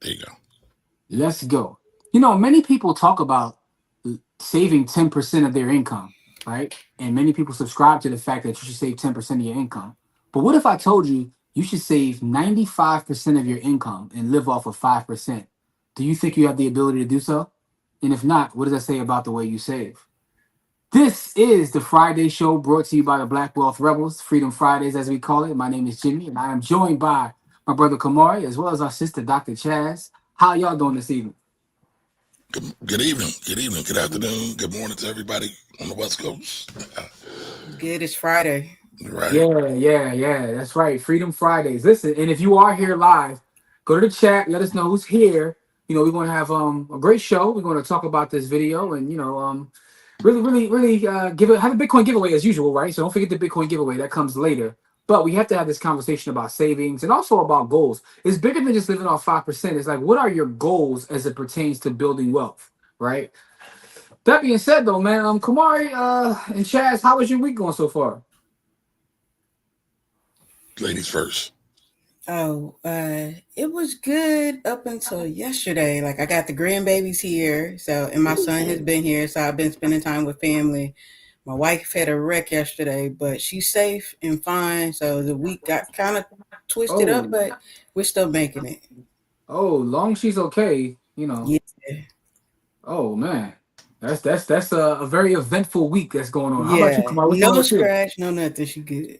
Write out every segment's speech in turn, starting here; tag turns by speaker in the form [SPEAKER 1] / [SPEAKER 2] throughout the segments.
[SPEAKER 1] There you go.
[SPEAKER 2] Let's go. You know, many people talk about saving 10% of their income, right? And many people subscribe to the fact that you should save 10% of your income. But what if I told you you should save 95% of your income and live off of 5%? Do you think you have the ability to do so? And if not, what does that say about the way you save? This is the Friday show brought to you by the Black Wealth Rebels, Freedom Fridays as we call it. My name is Jimmy, and I am joined by my brother Kamari as well as our sister Dr. Chaz. How y'all doing this evening?
[SPEAKER 1] Good evening. Good evening. Good afternoon. Good morning to everybody on the West Coast.
[SPEAKER 3] Good. It's Friday.
[SPEAKER 1] Right.
[SPEAKER 2] Yeah. That's right. Freedom Fridays. Listen, and if you are here live, go to the chat. Let us know who's here. You know, we're going to have a great show. We're going to talk about this video and, really have a Bitcoin giveaway as usual, right? So don't forget the Bitcoin giveaway. That comes later. But we have to have this conversation about savings and also about goals. It's bigger than just living off 5%. It's like, what are your goals as it pertains to building wealth, right? That being said, though, man, Kamari and Chaz, how was your week going so far?
[SPEAKER 1] Ladies first.
[SPEAKER 3] Oh, it was good up until yesterday. Like, I got the grandbabies here, and my son has been here, so I've been spending time with family. My wife had a wreck yesterday, but she's safe and fine. So the week got kind of twisted up, but we're still making it.
[SPEAKER 2] Oh, long as she's okay, you know.
[SPEAKER 3] Yeah.
[SPEAKER 2] Oh man, that's a very eventful week that's going on.
[SPEAKER 3] Yeah.
[SPEAKER 2] How about you, Kamari?
[SPEAKER 3] No scratch, no nothing. She good.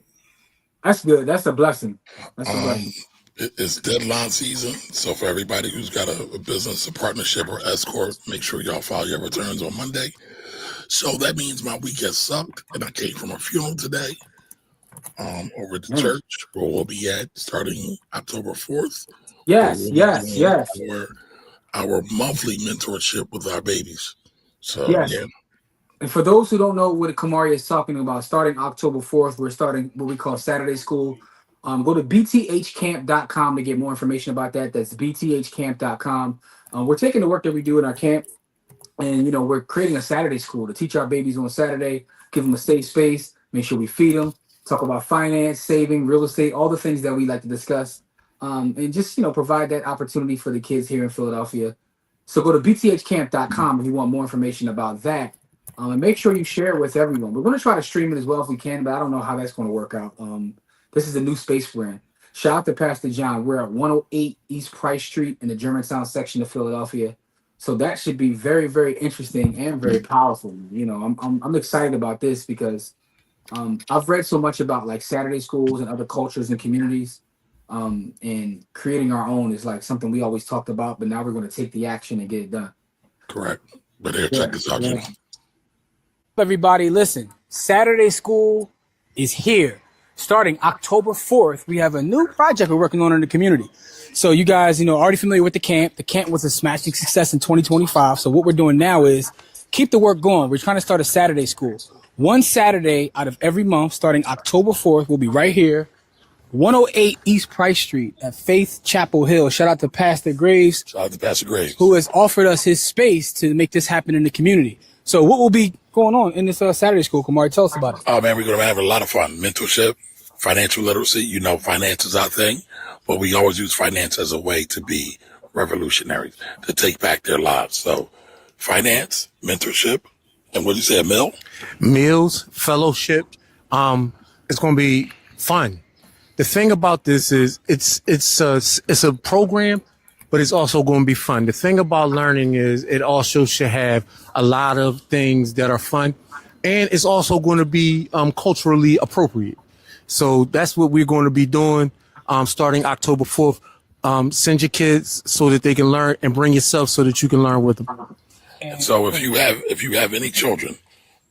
[SPEAKER 2] That's good. That's a blessing. That's a blessing.
[SPEAKER 1] It's deadline season, so for everybody who's got a business, a partnership, or escort, make sure y'all file your returns on Monday. So that means my week has sucked, and I came from a funeral today over at the church where we'll be at starting October 4th.
[SPEAKER 2] Yes.
[SPEAKER 1] Our monthly mentorship with our babies. So,
[SPEAKER 2] yes.
[SPEAKER 1] Yeah.
[SPEAKER 2] And for those who don't know what Kamari is talking about, starting October 4th, we're starting what we call Saturday School. Go to bthcamp.com to get more information about that. That's bthcamp.com. We're taking the work that we do in our camp, and we're creating a Saturday school to teach our babies on Saturday, give them a safe space, make sure we feed them, talk about finance, saving, real estate, all the things that we like to discuss, and just provide that opportunity for the kids here in Philadelphia. So go to bthcamp.com if you want more information about that. And make sure you share it with everyone. We're going to try to stream it as well if we can, but I don't know how that's going to work out. This is a new space we're in. Shout out to Pastor John. We're at 108 East Price Street in the Germantown section of Philadelphia. So that should be very, very interesting and very powerful. I'm excited about this because I've read so much about like Saturday schools and other cultures and communities. And creating our own is like something we always talked about, but now we're going to take the action and get it done.
[SPEAKER 1] Correct. But here, check this out, Jimmy.
[SPEAKER 4] Everybody, listen. Saturday school is here. Starting October 4th, we have a new project we're working on in the community. So you guys, already familiar with the camp. The camp was a smashing success in 2025. So what we're doing now is keep the work going. We're trying to start a Saturday school. One Saturday out of every month, starting October 4th, we'll be right here, 108 East Price Street at Faith Chapel Hill. Shout out to Pastor Graves.
[SPEAKER 1] Shout out to Pastor Graves,
[SPEAKER 4] who has offered us his space to make this happen in the community. So what will be going on in this Saturday school, Kamari? Tell us about it.
[SPEAKER 1] Oh, man, we're going to have a lot of fun. Mentorship, financial literacy. Finance is our thing, but we always use finance as a way to be revolutionaries, to take back their lives. So finance, mentorship, and what did you say, a meal?
[SPEAKER 5] Meals, fellowship. It's going to be fun. The thing about this is it's a program, but it's also going to be fun. The thing about learning is it also should have a lot of things that are fun, and it's also going to be culturally appropriate. So that's what we're going to be doing starting October 4th. Send your kids so that they can learn, and bring yourself so that you can learn with them.
[SPEAKER 1] And so if you have any children,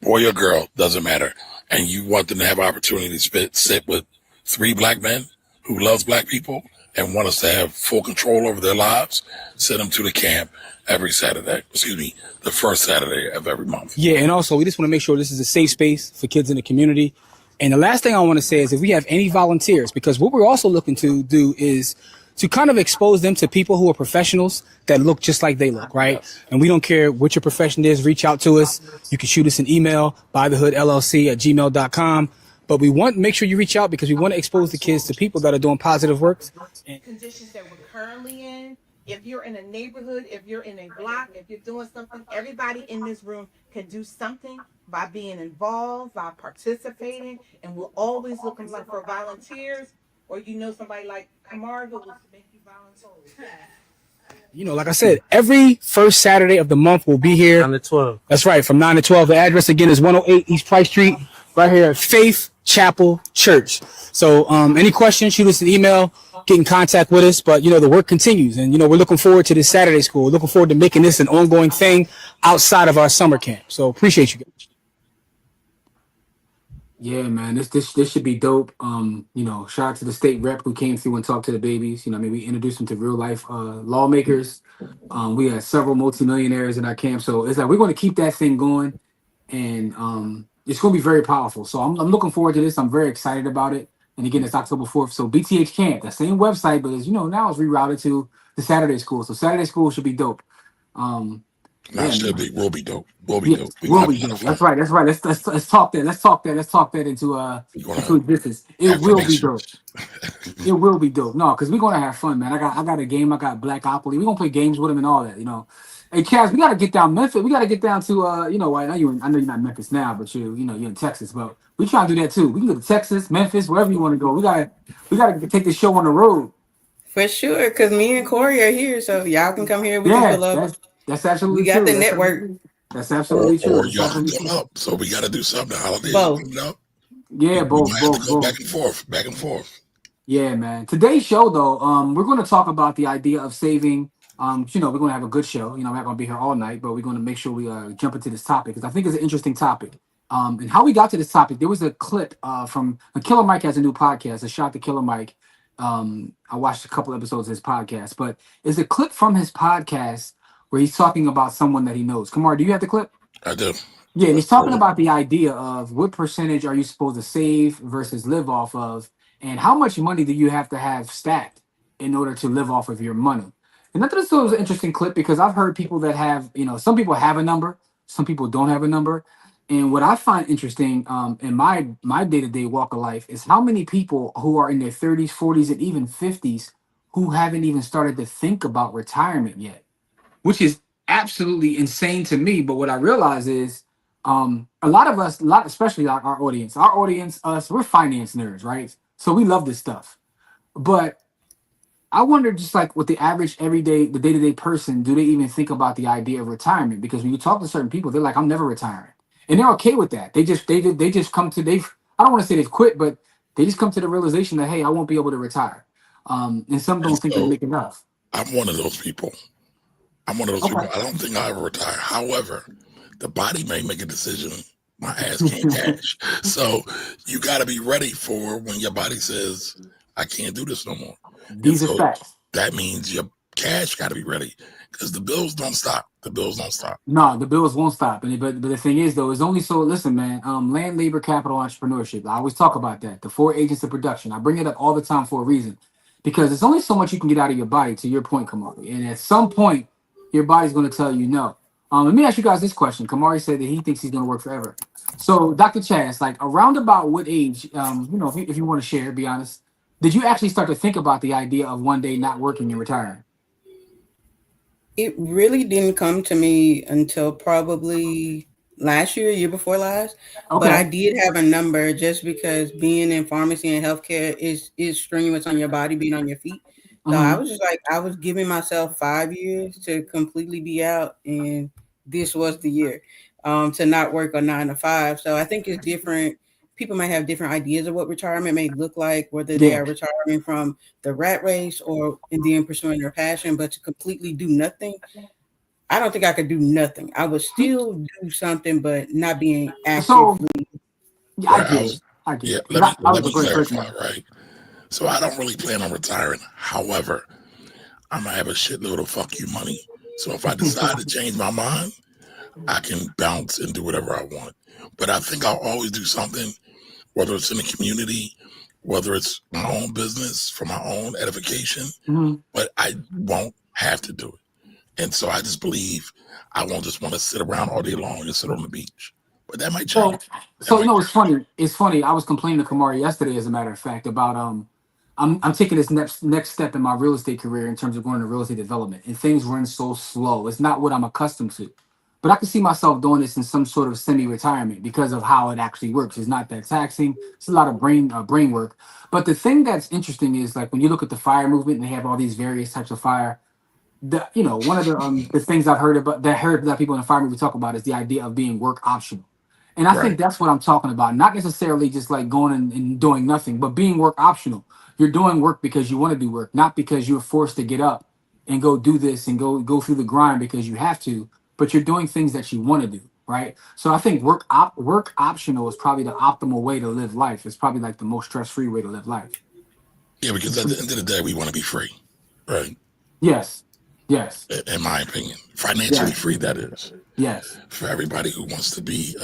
[SPEAKER 1] boy or girl, doesn't matter, and you want them to have opportunity to sit with 3 black men who loves black people and want us to have full control over their lives, send them to the camp the first Saturday of every month.
[SPEAKER 4] Yeah, and also we just want to make sure this is a safe space for kids in the community. And the last thing I want to say is if we have any volunteers, because what we're also looking to do is to kind of expose them to people who are professionals that look just like they look, right? And we don't care what your profession is, reach out to us. You can shoot us an email, buythehoodllc@gmail.com. But we want make sure you reach out because we want to expose the kids to people that are doing positive work.
[SPEAKER 6] Conditions that we're currently in, If you're in a neighborhood, if you're in a block, if you're doing something, everybody in this room can do something by being involved, by participating, and we're always looking like for volunteers, or somebody like Kamara who will make you volunteer.
[SPEAKER 4] You know, like I said, every first Saturday of the month we'll be here.
[SPEAKER 5] 9 to 12.
[SPEAKER 4] That's right, from 9 to 12. The address again is 108 East Price Street, right here at Faith Chapel Church. So any questions, shoot us an email, get in contact with us. But, the work continues. And, we're looking forward to this Saturday school. We're looking forward to making this an ongoing thing outside of our summer camp. So appreciate you guys.
[SPEAKER 2] Yeah, man, this should be dope. Shout out to the state rep who came through and talked to the babies. We introduced them to real life lawmakers. We had several multimillionaires in our camp, so it's like we're going to keep that thing going, and it's going to be very powerful. So I'm looking forward to this. I'm very excited about it. And again, it's October 4th. So BTH Camp, that same website, but as now it's rerouted to the Saturday school. So Saturday school should be dope.
[SPEAKER 1] Not should be, will be dope. Will be dope.
[SPEAKER 2] Will be dope. That's right. Let's talk that. Let's talk that into existence. It will be dope. It will be dope. No, because we're gonna have fun, man. I got a game. I got Blackopoly. We're gonna play games with them and all that. Hey, Chaz, we gotta get down Memphis. We gotta get down to I know you're not in Memphis now, but you're in Texas. But we try to do that too. We can go to Texas, Memphis, wherever you want to go. We gotta take the show on the road.
[SPEAKER 3] For sure, because me and Corey are here, so y'all can come here. We can pull up.
[SPEAKER 2] That's absolutely
[SPEAKER 3] true. We got the network.
[SPEAKER 2] That's absolutely true.
[SPEAKER 1] Or y'all can come up. So we got to do something. The holidays coming up.
[SPEAKER 2] Yeah, both.
[SPEAKER 1] Back and forth.
[SPEAKER 2] Yeah, man. Today's show, though, we're going to talk about the idea of saving. We're going to have a good show. We're not going to be here all night, but we're going to make sure we jump into this topic because I think it's an interesting topic. And how we got to this topic, there was a clip from Killer Mike has a new podcast, a shot to Killer Mike. I watched a couple episodes of his podcast, but it's a clip from his podcast where he's talking about someone that he knows. Kamar, do you have the clip?
[SPEAKER 1] I do.
[SPEAKER 2] Yeah, and he's talking about the idea of what percentage are you supposed to save versus live off of, and how much money do you have to have stacked in order to live off of your money. And I thought this was an interesting clip because I've heard people that have, some people have a number, some people don't have a number. And what I find interesting in my day-to-day walk of life is how many people who are in their 30s, 40s, and even 50s who haven't even started to think about retirement yet, which is absolutely insane to me. But what I realize is a lot of us, especially like our audience, us, we're finance nerds, right? So we love this stuff. But I wonder, just like with the average the day-to-day person, do they even think about the idea of retirement? Because when you talk to certain people, they're like, I'm never retiring. And they're okay with that. They just come to, I don't want to say they've quit, but they just come to the realization that, hey, I won't be able to retire. And some don't think they make enough.
[SPEAKER 1] I'm one of those people. I don't think I'll ever retire. However, the body may make a decision. My ass can't cash. So you got to be ready for when your body says, I can't do this no more.
[SPEAKER 2] These are facts.
[SPEAKER 1] That means your cash got to be ready because the bills don't stop.
[SPEAKER 2] No, the bills won't stop. But the thing is, though, it's only so, listen, man, land, labor, capital, entrepreneurship. I always talk about that. The 4 agents of production. I bring it up all the time for a reason because there's only so much you can get out of your body, to your point, Kamari. And at some point, your body's going to tell you no. Let me ask you guys this question. Kamari said that he thinks he's going to work forever. So, Dr. Chaz, like around about what age, if you want to share, be honest, did you actually start to think about the idea of one day not working and retiring?
[SPEAKER 3] It really didn't come to me until probably last year before last. Okay. But I did have a number just because being in pharmacy and healthcare is strenuous on your body, being on your feet. So I was just like, I was giving myself 5 years to completely be out, and this was the year to not work a 9 to 5. So I think it's different. People might have different ideas of what retirement may look like, whether they are retiring from the rat race or in the end pursuing their passion, but to completely do nothing. I don't think I could do nothing. I would still do something, but not being actively.
[SPEAKER 2] I get it.
[SPEAKER 1] Let me clarify, right? So I don't really plan on retiring. However, I'm going to have a shitload of fuck you money. So if I decide to change my mind, I can bounce and do whatever I want. But I think I'll always do something, whether it's in the community, whether it's my own business for my own edification, but I won't have to do it. And so I just believe I won't just want to sit around all day long and sit on the beach. But that might change.
[SPEAKER 2] So it's funny. It's funny. I was complaining to Kamari yesterday, as a matter of fact, about I'm taking this next step in my real estate career in terms of going to real estate development, and things run so slow. It's not what I'm accustomed to, but I can see myself doing this in some sort of semi-retirement because of how it actually works. It's not that taxing. It's a lot of brain work. But the thing that's interesting is like when you look at the fire movement and they have all these various types of fire. One of the things I've heard about that heard that people in the fire movement talk about is the idea of being work optional. And I think
[SPEAKER 1] Right.
[SPEAKER 2] that's what I'm talking about. Not necessarily just like going and doing nothing, but being work optional. You're doing work because you want to do work, not because you're forced to get up and go do this and go through the grind because you have to, but you're doing things that you want to do, right? So I think work optional is probably the optimal way to live life. It's probably like the most stress-free way to live life.
[SPEAKER 1] Yeah, because at the end of the day, we want to be free, right?
[SPEAKER 2] Yes. Yes.
[SPEAKER 1] In my opinion, financially
[SPEAKER 2] Yes.
[SPEAKER 1] free, that is,
[SPEAKER 2] Yes.
[SPEAKER 1] for everybody who wants to be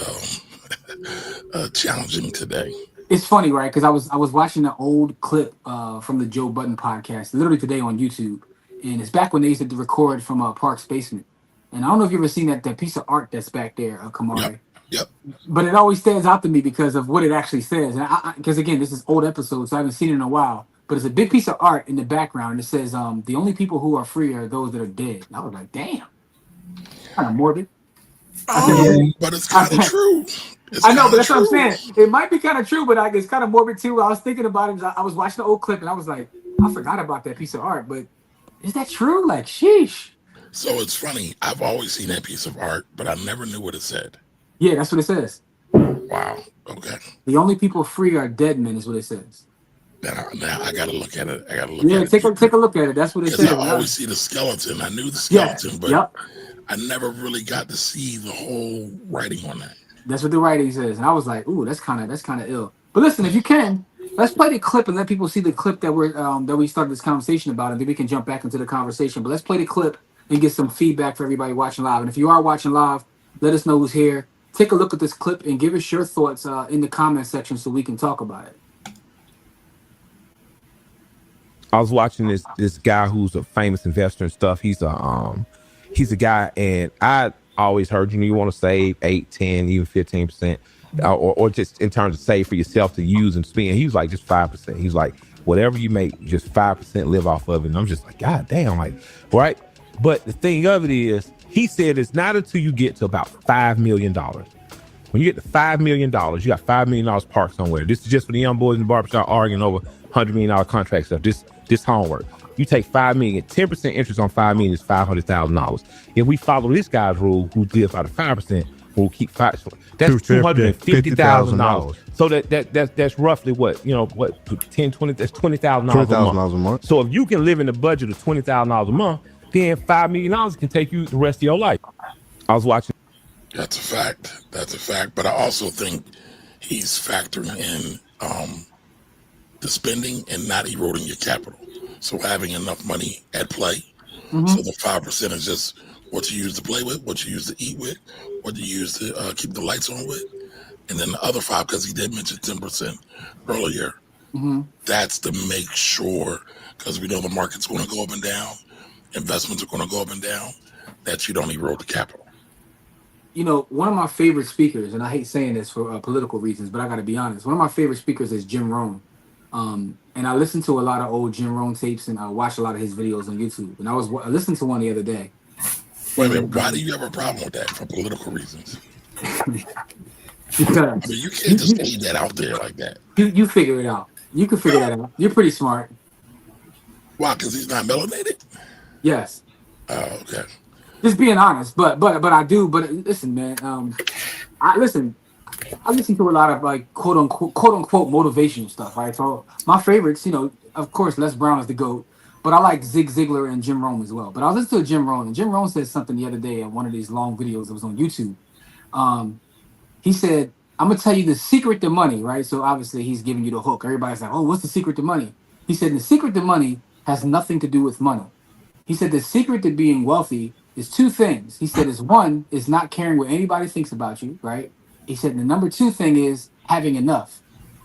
[SPEAKER 1] challenging today.
[SPEAKER 2] It's funny, right? Because I was watching an old clip from the Joe Budden podcast, literally today on YouTube, and it's back when they used to record from Park's basement. And I don't know if you've ever seen that piece of art that's back there,
[SPEAKER 1] Yep.
[SPEAKER 2] Kamari,
[SPEAKER 1] Yep.
[SPEAKER 2] but it always stands out to me because of what it actually says. And because again, this is old episodes, so I haven't seen it in a while. But it's a big piece of art in the background, and it says, "The only people who are free are those that are dead." And I was like, "Damn, kind of morbid." I said,
[SPEAKER 1] But it's
[SPEAKER 2] I
[SPEAKER 1] kind of
[SPEAKER 2] said,
[SPEAKER 1] true. It's
[SPEAKER 2] I know,
[SPEAKER 1] kind
[SPEAKER 2] but
[SPEAKER 1] of
[SPEAKER 2] that's what I'm
[SPEAKER 1] true.
[SPEAKER 2] saying. It might be kind of true, but it's kind of morbid too. I was thinking about it. I was watching the old clip, and I was like, I forgot about that piece of art. But is that true? Like, sheesh.
[SPEAKER 1] So it's funny. I've always seen that piece of art, but I never knew what it said.
[SPEAKER 2] Yeah, that's what it says.
[SPEAKER 1] Wow. Okay.
[SPEAKER 2] The only people free are dead men, is what it says.
[SPEAKER 1] Now I got to look at it. I got to look
[SPEAKER 2] Yeah,
[SPEAKER 1] at
[SPEAKER 2] take
[SPEAKER 1] it
[SPEAKER 2] a look at it. That's what it
[SPEAKER 1] because
[SPEAKER 2] says.
[SPEAKER 1] I
[SPEAKER 2] And
[SPEAKER 1] always see the skeleton. I knew the
[SPEAKER 2] yeah,
[SPEAKER 1] skeleton, but
[SPEAKER 2] yep.
[SPEAKER 1] I never really got to see the whole writing on that.
[SPEAKER 2] That's what the writing says. And I was like, ooh, that's kind of ill. But listen, if you can, let's play the clip and let people see the clip that we started this conversation about, and then we can jump back into the conversation. But let's play the clip and get some feedback for everybody watching live. And if you are watching live, let us know who's here. Take a look at this clip and give us your thoughts in the comment section so we can talk about it.
[SPEAKER 7] I was watching this guy who's a famous investor and stuff. He's a guy, and I always heard you want to save 8, 10, even 15%, or just in terms of save for yourself to use and spend. He was like just 5%. He's like whatever you make, just 5% live off of it. And I'm just like, God damn, like right. But the thing of it is, he said it's not until you get to about $5 million. When you get to $5 million, you got $5 million parked somewhere. This is just for the young boys in the barbershop arguing over $100 million contract stuff. This homework. You take $5 million, 10% interest on $5 million is $500,000. If we follow this guy's rule, who lives out of 5%, we'll keep five. That's $250,000. So that's roughly what, 10, 20, that's $20,000 a month. So if you can live in a budget of $20,000 a month, then $5 million can take you the rest of your life. I was watching.
[SPEAKER 1] That's a fact. That's a fact. But I also think he's factoring in the spending and not eroding your capital. So having enough money at play. So the 5% is just what you use to play with, what you use to eat with, what you use to keep the lights on with. And then the other 5, because he did mention 10% earlier, that's to make sure, because we know the market's going to go up and down, investments are going to go up and down, that you don't erode the capital.
[SPEAKER 2] One of my favorite speakers, and I hate saying this for political reasons, but I got to be honest. One of my favorite speakers is Jim Rohn. And I listened to a lot of old Jim Rohn tapes, and I watched a lot of his videos on YouTube. And I listened to one the other day.
[SPEAKER 1] Wait a minute, why do you have a problem with that for political reasons?
[SPEAKER 2] Because
[SPEAKER 1] I mean, you can't just leave that out there like that.
[SPEAKER 2] you figure it out. You can figure that out. You're pretty smart.
[SPEAKER 1] Why? Because he's not melanated?
[SPEAKER 2] Yes.
[SPEAKER 1] Oh, okay.
[SPEAKER 2] Just being honest, but I do. But listen, man. I listen to a lot of like quote unquote motivational stuff, right? So my favorites, of course, Les Brown is the GOAT, but I like Zig Ziglar and Jim Rohn as well. But I was listening to Jim Rohn, and Jim Rohn said something the other day in one of these long videos that was on YouTube. He said, "I'm gonna tell you the secret to money," right? So obviously he's giving you the hook. Everybody's like, "Oh, what's the secret to money?" He said, "The secret to money has nothing to do with money." He said, "The secret to being wealthy is 2 things." He said, one is not caring what anybody thinks about you, right? He said the number 2 thing is having enough,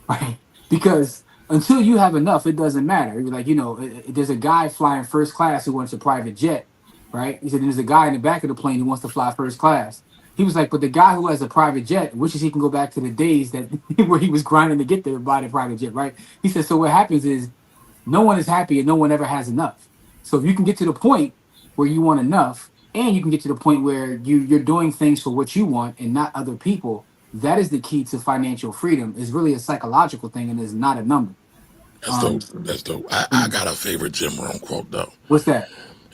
[SPEAKER 2] right? Because until you have enough, it doesn't matter. You're like, there's a guy flying first class who wants a private jet, right? He said there's a guy in the back of the plane who wants to fly first class. He was like, but the guy who has a private jet wishes he can go back to the days that where he was grinding to get there by the private jet, right? He said, so what happens is No one is happy and no one ever has enough. So if you can get to the point where you want enough, and you can get to the point where you're doing things for what you want and not other people, that is the key to financial freedom. It's really a psychological thing and it's not a number.
[SPEAKER 1] That's dope. That's dope. I got a favorite Jim Rohn quote though.
[SPEAKER 2] What's that?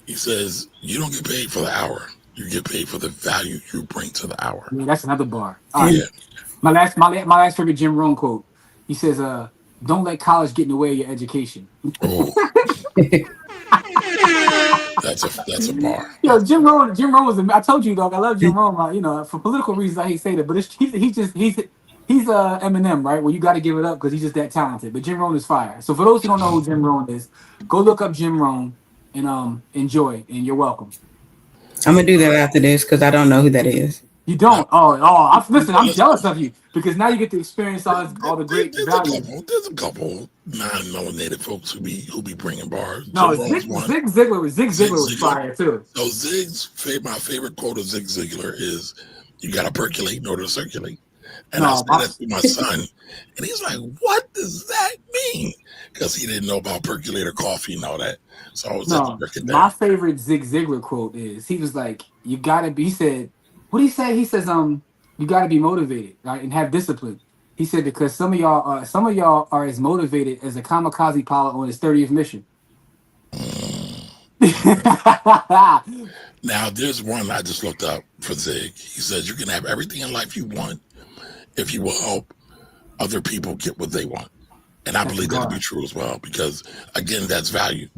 [SPEAKER 1] He says, "You don't get paid for the hour. You get paid for the value you bring to the hour."
[SPEAKER 2] Yeah, that's another bar. All right.
[SPEAKER 1] Yeah.
[SPEAKER 2] My last favorite Jim Rohn quote. He says, don't let college get in the way of your education.
[SPEAKER 1] Oh, that's a bar.
[SPEAKER 2] Yo, Jim Rohn was. I told you, dog. I love Jim Rohn. You know, for political reasons, I hate saying it, but he's Eminem, right? Well, you got to give it up because he's just that talented. But Jim Rohn is fire. So for those who don't know who Jim Rohn is, go look up Jim Rohn and enjoy. And you're welcome.
[SPEAKER 3] I'm gonna do that after this because I don't know who that is.
[SPEAKER 2] You don't? Listen, I'm jealous of you because now you get to experience all the great value.
[SPEAKER 1] There's a couple non-melanated folks who be bringing bars.
[SPEAKER 2] No, Zig Ziglar was fire too.
[SPEAKER 1] So my favorite quote of Zig Ziglar is, "You got to percolate in order to circulate." And I said that to my son, and he's like, "What does that mean?" Because he didn't know about percolator coffee and all that. So I was at to break it down.
[SPEAKER 2] My favorite Zig Ziglar quote is, he was like, "You gotta be." He said, "What did he say?" He says, "You gotta be motivated, right, and have discipline." He said because some of y'all are as motivated as a kamikaze pilot on his 30th mission.
[SPEAKER 1] Now, there's one I just looked up for Zig. He says you can have everything in life you want if you will help other people get what they want. And I believe that to be true as well, because again, that's value.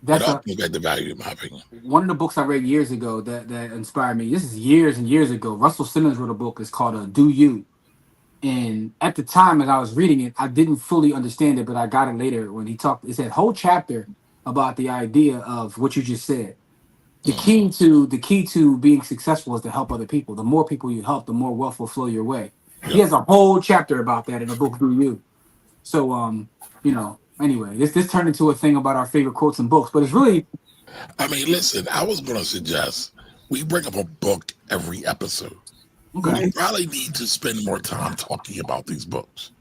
[SPEAKER 1] That's the value, in my opinion.
[SPEAKER 2] One of the books I read years ago that inspired me. This is years and years ago. Russell Simmons wrote a book. It's called "Do You." And at the time, as I was reading it, I didn't fully understand it, but I got it later when he talked. It said whole chapter about the idea of what you just said. The key to being successful is to help other people. The more people you help, the more wealth will flow your way. Yep. He has a whole chapter about that in the book "Do You." So anyway, this turned into a thing about our favorite quotes and books, but it's really.
[SPEAKER 1] I mean, listen, I was going to suggest we bring up a book every episode. Okay. We probably need to spend more time talking about these books.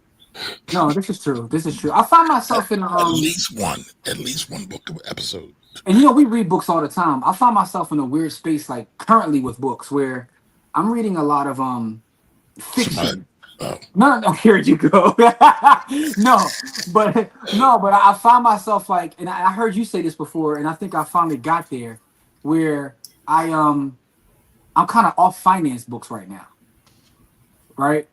[SPEAKER 2] No, this is true. I find myself in
[SPEAKER 1] at least one book episode.
[SPEAKER 2] And we read books all the time. I find myself in a weird space, like currently with books, where I'm reading a lot of fiction. No, here you go. but I find myself like, and I heard you say this before, and I think I finally got there, where I'm kind of off finance books right now, right?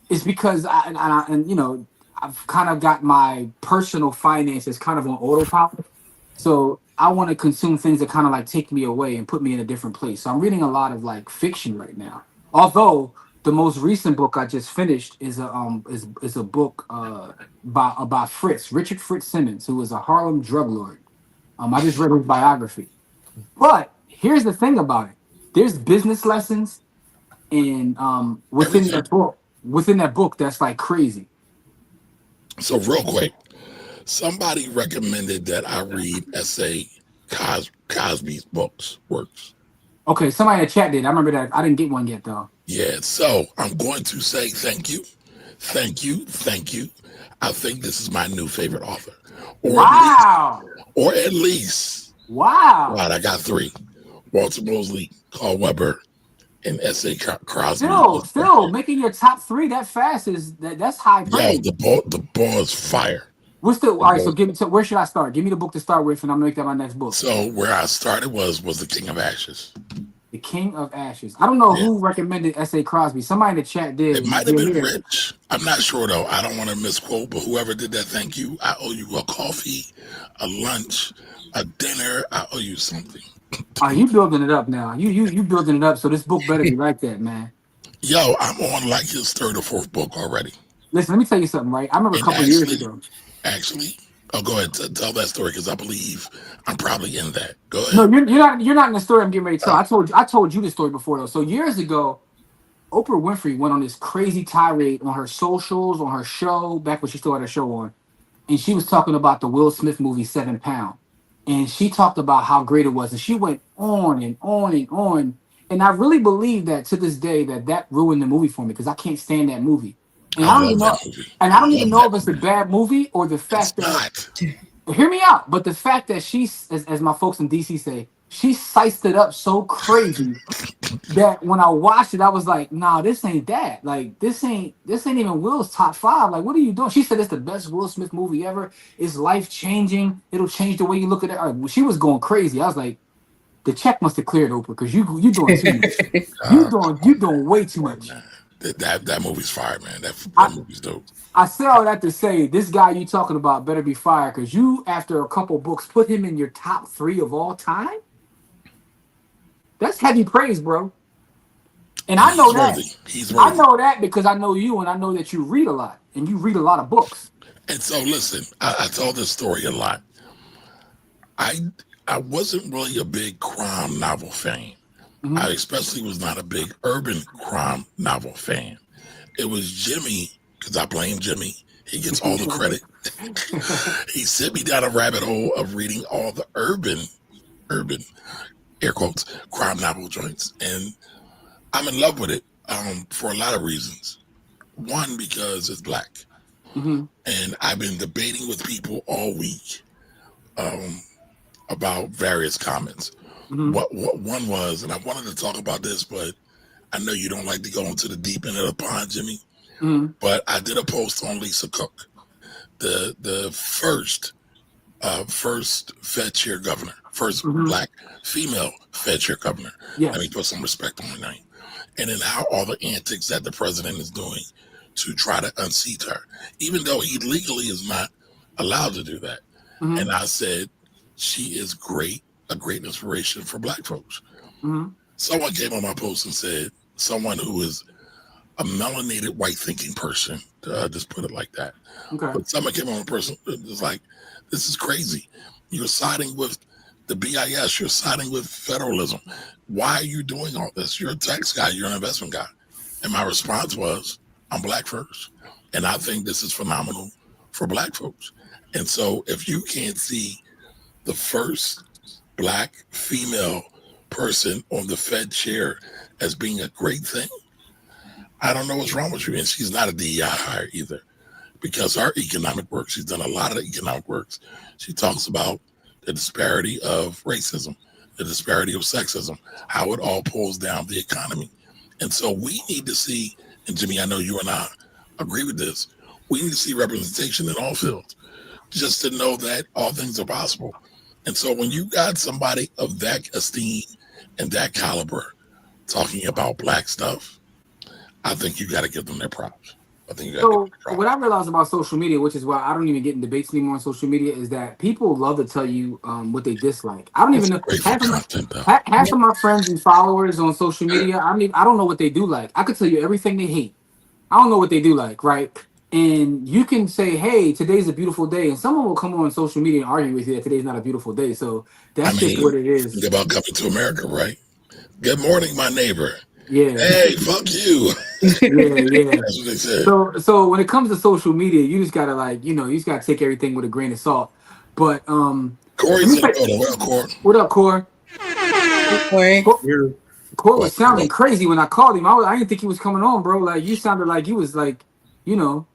[SPEAKER 2] It's because I've kind of got my personal finances kind of on autopilot, so I want to consume things that kind of like take me away and put me in a different place. So I'm reading a lot of like fiction right now, although. The most recent book I just finished is a book about Richard Fritz Simmons, who was a Harlem drug lord. I just read his biography. But here's the thing about it: there's business lessons, and within that book, that's like crazy.
[SPEAKER 1] So real quick, somebody recommended that I read S.A. Cosby's works.
[SPEAKER 2] Okay, somebody in the chat did. I remember that. I didn't get one yet though.
[SPEAKER 1] Yeah, so I'm going to say thank you. I think this is my new favorite author. Or at least.
[SPEAKER 2] Wow.
[SPEAKER 1] Right, I got 3. Walter Mosley, Carl Weber, and S.A. Crosby.
[SPEAKER 2] Still making your top 3 that fast that's high praise.
[SPEAKER 1] Yeah, the ball is fire.
[SPEAKER 2] All right, so where should I start? Give me the book to start with, and I'm gonna make that my next book.
[SPEAKER 1] So where I started was The King of Ashes.
[SPEAKER 2] The King of Ashes. I don't know who recommended S.A. Crosby. Somebody in the chat did.
[SPEAKER 1] It might have been Rich. I'm not sure though. I don't want to misquote, but whoever did that, thank you. I owe you a coffee, a lunch, a dinner. I owe you something.
[SPEAKER 2] You building it up now. You building it up. So this book better be like that, man.
[SPEAKER 1] Yo, I'm on like his 3rd or 4th book already.
[SPEAKER 2] Listen, let me tell you something, right? I remember a couple years ago.
[SPEAKER 1] Actually, go ahead, tell that story because I believe I'm probably in that. Go ahead.
[SPEAKER 2] No, you're not in the story I'm getting ready to tell. I told you the story before though. So years ago, Oprah Winfrey went on this crazy tirade on her socials, on her show, back when she still had a show on, and she was talking about the Will Smith movie 7 Pound, and she talked about how great it was, and she went on and on and on, and I really believe that to this day that ruined the movie for me because I can't stand that movie. And I don't even know if it's a bad movie or the fact that hear me out. But the fact that as my folks in DC say, she sized it up so crazy that when I watched it, I was like, nah, this ain't that. Like, this ain't even Will's top five. Like, what are you doing? She said it's the best Will Smith movie ever. It's life changing. It'll change the way you look at it. She was going crazy. I was like, the check must have cleared, Oprah, because you doing too much. You doing way too much.
[SPEAKER 1] That movie's fire, man. That
[SPEAKER 2] I,
[SPEAKER 1] movie's dope.
[SPEAKER 2] I say all that to say this guy you talking about better be fired because you, after a couple books, put him in your top 3 of all time. That's heavy praise, bro. And I know that.
[SPEAKER 1] He's
[SPEAKER 2] I
[SPEAKER 1] worthy.
[SPEAKER 2] know that because I know you and I know that you read a lot and you read a lot of books.
[SPEAKER 1] And so, listen, I tell this story a lot. I wasn't really a big crime novel fan.
[SPEAKER 2] Mm-hmm.
[SPEAKER 1] I especially was not a big urban crime novel fan. It was Jimmy, because I blame Jimmy. He gets all the credit. He sent me down a rabbit hole of reading all the urban, air quotes, crime novel joints. And I'm in love with it for a lot of reasons. One, because it's black.
[SPEAKER 2] Mm-hmm.
[SPEAKER 1] And I've been debating with people all week about various comments.
[SPEAKER 2] Mm-hmm.
[SPEAKER 1] What one was, and I wanted to talk about this, but I know you don't like to go into the deep end of the pond, Jimmy.
[SPEAKER 2] Mm-hmm.
[SPEAKER 1] But I did a post on Lisa Cook, the first Fed chair governor, first black female Fed chair governor.
[SPEAKER 2] Yes.
[SPEAKER 1] Let me put some respect on her name. And then how all the antics that the president is doing to try to unseat her, even though he legally is not allowed to do that.
[SPEAKER 2] Mm-hmm.
[SPEAKER 1] And I said, she is great, a great inspiration for black folks.
[SPEAKER 2] Mm-hmm.
[SPEAKER 1] Someone came on my post and said, someone who is a melanated white thinking person, just put it like that.
[SPEAKER 2] Okay.
[SPEAKER 1] But someone came on a person was like, this is crazy. You're siding with the BIS, you're siding with federalism. Why are you doing all this? You're a tax guy, you're an investment guy. And my response was, I'm black first. And I think this is phenomenal for black folks. And so if you can't see the first black female person on the Fed chair as being a great thing, I don't know what's wrong with you. And she's not a DEI hire either, because her economic work, she's done a lot of economic works. She talks about the disparity of racism, the disparity of sexism, how it all pulls down the economy. And so we need to see, and Jimmy, I know you and I agree with this, we need to see representation in all fields, just to know that all things are possible. And so when you got somebody of that esteem and that caliber talking about black stuff, I think you got to give them their props. I think you got to give them their props.
[SPEAKER 2] What I realized about social media, which is why I don't even get in debates anymore on social media, is that people love to tell you what they dislike. I don't even know. Half of my friends and followers on social media, I don't know what they do like. I could tell you everything they hate. I don't know what they do like, right? And you can say, hey, today's a beautiful day. And someone will come on social media and argue with you that today's not a beautiful day. So that's just what it is.
[SPEAKER 1] Think about coming to America, right? Good morning, my neighbor.
[SPEAKER 2] Yeah.
[SPEAKER 1] Hey, fuck you.
[SPEAKER 2] Yeah.
[SPEAKER 1] That's what they said.
[SPEAKER 2] So when it comes to social media, you just gotta you just gotta take everything with a grain of salt. But
[SPEAKER 1] Corey's in the building. What up, Corey?
[SPEAKER 2] What up, Corey? Corey was sounding crazy when I called him. I didn't think he was coming on, bro. Like, you sounded like he was like,
[SPEAKER 1] He needs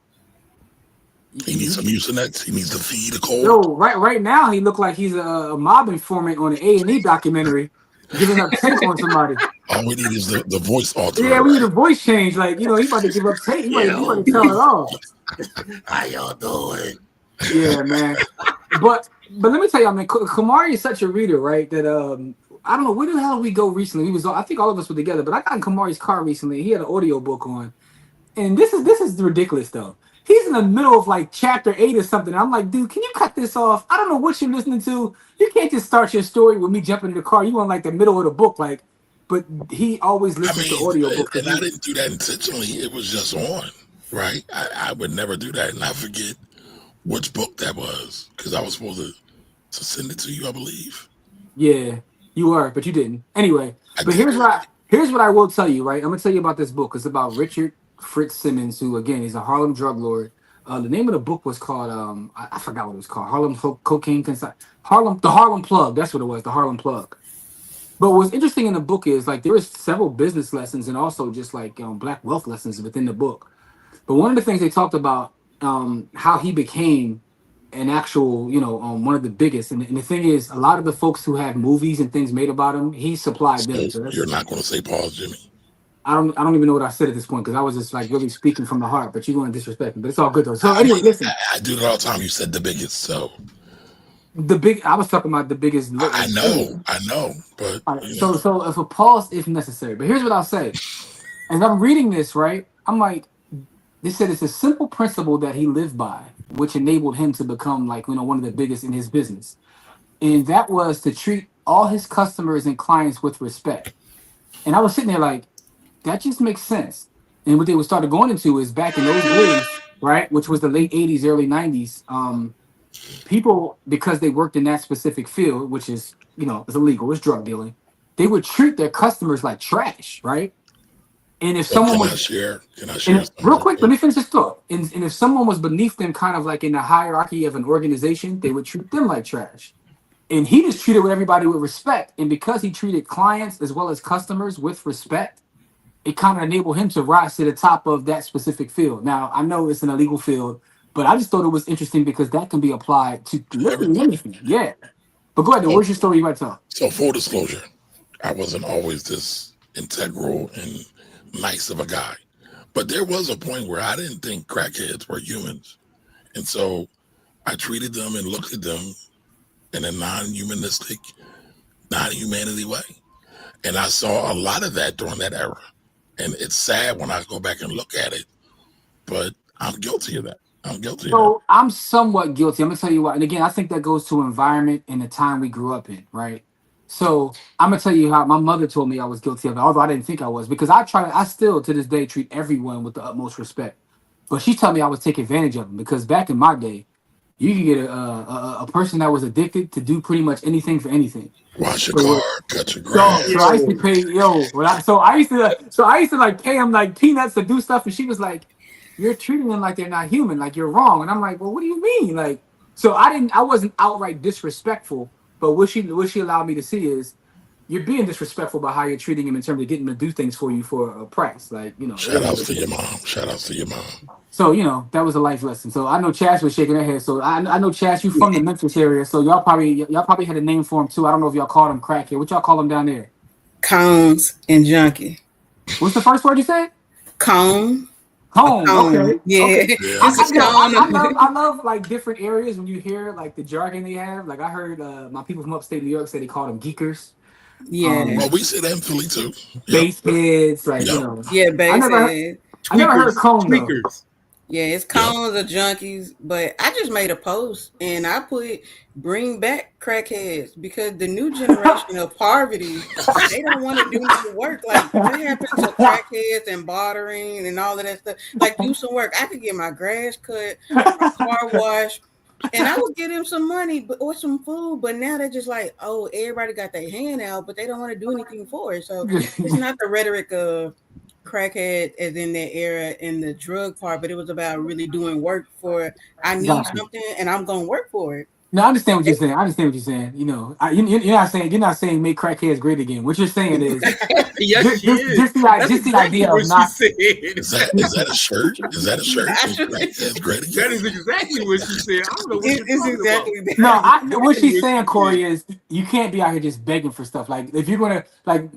[SPEAKER 1] some Mucinex. He needs to feed a cold.
[SPEAKER 2] Yo, right now he looked like he's a mob informant on an A&E documentary, giving up take on somebody.
[SPEAKER 1] All we need is the voice alter.
[SPEAKER 2] Yeah, we need a voice change. Like, he about to give up take. He about to tell it all.
[SPEAKER 1] How y'all doing?
[SPEAKER 2] Yeah, man. But let me tell you, I mean, Kamari is such a reader, right? That I don't know, where the hell did we go recently? I think all of us were together, but I got in Kamari's car recently. He had an audio book on, and this is ridiculous though. He's in the middle of like chapter 8 or something. I'm like, dude, can you cut this off? I don't know what you're listening to. You can't just start your story with me jumping in the car. You want like the middle of the book, like. But he always listens to audio books.
[SPEAKER 1] And I didn't do that intentionally. It was just on, right? I would never do that, and I forget which book that was because I was supposed to send it to you, I believe.
[SPEAKER 2] Yeah, you were, but you didn't. Anyway, here's what I will tell you, right? I'm gonna tell you about this book. It's about Richard Fritz Simmons, who again is a Harlem drug lord. The name of the book was called I forgot what it was called. The Harlem Plug. That's what it was. The Harlem Plug. But what's interesting in the book is like there is several business lessons and also just like black wealth lessons within the book. But one of the things they talked about how he became an actual, one of the biggest. And the thing is, a lot of the folks who have movies and things made about him, he supplied them.
[SPEAKER 1] So
[SPEAKER 2] So
[SPEAKER 1] you're
[SPEAKER 2] that's,
[SPEAKER 1] not going to say pause, Jimmy.
[SPEAKER 2] I don't even know what I said at this point because I was just like really speaking from the heart. But you're going to disrespect me. But it's all good though. So anyway, listen,
[SPEAKER 1] I do it all the time. You said the biggest, so
[SPEAKER 2] I was talking about the biggest.
[SPEAKER 1] I know, but
[SPEAKER 2] All right, so if a pause if necessary. But here's what I'll say. As I'm reading this, right, I'm like, they said it's a simple principle that he lived by, which enabled him to become like, one of the biggest in his business. And that was to treat all his customers and clients with respect. And I was sitting there like, that just makes sense. And what they would started going into is back in those days, right, which was the late 80s, early 90s, people, because they worked in that specific field, which is, it's illegal, it's drug dealing, they would treat their customers like trash, right? And if someone
[SPEAKER 1] can I
[SPEAKER 2] was,
[SPEAKER 1] share
[SPEAKER 2] and
[SPEAKER 1] something
[SPEAKER 2] real quick, let me finish this thought. And if someone was beneath them, kind of like in the hierarchy of an organization, they would treat them like trash. And he just treated everybody with respect. And because he treated clients as well as customers with respect, it kind of enabled him to rise to the top of that specific field. Now, I know it's an illegal field, but I just thought it was interesting because that can be applied to literally anything. Yeah. But go ahead, where's your story you might tell?
[SPEAKER 1] So full disclosure, I wasn't always this integral and nice of a guy. But there was a point where I didn't think crackheads were humans. And so I treated them and looked at them in a non-humanistic, non-humanity way. And I saw a lot of that during that era. And it's sad when I go back and look at it, but I'm guilty of that.
[SPEAKER 2] So I'm somewhat guilty. I'm gonna tell you what. And again, I think that goes to environment and the time we grew up in, right? So I'm gonna tell you how my mother told me I was guilty of it, although I didn't think I was, because I still to this day treat everyone with the utmost respect. But she told me I was taking advantage of them because back in my day, you could get a person that was addicted to do pretty much anything for anything.
[SPEAKER 1] Wash your car, cut your grass.
[SPEAKER 2] So I used to pay so I used to like pay him like peanuts to do stuff, and she was like, "You're treating them like they're not human, like you're wrong." And I'm like, "Well, what do you mean?" Like, so I wasn't outright disrespectful, but what she allowed me to see is you're being disrespectful by how you're treating him in terms of getting him to do things for you for a price, like
[SPEAKER 1] Shout outs to your mom.
[SPEAKER 2] So that was a life lesson. So I know Chaz was shaking her head. So I know Chaz, you from the Memphis area. So y'all probably had a name for him too. I don't know if y'all called him crackhead. What y'all call him down there?
[SPEAKER 3] Cones and junkie.
[SPEAKER 2] What's the first word you said?
[SPEAKER 3] Cone.
[SPEAKER 2] Okay.
[SPEAKER 3] Yeah.
[SPEAKER 2] Okay.
[SPEAKER 3] Yeah.
[SPEAKER 2] I love like different areas when you hear like the jargon they have. Like I heard my people from upstate New York say they call them geekers.
[SPEAKER 3] Yeah.
[SPEAKER 1] Well, we say that in Philly too.
[SPEAKER 2] Base heads, like
[SPEAKER 3] Yeah, base heads.
[SPEAKER 2] I never heard of cone though.
[SPEAKER 3] Yeah, it's cones or junkies, but I just made a post and I put bring back crackheads because the new generation of poverty, they don't want to do the work. Like what happened to crackheads and bartering and all of that stuff? Like do some work. I could get my grass cut, my car washed, and I would give them some money or some food. But now they're just like, oh, everybody got their hand out, but they don't want to do anything for it. So it's not the rhetoric of crackhead as in that era in the drug part, but it was about really doing work for I need something and I'm gonna work for it.
[SPEAKER 2] No, I understand what you're saying. You're not saying make crackheads great again. What you're saying is just the idea of not.
[SPEAKER 1] Is that a shirt? Is that a shirt? Crackheads great again?
[SPEAKER 8] That is exactly what she said. I don't know what
[SPEAKER 3] it's exactly that.
[SPEAKER 2] No, what she's saying, Corey, is you can't be out here just begging for stuff. Like if you're gonna like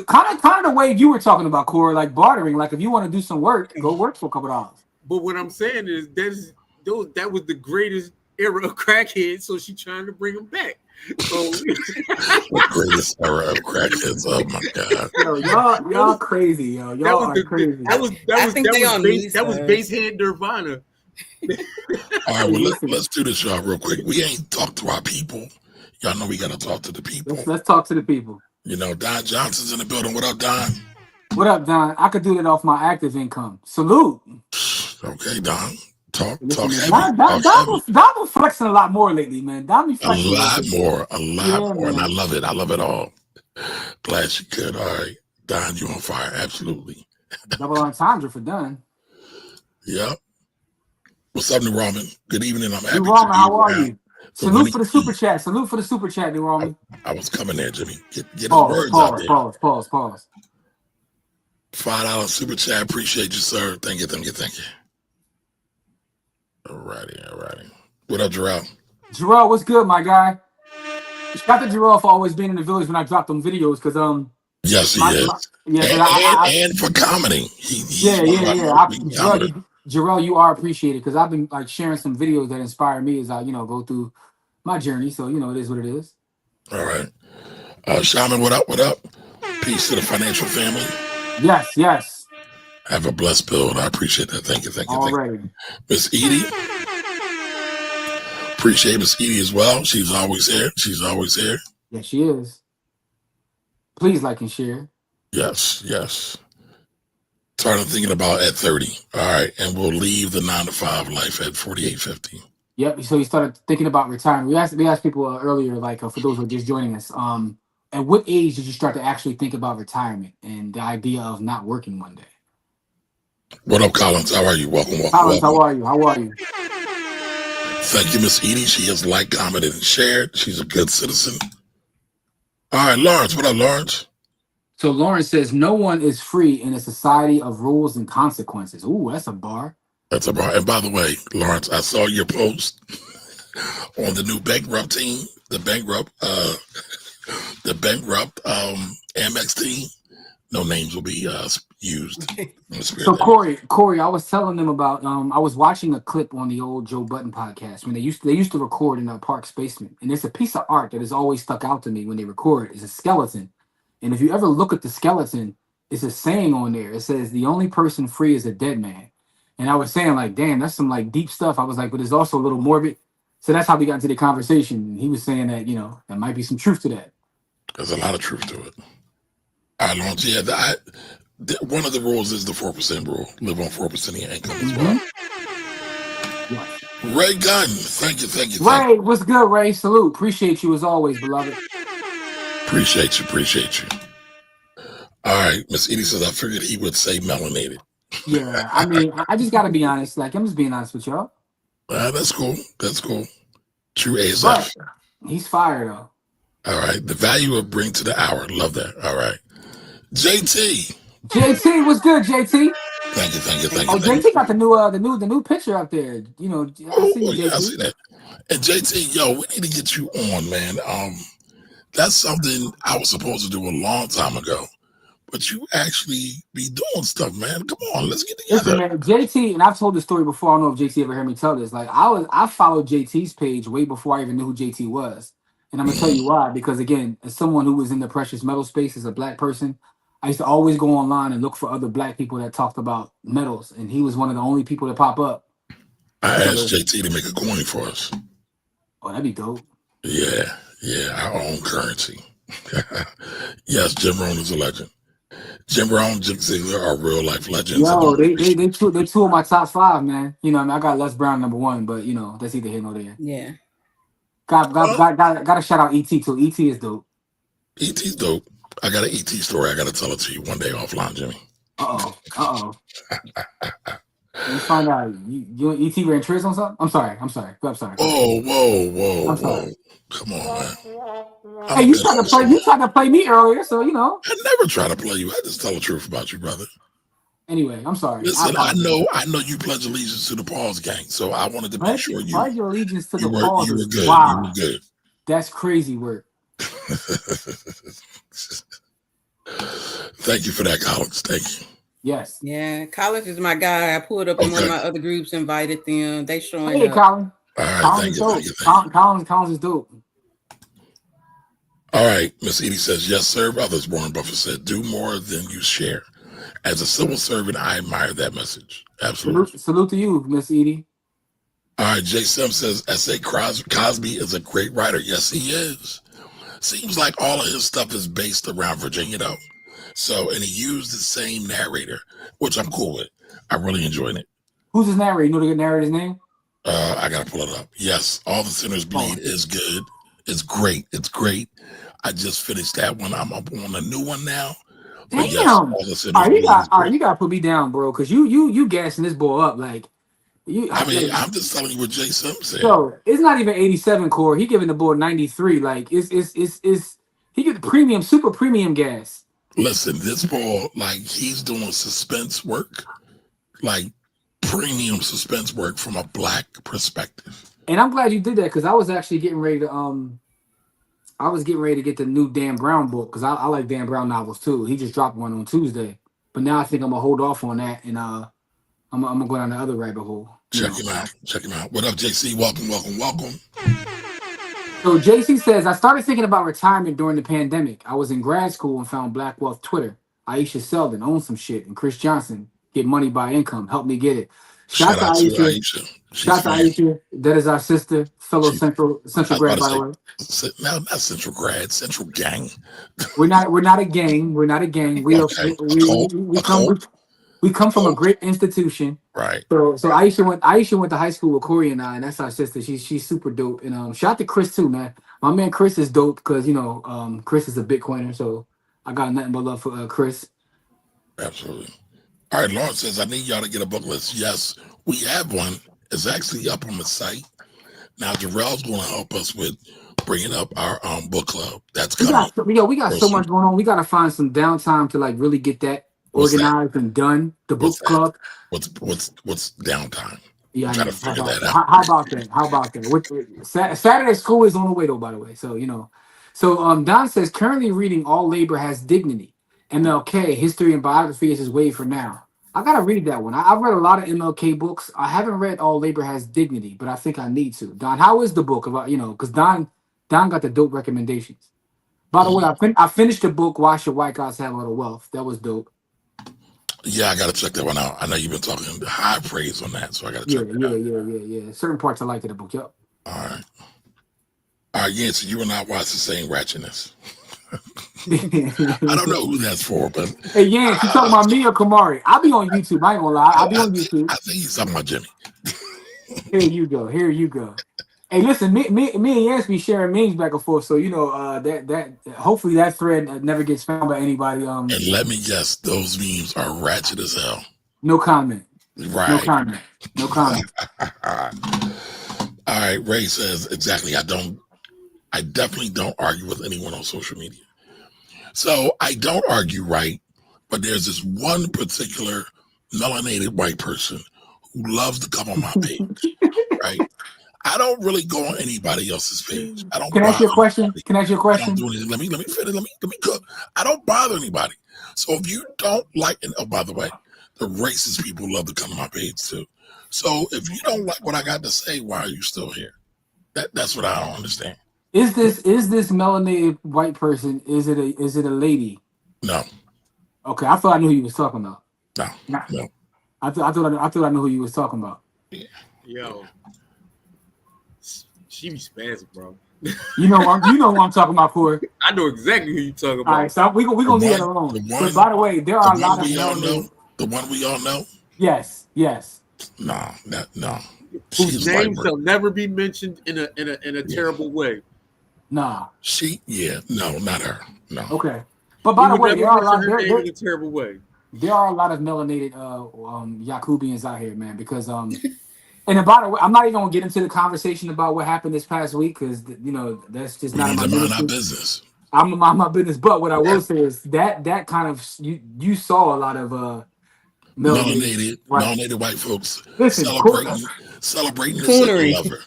[SPEAKER 2] kind of the way you were talking about, Corey, like bartering. Like if you want to do some work, go work for a couple $.
[SPEAKER 8] But what I'm saying is that was the greatest era of crackheads, so she's trying to bring them back. So
[SPEAKER 1] the greatest era of crackheads. Oh my god!
[SPEAKER 2] Yo, y'all crazy, yo. Y'all are crazy.
[SPEAKER 8] That was basehead Nirvana.
[SPEAKER 1] All right, well let's do this, y'all, real quick. We ain't talked to our people. Y'all know we gotta talk to the people.
[SPEAKER 2] Let's talk to the people.
[SPEAKER 1] Don Johnson's in the building. What up, Don?
[SPEAKER 2] What up, Don? I could do that off my active income. Salute.
[SPEAKER 1] Okay, Don. Talk heavy.
[SPEAKER 2] Don was flexing a lot more lately, man. Don be flexing
[SPEAKER 1] a lot more, and I love it. I love it all. Glad she could. All right, Don, you on fire? Absolutely.
[SPEAKER 2] Double entendre for Don.
[SPEAKER 1] Yep. What's up, New Ramen? Good evening. I'm happy.
[SPEAKER 2] New Ramen, how are you? Salute for the super chat. Salute for the super chat, New Ramen.
[SPEAKER 1] I was coming there, Jimmy. Get his words out there.
[SPEAKER 2] Pause.
[SPEAKER 1] $5 super chat. Appreciate you, sir. Thank you. Alrighty. What up, Jarrell?
[SPEAKER 2] Jarrell, what's good, my guy? Shout out to Jarrell for always being in the village when I drop them videos, cause
[SPEAKER 1] Yes, he
[SPEAKER 2] my
[SPEAKER 1] is.
[SPEAKER 2] yeah, cause
[SPEAKER 1] And for comedy. He's
[SPEAKER 2] yeah,
[SPEAKER 1] one of
[SPEAKER 2] yeah,
[SPEAKER 1] our
[SPEAKER 2] yeah.
[SPEAKER 1] most leading comedy.
[SPEAKER 2] Jarrell, you are appreciated because I've been like sharing some videos that inspire me as I, go through my journey. So it is what it is.
[SPEAKER 1] All right. Shaman, what up? What up? Peace to the financial family.
[SPEAKER 2] Yes, yes.
[SPEAKER 1] Have a blessed build. I appreciate that. Thank you. Thank you. Thank you.
[SPEAKER 2] Already.
[SPEAKER 1] Miss Edie. Appreciate Miss Edie as well. She's always here. She's always here.
[SPEAKER 2] Yes, she is. Please like and share.
[SPEAKER 1] Yes, yes. Started thinking about at 30. All right. And we'll leave the 9 to 5 life at 48.50.
[SPEAKER 2] Yep. So you started thinking about retirement. We asked people earlier, like for those who are just joining us, at what age did you start to actually think about retirement and the idea of not working one day?
[SPEAKER 1] What up, Collins? How are you? Welcome, welcome,
[SPEAKER 2] Collins,
[SPEAKER 1] welcome.
[SPEAKER 2] how are you? How are you?
[SPEAKER 1] Thank you, Miss Edie. She has liked, commented, and shared. She's a good citizen. All right, Lawrence. What up, Lawrence?
[SPEAKER 2] So Lawrence says, no one is free in a society of rules and consequences. Ooh, that's a bar.
[SPEAKER 1] That's a bar. And by the way, Lawrence, I saw your post on the new bankrupt team, the bankrupt Amex team. No names will be used.
[SPEAKER 2] So Corey, I was telling them about. I was watching a clip on the old Joe Budden podcast when they used to record in a Park's basement, and there's a piece of art that has always stuck out to me when they record. It's a skeleton, and if you ever look at the skeleton, it's a saying on there. It says, "The only person free is a dead man." And I was saying, like, damn, that's some like deep stuff. I was like, but it's also a little morbid. So that's how we got into the conversation. And he was saying that there might be some truth to that.
[SPEAKER 1] There's a lot of truth to it. All right, Lawrence. Yeah, one of the rules is the 4% rule. Live on 4% of your income as well.
[SPEAKER 2] Yes.
[SPEAKER 1] Ray Gunn, thank you.
[SPEAKER 2] Ray, what's good, Ray? Salute. Appreciate you as always, beloved.
[SPEAKER 1] Appreciate you. All right, Miss Edie says, I figured he would say melanated.
[SPEAKER 2] Yeah, I mean, I just got to be honest. Like, I'm just being honest with y'all.
[SPEAKER 1] That's cool. True ASF.
[SPEAKER 2] But he's fired, though.
[SPEAKER 1] All right, the value of bring to the hour. Love that. All right. JT,
[SPEAKER 2] what's good, JT?
[SPEAKER 1] Thank you.
[SPEAKER 2] Oh, JT got the new picture up there. I see you, JT.
[SPEAKER 1] Yeah, I see that. And JT, yo, we need to get you on, man. That's something I was supposed to do a long time ago, but you actually be doing stuff, man. Come on, let's get together.
[SPEAKER 2] Listen, man, JT, and I've told this story before. I don't know if JT ever heard me tell this. Like, I followed JT's page way before I even knew who JT was, and I'm gonna tell you why. Because again, as someone who was in the precious metal space as a black person, I used to always go online and look for other black people that talked about metals, and he was one of the only people that pop up.
[SPEAKER 1] I asked JT to make a coin for us.
[SPEAKER 2] Oh, that'd be dope.
[SPEAKER 1] Yeah, our own currency. Yes, Jim Rohn is a legend. Jim Rohn, Jim Ziegler are real life legends.
[SPEAKER 2] Yo, they two of my top 5, man. I got Les Brown number 1, but that's either here nor there.
[SPEAKER 3] Yeah.
[SPEAKER 2] Got to shout out ET too. ET is dope.
[SPEAKER 1] ET's dope. I got an ET story. I got to tell it to you one day offline, Jimmy.
[SPEAKER 2] Uh oh. You find out you and ET ran tricks on something? I'm sorry.
[SPEAKER 1] Whoa. Come on, man.
[SPEAKER 2] Hey, you tried to play me earlier, so
[SPEAKER 1] I never try to play you. I just tell the truth about you, brother.
[SPEAKER 2] Anyway, I'm sorry.
[SPEAKER 1] Listen, I know you pledge allegiance to the Pause gang, so I wanted to make sure you
[SPEAKER 2] pledge your allegiance to the Pause.
[SPEAKER 1] You were good.
[SPEAKER 2] Wow.
[SPEAKER 1] You were good.
[SPEAKER 2] That's crazy work.
[SPEAKER 1] Thank you for that, Collins. Thank you.
[SPEAKER 2] Yes.
[SPEAKER 3] Yeah, Collins is my guy. I pulled up in one of my other groups, invited them. They showing
[SPEAKER 2] Hey,
[SPEAKER 3] up.
[SPEAKER 2] Colin.
[SPEAKER 1] All right,
[SPEAKER 2] Collins is dope. Collins is dope.
[SPEAKER 1] All right, Miss Edie says, yes, serve others. Warren Buffett said, do more than you share. As a civil servant, I admire that message. Absolutely.
[SPEAKER 2] Salute to you, Miss Edie.
[SPEAKER 1] All right, Jay Sim says, S.A. Cosby is a great writer. Yes, he is. Seems like all of his stuff is based around Virginia, though. So, and he used the same narrator, which I'm cool with. I really enjoyed it.
[SPEAKER 2] Who's his narrator? You know the narrator's name?
[SPEAKER 1] I got to pull it up. Yes, All the Sinners Bleed is good. It's great. I just finished that one. I'm up on a new one now.
[SPEAKER 2] Damn.
[SPEAKER 1] Yes, All the Sinners Bleed
[SPEAKER 2] you got to put me down, bro, because you gassing this boy up like.
[SPEAKER 1] I'm just telling you what Jay Sim said.
[SPEAKER 2] So it's not even 87 core. He giving the boy 93. Like it's he get the super premium gas.
[SPEAKER 1] Listen, this boy, like he's doing suspense work, like premium suspense work from a black perspective.
[SPEAKER 2] And I'm glad you did that because I was actually getting ready to get the new Dan Brown book because I like Dan Brown novels too. He just dropped one on Tuesday, but now I think I'm gonna hold off on that and I'm gonna go down the other rabbit hole.
[SPEAKER 1] Check him out. Check him out. What up, JC? Welcome, welcome, welcome.
[SPEAKER 2] So JC says I started thinking about retirement during the pandemic. I was in grad school and found Black Wealth Twitter. Aisha Selden owns some shit, and Chris Johnson get money by income. Help me get it.
[SPEAKER 1] Shout out to Aisha.
[SPEAKER 2] Shout out to Aisha. That is our sister, fellow Central grad, by the way.
[SPEAKER 1] No, not Central grad, Central gang.
[SPEAKER 2] We're not a gang. We're not a gang. We come from a great institution.
[SPEAKER 1] Right.
[SPEAKER 2] So Aisha went to high school with Corey and I, and that's our sister. She's super dope. And shout out to Chris too, man. My man Chris is dope because Chris is a Bitcoiner, so I got nothing but love for Chris.
[SPEAKER 1] Absolutely. All right, Lawrence says I need y'all to get a book list. Yes, we have one. It's actually up on the site. Now Jarrell's going to help us with bringing up our book club. That's coming.
[SPEAKER 2] We got so much going on. We got to find some downtime to like really get that organized and done. The book club.
[SPEAKER 1] What's downtime?
[SPEAKER 2] Yeah,
[SPEAKER 1] trying to figure that out.
[SPEAKER 2] How about that? Saturday school is on the way though, by the way. So So Don says currently reading All Labor Has Dignity. MLK History and Biography is his way for now. I gotta read that one. I've read a lot of MLK books. I haven't read All Labor Has Dignity, but I think I need to. Don, how is the book about because Don got the dope recommendations. By the way, I finished the book Why Should White Guys Have All the Wealth. That was dope.
[SPEAKER 1] Yeah, I gotta check that one out. I know you've been talking high praise on that, so I gotta check that out.
[SPEAKER 2] Yeah. Certain parts I liked of the book. Yep.
[SPEAKER 1] All right, yeah. So you and I watch the same ratchetness. I don't know who that's for, but
[SPEAKER 2] hey, Yance, you talking about me or Kamari? I'll be on YouTube. I ain't gonna lie. I'll be on YouTube.
[SPEAKER 1] I think he's talking about Jimmy.
[SPEAKER 2] Here you go. Hey, listen, me and Yance be sharing memes back and forth, so that hopefully that thread never gets found by anybody.
[SPEAKER 1] And let me guess, those memes are ratchet as hell.
[SPEAKER 2] No comment.
[SPEAKER 1] Right.
[SPEAKER 2] No comment.
[SPEAKER 1] All right. Ray says exactly. I definitely don't argue with anyone on social media. So I don't argue, right? But there's this one particular melanated white person who loves to come on my page, right? I don't really go on anybody else's page. I don't.
[SPEAKER 2] Can I ask you a question?
[SPEAKER 1] I don't do anything. Let me finish. Let me cook. I don't bother anybody. So if you don't like, and oh, by the way, the racist people love to come on my page too. So if you don't like what I got to say, why are you still here? That's what I don't understand.
[SPEAKER 2] Is this melanated white person? Is it a lady?
[SPEAKER 1] No.
[SPEAKER 2] Okay, I thought I knew who you was talking about.
[SPEAKER 1] No.
[SPEAKER 2] I thought I knew who you was talking about.
[SPEAKER 1] Yeah.
[SPEAKER 8] Yo, she be spazzing, bro.
[SPEAKER 2] You know who I'm talking about, Corey.
[SPEAKER 8] I know exactly who you talking about.
[SPEAKER 2] All right, so we gonna leave that alone. But by the way, there are a lot of melanated.
[SPEAKER 1] The one we all know.
[SPEAKER 2] Yes.
[SPEAKER 1] No.
[SPEAKER 8] Whose name shall never be mentioned in a terrible way.
[SPEAKER 2] Nah.
[SPEAKER 1] No, not her. No.
[SPEAKER 2] Okay. But by the way, there are a lot
[SPEAKER 8] in a terrible way.
[SPEAKER 2] There are a lot of melanated Yakubians out here, man, because and then by the way, I'm not even gonna get into the conversation about what happened this past week because that's just not my
[SPEAKER 1] business.
[SPEAKER 2] I'm my business. But what I will say is that kind of you saw a lot of melanated
[SPEAKER 1] white folks celebrating
[SPEAKER 3] Coonery.
[SPEAKER 1] their lover.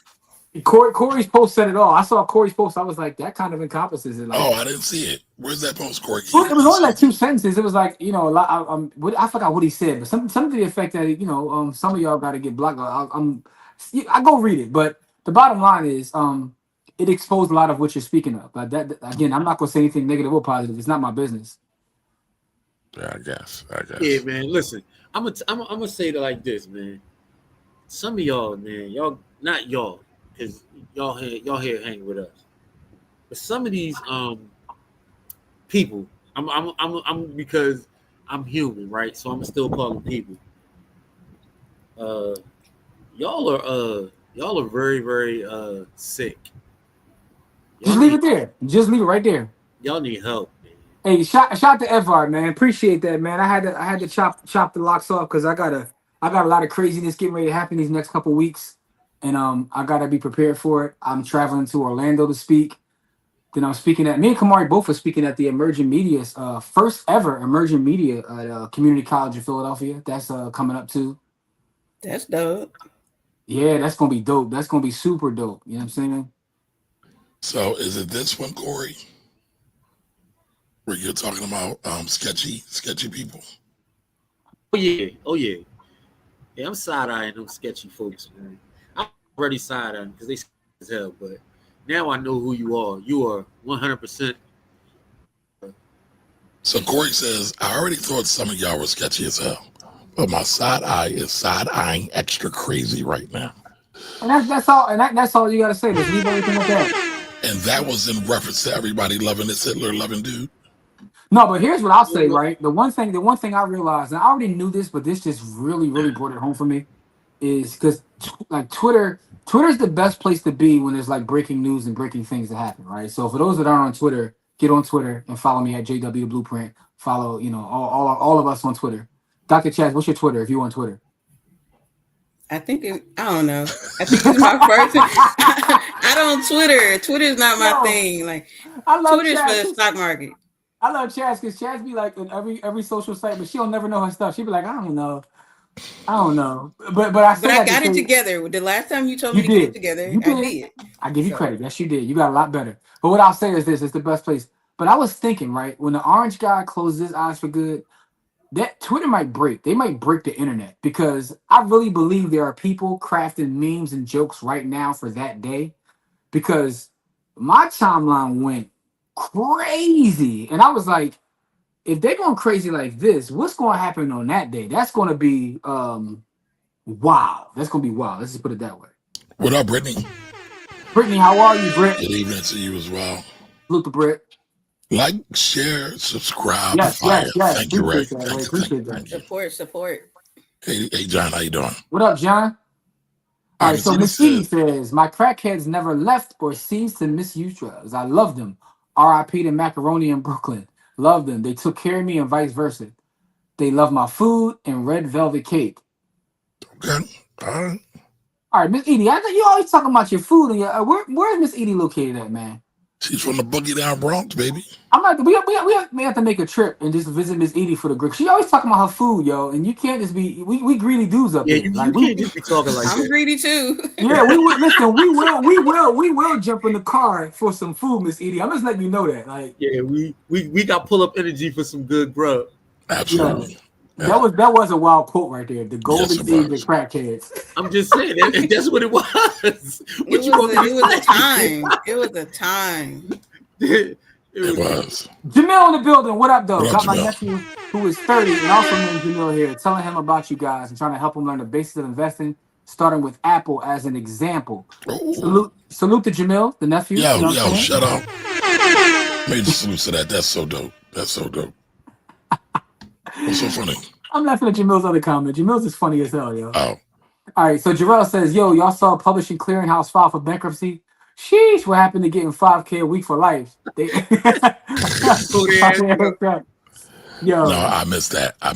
[SPEAKER 2] Corey's post said it all. I saw Corey's post. I was like, that kind of encompasses it. Like,
[SPEAKER 1] I didn't see it. Where's that post, Corey?
[SPEAKER 2] It was only like 2 sentences. It was like, a lot. I forgot what he said, but something to the effect that some of y'all got to get blocked. I go read it, but the bottom line is, it exposed a lot of what you're speaking of. But that again, I'm not gonna say anything negative or positive. It's not my business.
[SPEAKER 1] Yeah, I guess.
[SPEAKER 8] Yeah, man. Listen, I'm gonna say it like this, man. Some of y'all, man, y'all not y'all. Because y'all here hang with us, but some of these people, I'm because I'm human, right? So I'm still calling people. Y'all are very, very sick.
[SPEAKER 2] Just leave it there. Just leave it right there.
[SPEAKER 8] Y'all need help, man.
[SPEAKER 2] Hey, shout to Edvard, man. Appreciate that, man. I had to chop the locks off because I got a lot of craziness getting ready to happen these next couple weeks. And I gotta be prepared for it. I'm traveling to Orlando to speak. Then I'm speaking at me and Kamari both are speaking at the Emerging Media's first ever Emerging Media at Community College of Philadelphia. That's coming up too.
[SPEAKER 3] That's dope.
[SPEAKER 2] Yeah, that's gonna be dope. That's gonna be super dope. You know what I'm saying?
[SPEAKER 1] So is it this one, Corey, where you're talking about sketchy people?
[SPEAKER 8] Oh yeah, oh yeah. Yeah, I'm side eyeing them sketchy folks, man. I'm already side eyeing because they sketchy as hell, but now I know who you are. You are 100%.
[SPEAKER 1] So Corey says, I already thought some of y'all were sketchy as hell, but my side eye is side eyeing extra crazy right now.
[SPEAKER 2] And that's all. And that's all you gotta say. Just leave everything at that.
[SPEAKER 1] And that was in reference to everybody loving this Hitler loving dude.
[SPEAKER 2] No, but here's what I'll say. Right, the one thing I realized, and I already knew this, but this just really brought it home for me, is because like Twitter's the best place to be when there's like breaking news and breaking things that happen. Right. So for those that aren't on Twitter, get on Twitter and follow me at JW Blueprint. Follow all of us on Twitter. Dr. Chaz, what's your Twitter if you on Twitter?
[SPEAKER 3] I don't know. I think it's my first. I don't Twitter. Twitter's not my thing. Like
[SPEAKER 2] I love
[SPEAKER 3] Twitter's
[SPEAKER 2] Chaz.
[SPEAKER 3] for the stock market.
[SPEAKER 2] I love Chaz because Chaz be like in every social site, but she'll never know her stuff. She'll be like, I don't know. But I
[SPEAKER 3] got it together. The last time you told me to get it together, I did.
[SPEAKER 2] I give you credit. Yes, you did. You got a lot better. But what I'll say is this: it's the best place. But I was thinking, right, when the orange guy closes his eyes for good, that Twitter might break. They might break the internet because I really believe there are people crafting memes and jokes right now for that day. Because my timeline went crazy, and I was like, if they're going crazy like this, what's going to happen on that day? That's going to be wow. That's going to be wow. Let's just put it that way.
[SPEAKER 1] What up, Brittany?
[SPEAKER 2] Brittany, how are you, Britt?
[SPEAKER 1] Good evening to you as well.
[SPEAKER 2] Look to Britt.
[SPEAKER 1] Like, share, subscribe,
[SPEAKER 2] yes,
[SPEAKER 1] fire.
[SPEAKER 2] Yes.
[SPEAKER 1] Thank you, Ray.
[SPEAKER 3] Thank you. Support.
[SPEAKER 1] Hey, John, how you doing?
[SPEAKER 2] What up, John? All right, so Miss Edie says, my crackheads never left or ceased to misuse drugs. I love them. R.I.P. to Macaroni in Brooklyn. Love them. They took care of me and vice versa. They love my food and red velvet cake.
[SPEAKER 1] Okay. All
[SPEAKER 2] right, Miss Edie, I know you always talking about your food. And where's Miss Edie located at, man?
[SPEAKER 1] She's from the Boogie Down Bronx, baby.
[SPEAKER 2] I'm like, we have to make a trip and just visit Miss Edie for the grill. She always talking about her food, yo, and you can't just be we greedy dudes up here.
[SPEAKER 8] You can't just be talking like that.
[SPEAKER 3] I'm greedy too.
[SPEAKER 2] Yeah, we will jump in the car for some food, Miss Edie. I'm just letting you know that. Like,
[SPEAKER 8] yeah, we got pull up energy for some good grub.
[SPEAKER 1] Absolutely.
[SPEAKER 2] Yeah. That was a wild quote right there. The golden seed, the crackheads.
[SPEAKER 8] I'm just saying that's what it was.
[SPEAKER 3] It was a time. It was a time.
[SPEAKER 1] It was.
[SPEAKER 2] Jamil in the building. What up, though?
[SPEAKER 1] What up,
[SPEAKER 2] Got my
[SPEAKER 1] Jamil?
[SPEAKER 2] nephew who is 30 and also named Jamil here, telling him about you guys and trying to help him learn the basics of investing, starting with Apple as an example. Salute to Jamil, the nephew.
[SPEAKER 1] Yo, shut up. Major salute to that. That's so dope. What's so funny?
[SPEAKER 2] I'm laughing at Jamil's other comment. Jamil's is funny as hell, yo.
[SPEAKER 1] Oh.
[SPEAKER 2] All right, so Jarrell says, yo, y'all saw Publishing Clearinghouse file for bankruptcy? Sheesh, what happened to getting $5K a week for life? Yo.
[SPEAKER 1] No, I missed that.
[SPEAKER 2] I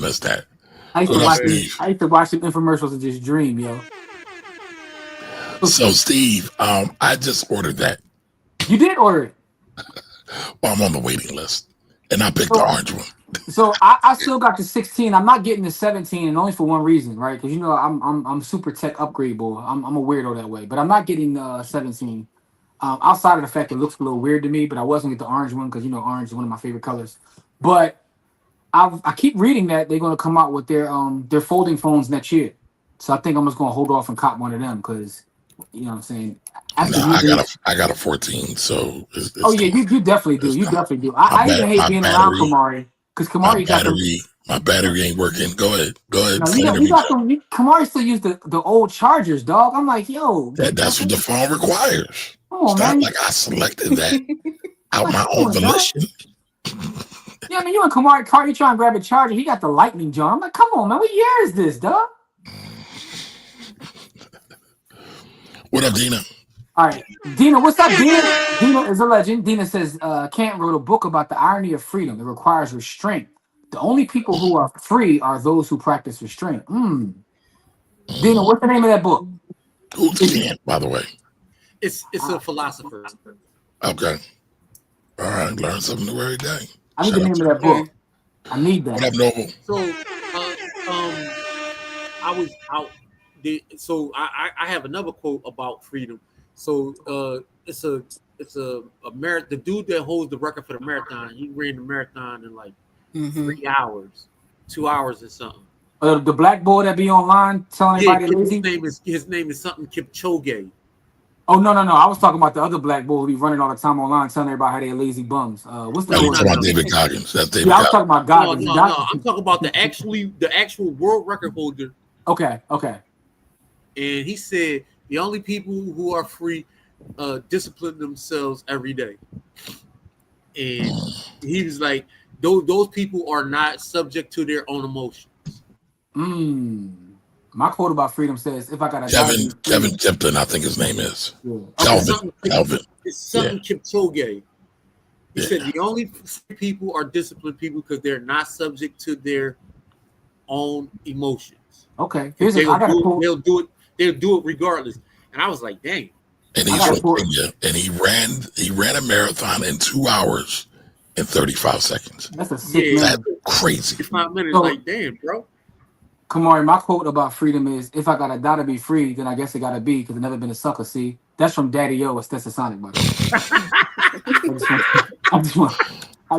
[SPEAKER 2] used to watch them infomercials and just dream, yo.
[SPEAKER 1] So, Steve, I just ordered that.
[SPEAKER 2] You did order it?
[SPEAKER 1] Well, I'm on the waiting list, and I picked the orange one.
[SPEAKER 2] So I still got the 16. I'm not getting the 17, and only for one reason, right? Because I'm super tech upgradeable. I'm a weirdo that way, but I'm not getting 17. Outside of the fact it looks a little weird to me, but I wasn't get the orange one because orange is one of my favorite colors. But I keep reading that they're going to come out with their folding phones next year. So I think I'm just going to hold off and cop one of them because you know what I'm saying.
[SPEAKER 1] I got a 14. So it's
[SPEAKER 2] you definitely do. You definitely do. I even hate being around Kamari because Kamari
[SPEAKER 1] my battery ain't working. Go ahead.
[SPEAKER 2] Kamari still use the old chargers, dog. I'm like, yo,
[SPEAKER 1] that's what the phone requires.
[SPEAKER 2] Come on,
[SPEAKER 1] it's
[SPEAKER 2] man.
[SPEAKER 1] not like I selected that out my own volition.
[SPEAKER 2] Yeah, I mean, you and Kamari car, you try and grab a charger. He got the lightning jar. I'm like, come on, man. What year is this, dog?
[SPEAKER 1] What up, Dina?
[SPEAKER 2] All right. Dina, what's up, Dina? Dina is a legend. Dina says, Kant wrote a book about the irony of freedom. It requires restraint. The only people who are free are those who practice restraint. Dina, what's the name of that book?
[SPEAKER 1] Who's Kant, by the way?
[SPEAKER 8] It's a philosopher.
[SPEAKER 1] Okay. All right. Learn something new every day.
[SPEAKER 2] I need the name of that book. I need that.
[SPEAKER 1] What up, Noble?
[SPEAKER 8] So, I was out so I have another quote about freedom. So it's a the dude that holds the record for the marathon. He ran the marathon in like 3 hours, 2 hours or something.
[SPEAKER 2] The black boy that be online telling
[SPEAKER 8] Yeah,
[SPEAKER 2] everybody lazy.
[SPEAKER 8] his name is something Kipchoge.
[SPEAKER 2] Oh no. I was talking about the other black boy who be running all the time online telling everybody how they lazy bums. What's the
[SPEAKER 1] No, you're
[SPEAKER 2] boy?
[SPEAKER 1] talking about David Goggins. That's David
[SPEAKER 2] Yeah, I was
[SPEAKER 1] Goggins.
[SPEAKER 2] talking about Goggins.
[SPEAKER 8] No. I'm talking about the actual world record holder.
[SPEAKER 2] Okay.
[SPEAKER 8] And he said the only people who are free discipline themselves every day. And he was like, those people are not subject to their own emotions.
[SPEAKER 2] My quote about freedom says, "If I got a
[SPEAKER 1] Kevin Tipton, I think his name is.
[SPEAKER 2] Yeah.
[SPEAKER 1] Calvin.
[SPEAKER 8] It's something Kipchoge. He said the only free people are disciplined people because they're not subject to their own emotions.
[SPEAKER 2] Okay.
[SPEAKER 8] They'll do it regardless. And I was like, dang.
[SPEAKER 1] And he's from Kenya, and he ran a marathon in 2 hours and 35 seconds.
[SPEAKER 2] That's a sick man.
[SPEAKER 1] That's crazy.
[SPEAKER 8] 5 minutes, like, damn, bro.
[SPEAKER 2] Kamari, my quote about freedom is, if I gotta die to be free, then I guess it gotta be, because I've never been a sucker. See, that's from Daddy O. It's Sonic, buddy. I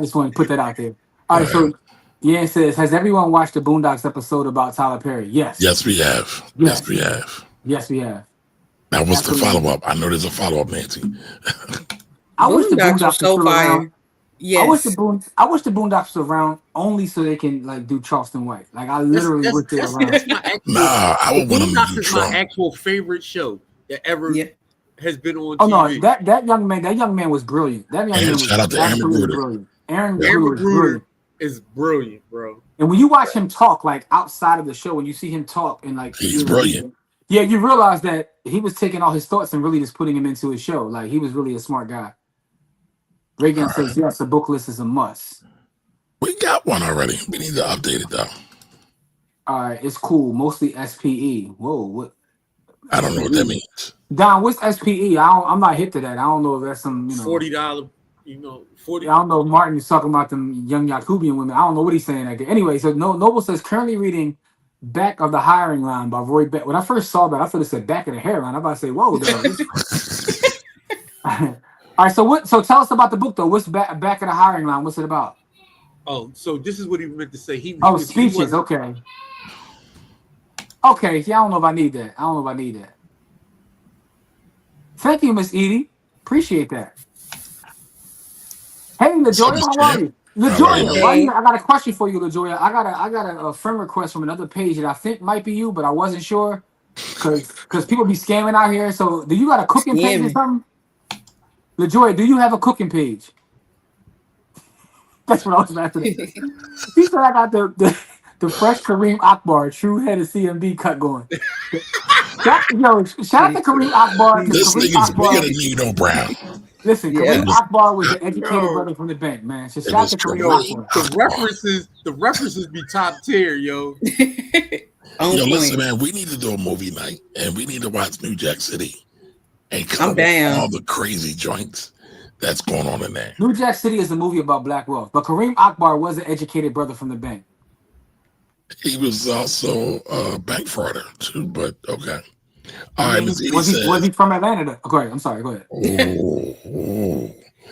[SPEAKER 2] just want to put that out there. All right, so Yan says, has everyone watched the Boondocks episode about Tyler Perry? Yes.
[SPEAKER 1] Yes, we have. Yes, we have.
[SPEAKER 2] Yes, we have.
[SPEAKER 1] Now, what's the follow-up? I know there's a follow-up, Nancy.
[SPEAKER 2] I wish the Boondocks
[SPEAKER 3] were so fire. Yes.
[SPEAKER 2] I wish the Boondocks were around only so they can like do Charleston White. Like I literally wish they were around.
[SPEAKER 1] I would want them to do
[SPEAKER 8] Trump. My actual favorite show that ever has been on TV.
[SPEAKER 2] Oh no, that young man was brilliant. That young man was absolutely brilliant. Aaron Bruder
[SPEAKER 8] is brilliant, bro.
[SPEAKER 2] And when you watch him talk, like outside of the show, when you see him talk and like
[SPEAKER 1] he's brilliant.
[SPEAKER 2] Yeah, you realize that he was taking all his thoughts and really just putting him into his show. Like he was really a smart guy. Reagan says, yes, the book list is a must.
[SPEAKER 1] We got one already. We need to update it though.
[SPEAKER 2] All right, it's cool. Mostly SPE. Whoa, what?
[SPEAKER 1] I don't know what that means.
[SPEAKER 2] Don, what's SPE? I'm not hip to that. I don't know if that's some
[SPEAKER 8] $40. $40.
[SPEAKER 2] I don't know. Martin is talking about them young Yakubian women. I don't know what he's saying. Anyway, so Noble says currently reading Back of the Hiring Line by Roy Beck. When I first saw that, I thought it said Back of the Hairline. I'm about to say, whoa, all right, so tell us about the book though. What's back of the hiring line? What's it about?
[SPEAKER 8] Oh, so this is what he meant to say.
[SPEAKER 2] Speeches. Okay. Yeah, I don't know if I need that. Thank you, Miss Edie. Appreciate that. Hey, LaJoya, how are you? LaJoya, I got a question for you, LaJoya. I got a friend request from another page that I think might be you, but I wasn't sure because people be scamming out here. So, do you got a cooking page or something? LaJoya, do you have a cooking page? That's what I was asking. He said I got the fresh Kareem Akbar, true head of CMB cut going. Shout out to Kareem Akbar.
[SPEAKER 1] This nigga's bigger than Nino Brown.
[SPEAKER 2] Listen, Kareem Akbar was the educated brother from the bank, man. So shout out to Kareem Akbar.
[SPEAKER 8] The references be top tier, yo.
[SPEAKER 1] Listen, man, we need to do a movie night, and we need to watch New Jack City. And
[SPEAKER 3] I'm down.
[SPEAKER 1] All the crazy joints that's going on in there.
[SPEAKER 2] New Jack City is a movie about black wealth, but Kareem Akbar was an educated brother from the bank.
[SPEAKER 1] He was also a bank frauder too, but okay. All right,
[SPEAKER 2] was he from Atlanta? Okay, I'm sorry. Go ahead.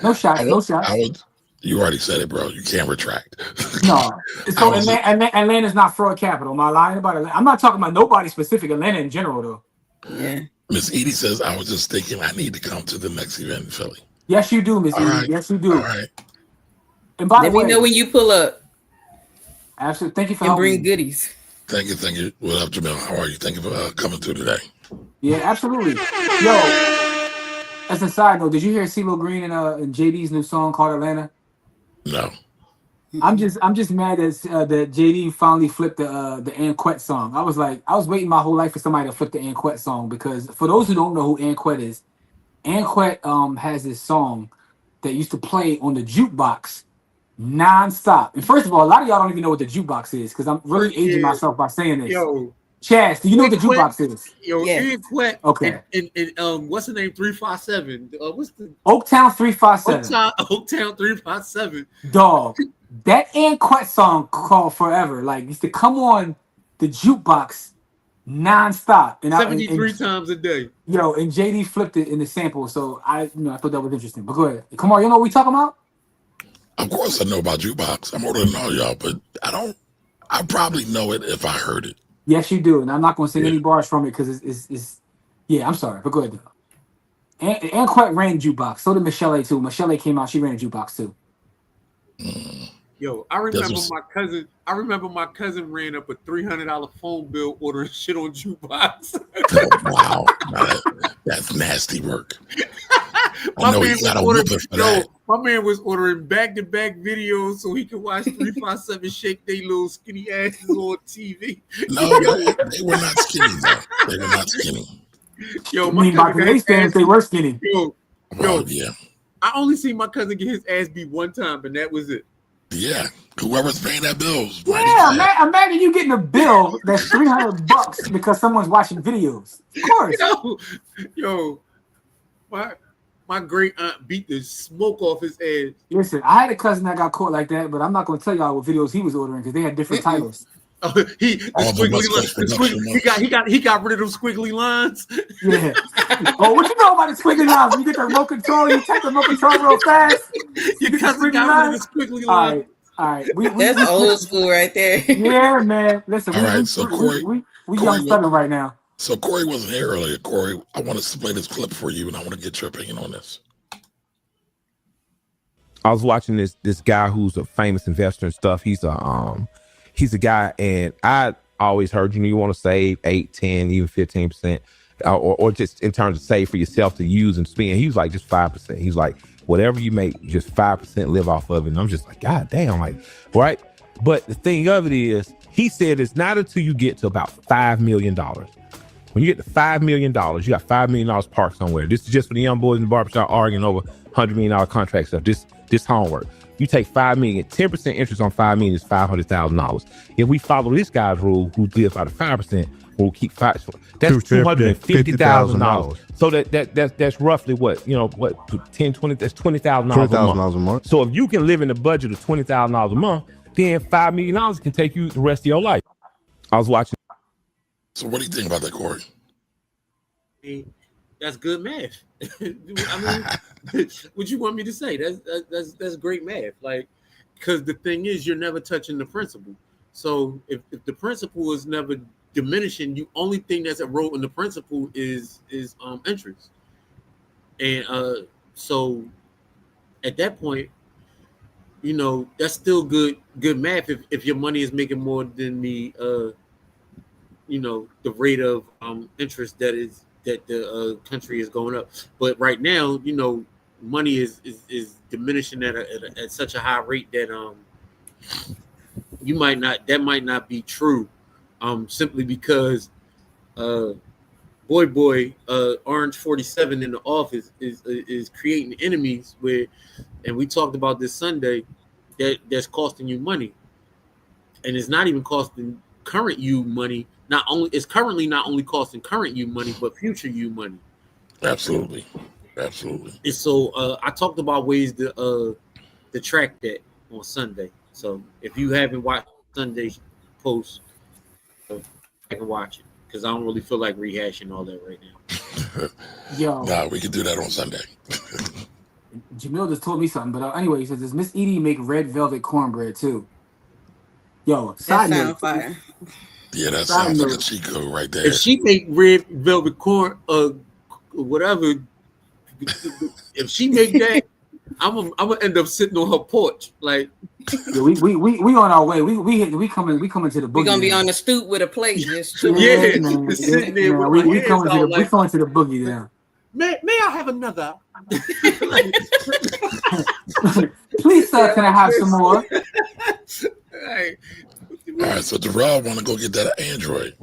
[SPEAKER 2] No shot.
[SPEAKER 1] You already said it, bro. You can't retract.
[SPEAKER 2] No. So Atlanta's not fraud capital. Am I lying about Atlanta? I'm not talking about nobody specific. Atlanta in general, though.
[SPEAKER 3] Yeah.
[SPEAKER 1] Miss Edie says, I was just thinking I need to come to the next event in Philly.
[SPEAKER 2] Yes, you do, Miss Edie.
[SPEAKER 1] Right.
[SPEAKER 2] Yes, you do.
[SPEAKER 1] All right.
[SPEAKER 2] And by the way,
[SPEAKER 3] let me know when you pull up.
[SPEAKER 2] Absolutely. Thank you for
[SPEAKER 3] helping.
[SPEAKER 2] Bring
[SPEAKER 3] goodies.
[SPEAKER 1] Thank you. What up, Jamil? How are you? Thank you for coming through today.
[SPEAKER 2] Yeah, absolutely. Yo, as a side note, did you hear CeeLo Green and JD's new song called Atlanta?
[SPEAKER 1] No.
[SPEAKER 2] I'm just mad that JD finally flipped the Anquette song. I was waiting my whole life for somebody to flip the Anquette song, because for those who don't know who Anquette is, Anquette has this song that used to play on the jukebox nonstop. And first of all, a lot of y'all don't even know what the jukebox is, because I'm really aging myself by saying this.
[SPEAKER 8] Yo,
[SPEAKER 2] Chaz, do you know what the jukebox is?
[SPEAKER 8] Yo, Anquette.
[SPEAKER 2] Okay.
[SPEAKER 8] And what's the name? 357. What's the
[SPEAKER 2] Oaktown 357?
[SPEAKER 8] Oaktown 357.
[SPEAKER 2] Dog. That Anquette song called Forever, like, used to come on the jukebox nonstop. And
[SPEAKER 8] 73 times a day.
[SPEAKER 2] Yo, and JD flipped it in the sample, so I thought that was interesting. But go ahead. Come on, you know what we talking about?
[SPEAKER 1] Of course I know about Jukebox. I'm older than all y'all, but I probably know it if I heard it.
[SPEAKER 2] Yes, you do. And I'm not going to sing any bars from it because it's yeah, I'm sorry, but go ahead. And Quite ran Jukebox. So did Michelle too. Michelle came out, she ran a Jukebox too.
[SPEAKER 8] Yo, I remember my cousin ran up a $300 phone bill ordering shit on Jukebox.
[SPEAKER 1] Oh, wow. That's nasty work. I know he got a whooping for that.
[SPEAKER 8] My man was ordering back-to-back videos so he could watch 357 shake they little skinny asses on TV.
[SPEAKER 1] No, they were not skinny, though. They were not skinny.
[SPEAKER 8] Yo,
[SPEAKER 2] I mean, by today's standards, they were skinny.
[SPEAKER 8] Yo,
[SPEAKER 1] yeah.
[SPEAKER 8] I only seen my cousin get his ass beat one time, and that was it.
[SPEAKER 1] Yeah, whoever's paying that bill.
[SPEAKER 2] Yeah, imagine you getting a bill that's $300 because someone's watching videos. Of course.
[SPEAKER 8] Yo, my great aunt beat the smoke off his ass.
[SPEAKER 2] Listen, I had a cousin that got caught like that, but I'm not going to tell y'all what videos he was ordering because they had different titles.
[SPEAKER 8] He got rid of those squiggly lines.
[SPEAKER 2] Yeah. Oh, what you know about the squiggly lines? When you get the remote control, you take the remote control real fast.
[SPEAKER 8] Your cousin got rid of the squiggly lines.
[SPEAKER 2] All right.
[SPEAKER 3] That's old school right there.
[SPEAKER 2] Yeah, man. Listen,
[SPEAKER 1] all right, so Corey,
[SPEAKER 2] we young stubborn right now.
[SPEAKER 1] So Corey wasn't here earlier. Corey, I want to play this clip for you, and I want to get your opinion on this.
[SPEAKER 7] I was watching this guy who's a famous investor and stuff. He's a guy, and I always heard, you want to save 8, 10, even 15%, or just in terms of save for yourself to use and spend. He was like, just 5%. He's like, whatever you make, just 5% live off of it. And I'm just like, God damn, like, right? But the thing of it is, he said it's not until you get to about $5 million. When you get to $5 million, you got $5 million parked somewhere. This is just for the young boys in the barbershop arguing over $100 million contract stuff. This homework. You take $5 million, 10% interest on $5 million is $500,000. If we follow this guy's rule, who lives out of 5%, we'll keep $5. That's $250,000. So that's roughly what, 10, 20, that's $20,000 a month. So if you can live in a budget of $20,000 a month, then $5 million can take you the rest of your life. I was watching.
[SPEAKER 1] So what do you think about that, Corey?
[SPEAKER 8] That's good math. I mean, what you want me to say? That's great math. Like, because the thing is, you're never touching the principal. So if the principal is never diminishing, you only thing that's enrolled in the principal is interest. And so at that point, that's still good math if your money is making more than the the rate of interest that the country is going up. But right now, money is diminishing at such a high rate that that might not be true, simply because Orange 47 in the office is creating enemies and we talked about this Sunday, that's costing you money, and it's not even costing current you money. It's currently not only costing current you money, but future you money.
[SPEAKER 1] Absolutely.
[SPEAKER 8] And so I talked about ways to track that on Sunday. So if you haven't watched Sunday's post, I can watch it because I don't really feel like rehashing all that right now.
[SPEAKER 2] Yo,
[SPEAKER 1] nah, we can do that on Sunday.
[SPEAKER 2] Jamil just told me something, but anyway, he says, does Miss Edie make red velvet cornbread too? Yo, side note.
[SPEAKER 3] Fire.
[SPEAKER 1] Yeah, that sounds like a cheat code right there.
[SPEAKER 8] If she make red velvet corn, whatever, if she make that, I'm gonna end up sitting on her porch. Like,
[SPEAKER 2] yeah, we on our way. We coming to the boogie.
[SPEAKER 3] We're gonna be on the stoop with a plate. Just sitting
[SPEAKER 8] there.
[SPEAKER 2] We coming to the boogie now.
[SPEAKER 8] May I have another?
[SPEAKER 2] Please, sir, can I have some more?
[SPEAKER 1] All right, so Darrell want to go get that Android.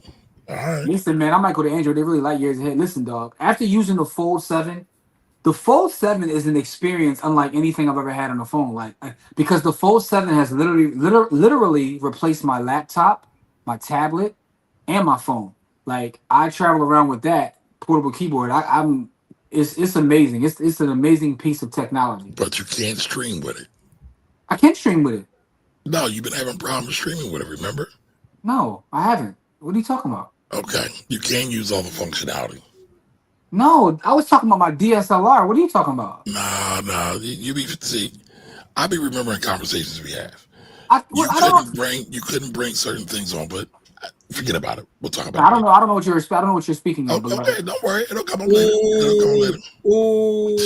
[SPEAKER 1] All right.
[SPEAKER 2] Listen, man, I might go to Android. They really light years ahead. Listen, dog. After using the Fold 7, the Fold 7 is an experience unlike anything I've ever had on a phone. Like, because the Fold 7 has literally replaced my laptop, my tablet, and my phone. Like, I travel around with that portable keyboard. It's amazing. It's an amazing piece of technology.
[SPEAKER 1] But you can't stream with it.
[SPEAKER 2] I can't stream with it.
[SPEAKER 1] No, you've been having problems streaming with it, remember?
[SPEAKER 2] No, I haven't. What are you talking about?
[SPEAKER 1] Okay, you can't use all the functionality.
[SPEAKER 2] No, I was talking about my DSLR. What are you talking about?
[SPEAKER 1] Nah. You be see. I be remembering conversations we have.
[SPEAKER 2] I
[SPEAKER 1] You
[SPEAKER 2] don't.
[SPEAKER 1] couldn't bring certain things on, but forget about it. We'll talk about
[SPEAKER 2] I
[SPEAKER 1] it
[SPEAKER 2] don't
[SPEAKER 1] later.
[SPEAKER 2] know. I don't know what you're. I don't know what you're speaking
[SPEAKER 1] Oh,
[SPEAKER 2] of. But
[SPEAKER 1] okay, don't worry. It'll come on later.
[SPEAKER 8] Ooh, ooh.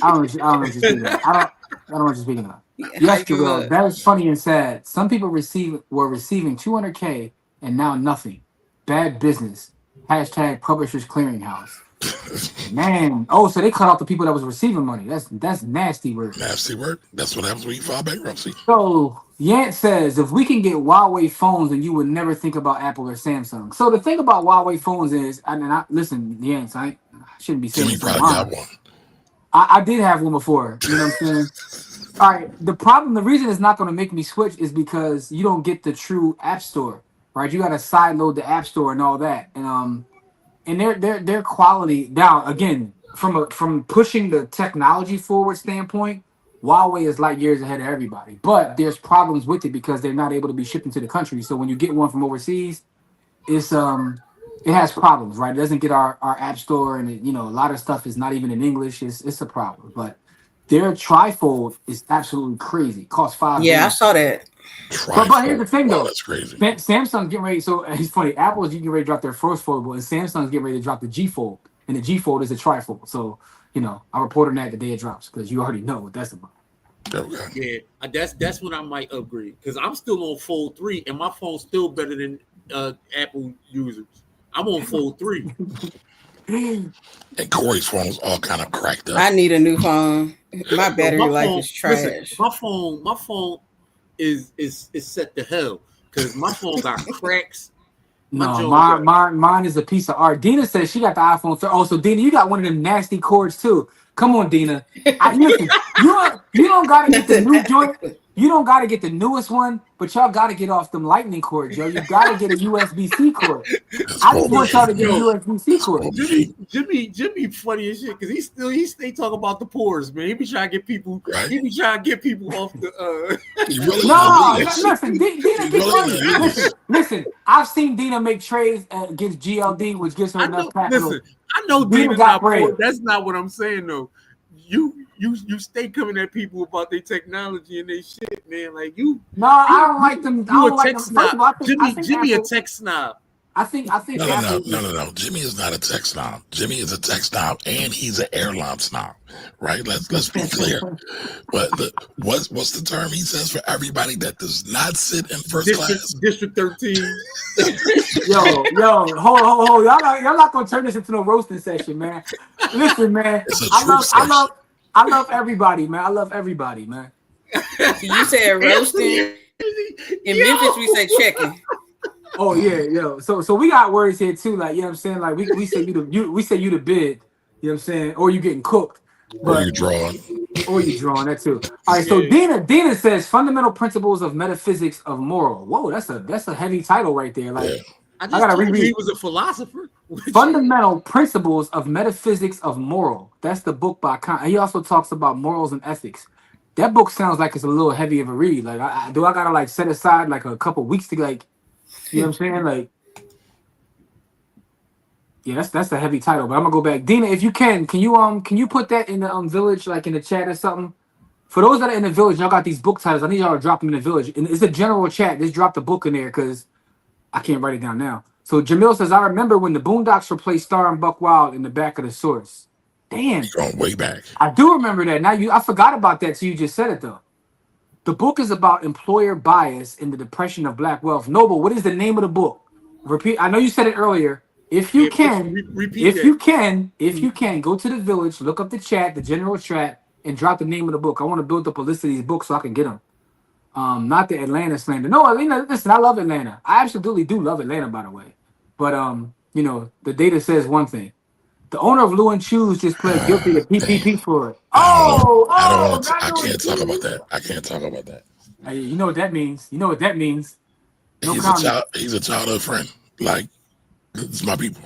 [SPEAKER 2] I don't know what you're speaking of. I don't know what you're speaking of. Yes,
[SPEAKER 3] Hype him
[SPEAKER 2] Jarrell,
[SPEAKER 3] up.
[SPEAKER 2] that is funny and sad. Some people were receiving 200K and now nothing. Bad business. Hashtag Publishers Clearinghouse. Man, oh, so they cut off the people that was receiving money. That's nasty work.
[SPEAKER 1] Nasty work. That's what happens when you file bankruptcy.
[SPEAKER 2] So Yant says if we can get Huawei phones, then you would never think about Apple or Samsung. So the thing about Huawei phones is, listen, Yant, I shouldn't be saying
[SPEAKER 1] Jimmy
[SPEAKER 2] this
[SPEAKER 1] probably got
[SPEAKER 2] online.
[SPEAKER 1] one.
[SPEAKER 2] I did have one before. You know what I'm saying? All right. The reason it's not going to make me switch is because you don't get the true App Store, right? You got to sideload the App Store and all that, and their quality now again from pushing the technology forward standpoint, Huawei is like years ahead of everybody. But there's problems with it because they're not able to be shipped into the country. So when you get one from overseas, it's it has problems, right? It doesn't get our app store, and a lot of stuff is not even in English. It's a problem. But their trifold is absolutely crazy. Costs five
[SPEAKER 3] Yeah, I
[SPEAKER 2] grand.
[SPEAKER 3] saw that.
[SPEAKER 2] But here's the thing
[SPEAKER 1] Wow,
[SPEAKER 2] though.
[SPEAKER 1] that's crazy.
[SPEAKER 2] Samsung's getting ready. So it's funny. Apple's getting ready to drop their first foldable, and Samsung's getting ready to drop the G Fold, and the G Fold is a trifold. So I'll report on that the day it drops because you already know what that's about.
[SPEAKER 1] Okay.
[SPEAKER 8] Yeah, that's when I might upgrade because I'm still on Fold 3 and my phone's still better than Apple users. I'm on Fold 3.
[SPEAKER 1] And Corey's phone is all kind of cracked up.
[SPEAKER 3] I need a new phone. My battery life is trash.
[SPEAKER 8] Listen, my phone is set to hell because my phone got cracks.
[SPEAKER 2] No, mine is a piece of art. Dina says she got the iPhone 3. Oh, so Dina, you got one of them nasty cords too. Come on, Dina. Listen, you don't gotta get the new joint. You don't gotta get the newest one, but y'all gotta get off them lightning cords, yo. You gotta get a USB-C cord. I just want y'all to get a USB-C cord.
[SPEAKER 8] Jimmy funny as shit because he stay talking about the pores, man. He be trying to get people off the
[SPEAKER 2] Listen, Dina gets money. Listen, I've seen Dina make trades against GLD, which gives her enough capital.
[SPEAKER 8] Listen, I know Dina's not poor. That's not what I'm saying though. You stay coming at people about their technology and their shit, man. Like you.
[SPEAKER 2] No, I don't like them. I don't like them.
[SPEAKER 8] Snob.
[SPEAKER 2] All,
[SPEAKER 8] Jimmy a tech snob.
[SPEAKER 2] I think
[SPEAKER 1] No. Jimmy is not a tech snob. Jimmy is a tech snob, and he's an airline snob. Right? Let's be clear. But what's the term he says for everybody that does not sit in first class?
[SPEAKER 8] District 13.
[SPEAKER 2] Yo, hold. Y'all not gonna turn this into no roasting session, man. Listen, man. I love everybody, man. I love everybody, man.
[SPEAKER 3] You said roasting. In Memphis, we say checking.
[SPEAKER 2] Oh yeah, yo. So we got words here too, like you know what I'm saying. Like we say we say you the bid, you know what I'm saying, or you getting cooked,
[SPEAKER 1] or you drawing
[SPEAKER 2] that too. All right, so Dina says fundamental principles of metaphysics of moral. Whoa, that's a heavy title right there. Like
[SPEAKER 8] I gotta reread. He was a philosopher.
[SPEAKER 2] Fundamental principles of metaphysics of moral. That's the book by Kant. He also talks about morals and ethics. That book sounds like it's a little heavy of a read. Like, I gotta like set aside like a couple weeks to like. You know what I'm saying? Like, yeah, that's a heavy title. But I'm gonna go back. Dina, if you can you put that in the village, like in the chat or something? For those that are in the village, y'all got these book titles. I need y'all to drop them in the village. And it's a general chat. Just drop the book in there because I can't write it down now. So Jamil says, I remember when the Boondocks replaced Star and Buck Wild in the back of the source. Damn.
[SPEAKER 1] You're going way back.
[SPEAKER 2] I do remember that. I forgot about that till you just said it though. The book is about employer bias in the depression of Black wealth. Noble, what is the name of the book? Repeat. I know you said it earlier. If you can, go to the village, look up the chat, the general chat, and drop the name of the book. I want to build up a list of these books so I can get them. Not the Atlanta slander. No, Atlanta. Listen, I love Atlanta. I absolutely do love Atlanta, by the way. But the data says one thing. The owner of Lou and Choose just pled guilty to PPP fraud.
[SPEAKER 1] I can't talk about that. I can't talk about that.
[SPEAKER 2] You know what that means. No
[SPEAKER 1] he's a childhood friend. Like, it's my people.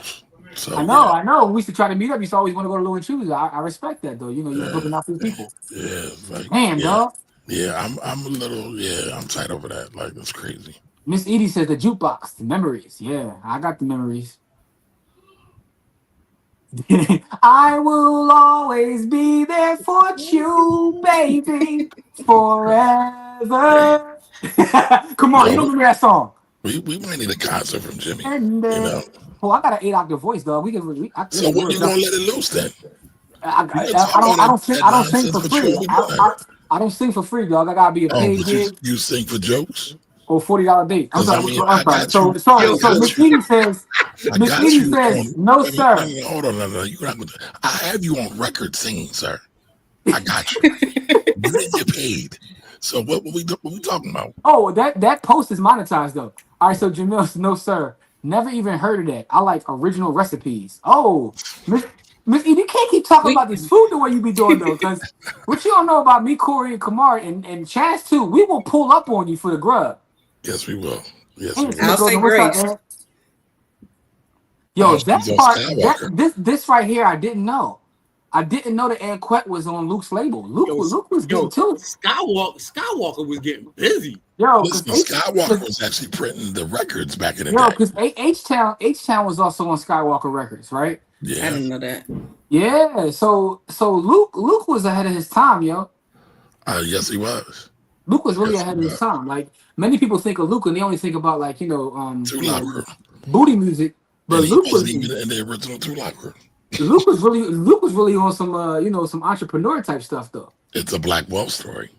[SPEAKER 1] So
[SPEAKER 2] I know. We used to try to meet up. You used to always want to go to Lou and Choose. I respect that though. You're looking out for people.
[SPEAKER 1] Yeah. Like,
[SPEAKER 2] damn, dog.
[SPEAKER 1] Yeah, I'm a little. Yeah, I'm tight over that. Like, it's crazy.
[SPEAKER 2] Miss Edie says the jukebox, the memories. Yeah, I got the memories. I will always be there for you, baby, forever. Come on, you don't
[SPEAKER 1] Yo,
[SPEAKER 2] remember that song?
[SPEAKER 1] we might need a concert from Jimmy.
[SPEAKER 2] And
[SPEAKER 1] You know.
[SPEAKER 2] oh, I got an 8-octave voice, dog.
[SPEAKER 1] So when you gonna let it loose then? You gonna talk all
[SPEAKER 2] I
[SPEAKER 1] that,
[SPEAKER 2] don't sing.
[SPEAKER 1] that
[SPEAKER 2] I don't sing
[SPEAKER 1] nonsense,
[SPEAKER 2] for
[SPEAKER 1] but you
[SPEAKER 2] free.
[SPEAKER 1] won't be doing that.
[SPEAKER 2] I don't sing for free, dog. I gotta be a
[SPEAKER 1] Oh,
[SPEAKER 2] paid
[SPEAKER 1] but
[SPEAKER 2] gig
[SPEAKER 1] you sing for jokes?
[SPEAKER 2] or $40 date. I'm
[SPEAKER 1] Because I
[SPEAKER 2] sorry.
[SPEAKER 1] mean,
[SPEAKER 2] I'm
[SPEAKER 1] I
[SPEAKER 2] sorry.
[SPEAKER 1] got you. I
[SPEAKER 2] So
[SPEAKER 1] got
[SPEAKER 2] Miss
[SPEAKER 1] you.
[SPEAKER 2] Edie says.
[SPEAKER 1] I
[SPEAKER 2] Miss
[SPEAKER 1] got
[SPEAKER 2] Edie
[SPEAKER 1] you
[SPEAKER 2] says,
[SPEAKER 1] on.
[SPEAKER 2] no,
[SPEAKER 1] Wait, wait,
[SPEAKER 2] sir.
[SPEAKER 1] wait, hold on, no. You're not gonna. I have you on record singing, sir. I got you. You didn't get paid. So what we talking about?
[SPEAKER 2] Oh, that post is monetized though. All right, so Jamil, no sir, never even heard of that. I like original recipes. Oh, Miss E, you can't keep talking
[SPEAKER 3] We
[SPEAKER 2] about this food the way you be doing though, because what you don't know about me, Corey, and Kamar, and Chaz too, we will pull up on you for the grub.
[SPEAKER 1] Yes, we will. Yes, we
[SPEAKER 2] Ants in the
[SPEAKER 1] will.
[SPEAKER 3] I'll say
[SPEAKER 2] building. What's up,
[SPEAKER 3] grace.
[SPEAKER 2] Ant? Yo,
[SPEAKER 1] She's
[SPEAKER 2] that
[SPEAKER 1] on
[SPEAKER 2] part,
[SPEAKER 1] Skywalker.
[SPEAKER 2] this right here, I didn't know. I didn't know that Anquette was on Luke's label. Luke was getting to it.
[SPEAKER 8] Skywalker was getting busy.
[SPEAKER 2] Yo,
[SPEAKER 1] Listen, Skywalker was actually printing the records back in the day.
[SPEAKER 2] because H Town was also on Skywalker Records, right?
[SPEAKER 3] I
[SPEAKER 1] Yeah.
[SPEAKER 3] didn't know that.
[SPEAKER 2] Yeah, so Luke was ahead of his time, yo.
[SPEAKER 1] Yes, he was.
[SPEAKER 2] Luke was really
[SPEAKER 1] Yes, he
[SPEAKER 2] ahead of his
[SPEAKER 1] was.
[SPEAKER 2] time. Like many people think of Luke and they only think about like
[SPEAKER 1] Two Locker.
[SPEAKER 2] booty music, but
[SPEAKER 1] And he wasn't even in the original Two Locker.
[SPEAKER 2] Luke was really on some some entrepreneur type stuff though.
[SPEAKER 1] It's a Black Wealth story.
[SPEAKER 2] It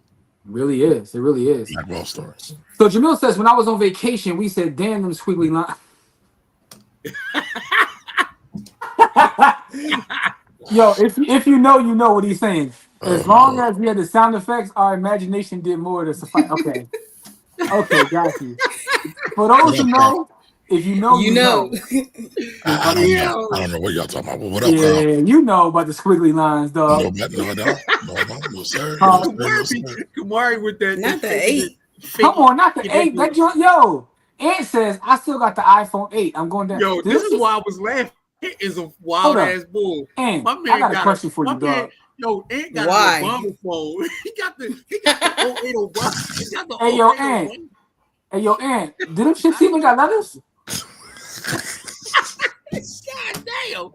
[SPEAKER 2] really is. It really is.
[SPEAKER 1] Black Wealth story.
[SPEAKER 2] So Jamil says when I was on vacation, we said, "Damn them squiggly lines." Yo, if you know what he's saying. As long as we had the sound effects, our imagination did more to suffice. Okay. Okay, got you. For those who know, if you know, you know.
[SPEAKER 1] I don't know. I don't know what y'all talking about. But what up,
[SPEAKER 2] Yeah,
[SPEAKER 1] Carl?
[SPEAKER 2] you know about the squiggly lines,
[SPEAKER 1] No,
[SPEAKER 2] dog.
[SPEAKER 1] I don't. No, sir.
[SPEAKER 8] Kamari with that.
[SPEAKER 3] Not the 8.
[SPEAKER 2] Come on, not the 8. That joint, yo. Ant says I still got the iPhone 8. I'm going down.
[SPEAKER 8] Yo, this is why I was laughing. It is a wild ass bull.
[SPEAKER 2] Ant,
[SPEAKER 8] My man
[SPEAKER 2] I got a question for you, dog.
[SPEAKER 8] Ant got
[SPEAKER 3] Why?
[SPEAKER 8] an Obama phone. He got the 08 Obama. He got the
[SPEAKER 2] Hey, yo,
[SPEAKER 8] 08
[SPEAKER 2] Ant.
[SPEAKER 8] Obama.
[SPEAKER 2] Hey, yo, Ant. Did them shits even got letters?
[SPEAKER 8] God damn.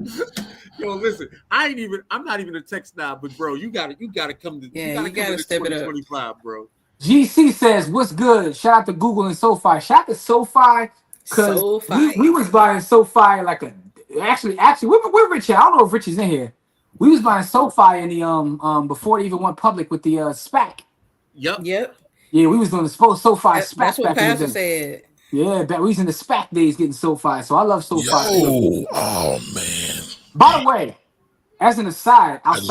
[SPEAKER 8] Yo, listen, I'm not even a tech snob, but bro, you gotta come to
[SPEAKER 3] You gotta step it up.
[SPEAKER 8] 2025, bro.
[SPEAKER 2] GC says, "What's good?" Shout out to Google and SoFi. Shout out to SoFi because
[SPEAKER 3] SoFi.
[SPEAKER 2] we was buying SoFi like a actually we're Rich here. I don't know if Rich is in here. We was buying SoFi in the before it even went public with the SPAC.
[SPEAKER 8] Yep.
[SPEAKER 2] Yeah, we was doing the SoFi SPAC.
[SPEAKER 3] That's what
[SPEAKER 2] back in the
[SPEAKER 3] Pastor
[SPEAKER 2] day.
[SPEAKER 3] said.
[SPEAKER 2] Yeah, we was in the SPAC days getting SoFi, so I love SoFi.
[SPEAKER 1] Yo, oh man.
[SPEAKER 2] By the way, as an aside,
[SPEAKER 1] I just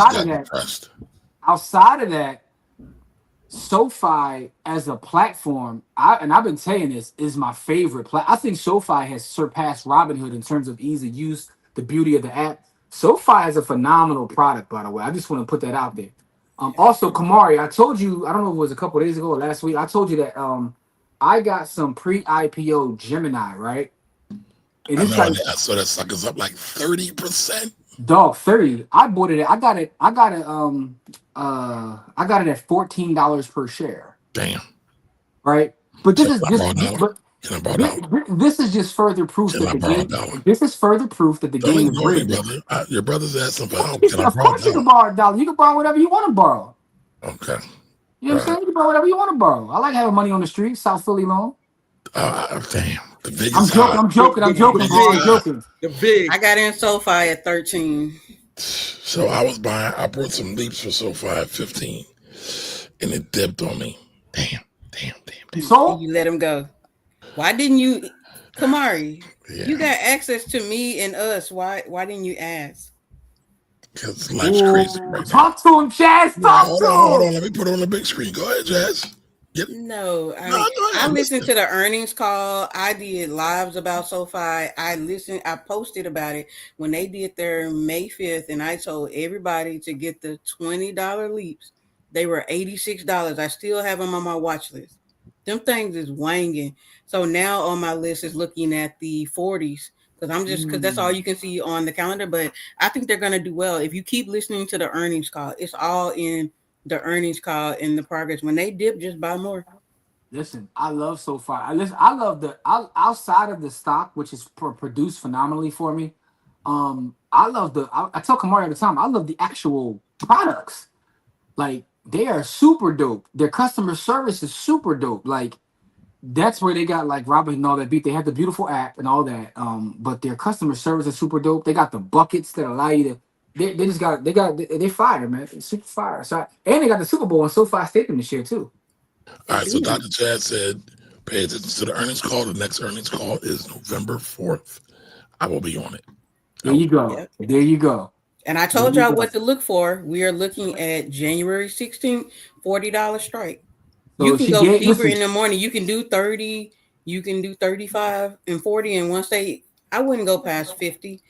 [SPEAKER 2] outside of that, SoFi as a platform, I've been saying this, is my favorite. I think SoFi has surpassed Robinhood in terms of ease of use, the beauty of the app. SoFi is a phenomenal product, by the way. I just want to put that out there. Also, Kamari, I told you, I don't know if it was a couple of days ago or last week, I told you that I got some pre-IPO Gemini, right? And it's like,
[SPEAKER 1] So that sucker's up like 30%.
[SPEAKER 2] dog, 30. I bought it. I got it at $14 per share.
[SPEAKER 1] Damn.
[SPEAKER 2] Right? But this is
[SPEAKER 1] Can I borrow a dollar?
[SPEAKER 2] this is just further proof
[SPEAKER 1] Can
[SPEAKER 2] that
[SPEAKER 1] I
[SPEAKER 2] the
[SPEAKER 1] borrow a
[SPEAKER 2] game.
[SPEAKER 1] dollar?
[SPEAKER 2] This is further proof that the
[SPEAKER 1] Don't
[SPEAKER 2] game is
[SPEAKER 1] ignore me,
[SPEAKER 2] rigged.
[SPEAKER 1] brother. Your brother's asking for help. Can I
[SPEAKER 2] Of
[SPEAKER 1] borrow a
[SPEAKER 2] course, you can
[SPEAKER 1] dollar?
[SPEAKER 2] borrow a dollar. You can borrow whatever you want to borrow.
[SPEAKER 1] Okay.
[SPEAKER 2] You know what I'm saying? You can borrow whatever you want to borrow. I like having money on the street. South Philly loan.
[SPEAKER 1] Damn. The biggest
[SPEAKER 2] I'm joking, bro. I'm joking.
[SPEAKER 8] The big.
[SPEAKER 3] I got in SoFi at 13.
[SPEAKER 1] So I bought some leaps for SoFi at 15, and it dipped on me. Damn.
[SPEAKER 2] So
[SPEAKER 3] You let him go. Why didn't you, Kamari?
[SPEAKER 1] Yeah.
[SPEAKER 3] You got access to me and us. Why didn't you ask?
[SPEAKER 1] Because life's crazy right now.
[SPEAKER 2] talk to him, Chaz.
[SPEAKER 1] Hold on. Let me put it on the big screen. Go ahead, Jazz.
[SPEAKER 3] No,
[SPEAKER 1] go ahead.
[SPEAKER 3] I listened to the earnings call. I did lives about SoFi. I posted about it when they did their May 5th, and I told everybody to get the $20 leaps. They were $86. I still have them on my watch list. Them things is wanging. So now on my list is looking at the 40s because that's all you can see on the calendar. But I think they're gonna do well if you keep listening to the earnings call. It's all in the earnings call and the progress. When they dip, just buy more.
[SPEAKER 2] Listen, I love SoFi. I love outside of the stock, which is produced phenomenally for me. I love I tell Kamari all the time, I love the actual products. Like they are super dope. Their customer service is super dope. Like that's where they got like Robert and all that beat. They have the beautiful app and all that. But their customer service is super dope. They got the buckets that allow you to. They just got they fire, man. It's super fire. So and they got the Super Bowl and SoFi Stadium this year too.
[SPEAKER 1] All right, so Dr. Chad said, pay attention to the earnings call. The next earnings call is November 4th. I will be on it.
[SPEAKER 2] There you go.
[SPEAKER 3] Yep.
[SPEAKER 2] There you go.
[SPEAKER 3] And I told y'all what to look for. We are looking at January 16th, $40 strike.
[SPEAKER 2] So
[SPEAKER 3] You can go deeper
[SPEAKER 2] listen,
[SPEAKER 3] in the morning. You can do 30, you can do 35 and 40. And once I wouldn't go past 50.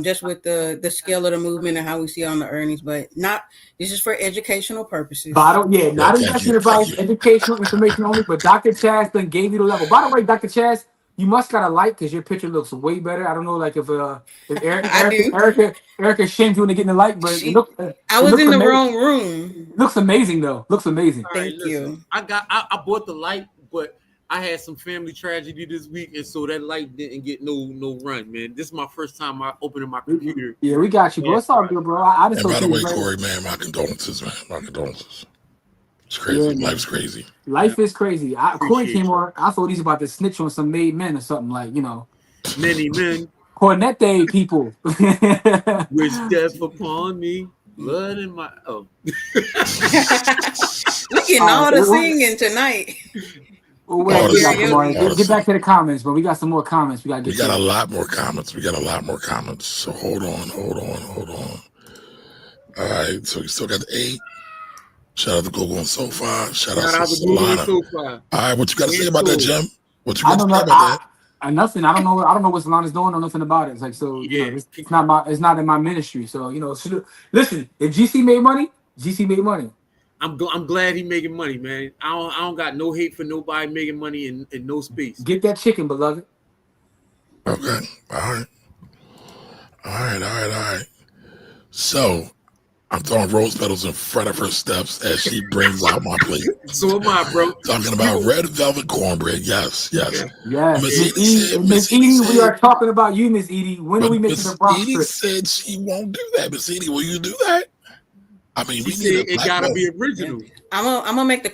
[SPEAKER 3] Just with the scale of the movement and how we see on the earnings, but this is for educational purposes.
[SPEAKER 2] not
[SPEAKER 1] thank
[SPEAKER 2] investment
[SPEAKER 1] you.
[SPEAKER 2] advice, educational information only. But Dr. Chaz then gave you the level. By the way, Dr. Chaz, you must got a like because your picture looks way better. I don't know, like if Erica shamed you into getting a like, but
[SPEAKER 3] I was in the wrong room.
[SPEAKER 2] Looks amazing though. Looks amazing.
[SPEAKER 3] Thank you.
[SPEAKER 8] I bought the light, but I had some family tragedy this week, and so that light didn't get no run, man. This is my first time I opening my computer.
[SPEAKER 2] Yeah, we got you, bro. It's all good, bro. I just
[SPEAKER 1] And by the way, Corey, man, my condolences, man. My condolences. It's crazy.
[SPEAKER 2] Yeah,
[SPEAKER 1] Life's crazy.
[SPEAKER 2] Life is crazy. Corey came on. I thought he's about to snitch on some made men or something, like, you know.
[SPEAKER 8] Many men.
[SPEAKER 2] Cornette people.
[SPEAKER 8] Wish death upon me. Blood in my
[SPEAKER 3] We getting all the singing tonight.
[SPEAKER 2] Well, get back to the comments, but we got some more comments. We got
[SPEAKER 1] a lot more comments. So hold on. All right, so we still got the 8. Shout out to Google and SoFi. Shout out to Solana. All right, what you got to say about that, Jim? What you got to say about that?
[SPEAKER 2] Nothing. I don't know what Solana's doing or nothing about it. It's like, so yeah, you know, it's not in my ministry. So you know, listen. If GC made money, GC made money.
[SPEAKER 8] I'm glad he making money, man. I don't got no hate for nobody making money in no space.
[SPEAKER 2] Get that chicken, beloved.
[SPEAKER 1] Okay. All right. So I'm throwing rose petals in front of her steps as she brings out my plate.
[SPEAKER 8] So am I, bro.
[SPEAKER 1] Talking about red velvet cornbread. Yes.
[SPEAKER 2] Miss Edie, we are talking about you, Miss Edie. When are we making the Bronx
[SPEAKER 1] Edie
[SPEAKER 2] trip?
[SPEAKER 1] said she won't do that. Miss Edie, will you do that? I mean,
[SPEAKER 8] we need it gotta be original.
[SPEAKER 3] I'm gonna make the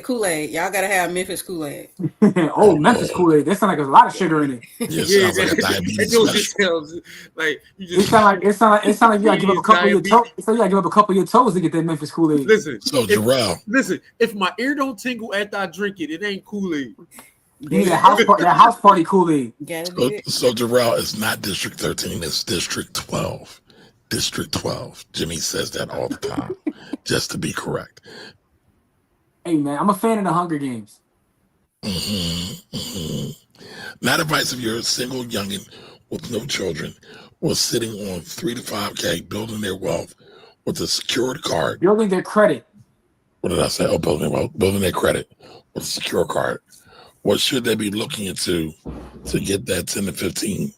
[SPEAKER 3] Kool-Aid. Y'all gotta have Memphis Kool-Aid.
[SPEAKER 2] Memphis Kool-Aid. That sounds like a lot of sugar in it.
[SPEAKER 1] Yeah, sounds like a diabetes special.
[SPEAKER 8] Like
[SPEAKER 2] it sounds like you gotta give up a couple of your toes. So you gotta give up a couple of your toes to get that Memphis Kool-Aid.
[SPEAKER 8] Listen,
[SPEAKER 1] Jarrell.
[SPEAKER 8] If my ear don't tingle after I drink it, it ain't Kool-Aid.
[SPEAKER 2] You need that house party Kool-Aid.
[SPEAKER 1] So Jarrell, it's not District 13, it's District 12. District 12. Jimmy says that all the time, just to be correct.
[SPEAKER 2] Hey, man, I'm a fan of the Hunger Games.
[SPEAKER 1] Not advice if you're a single youngin with no children was sitting on 3 to 5K, building their wealth with a secured card.
[SPEAKER 2] Building their credit.
[SPEAKER 1] What did I say? Oh, building their credit with a secure card. What should they be looking into to get that 10 to 15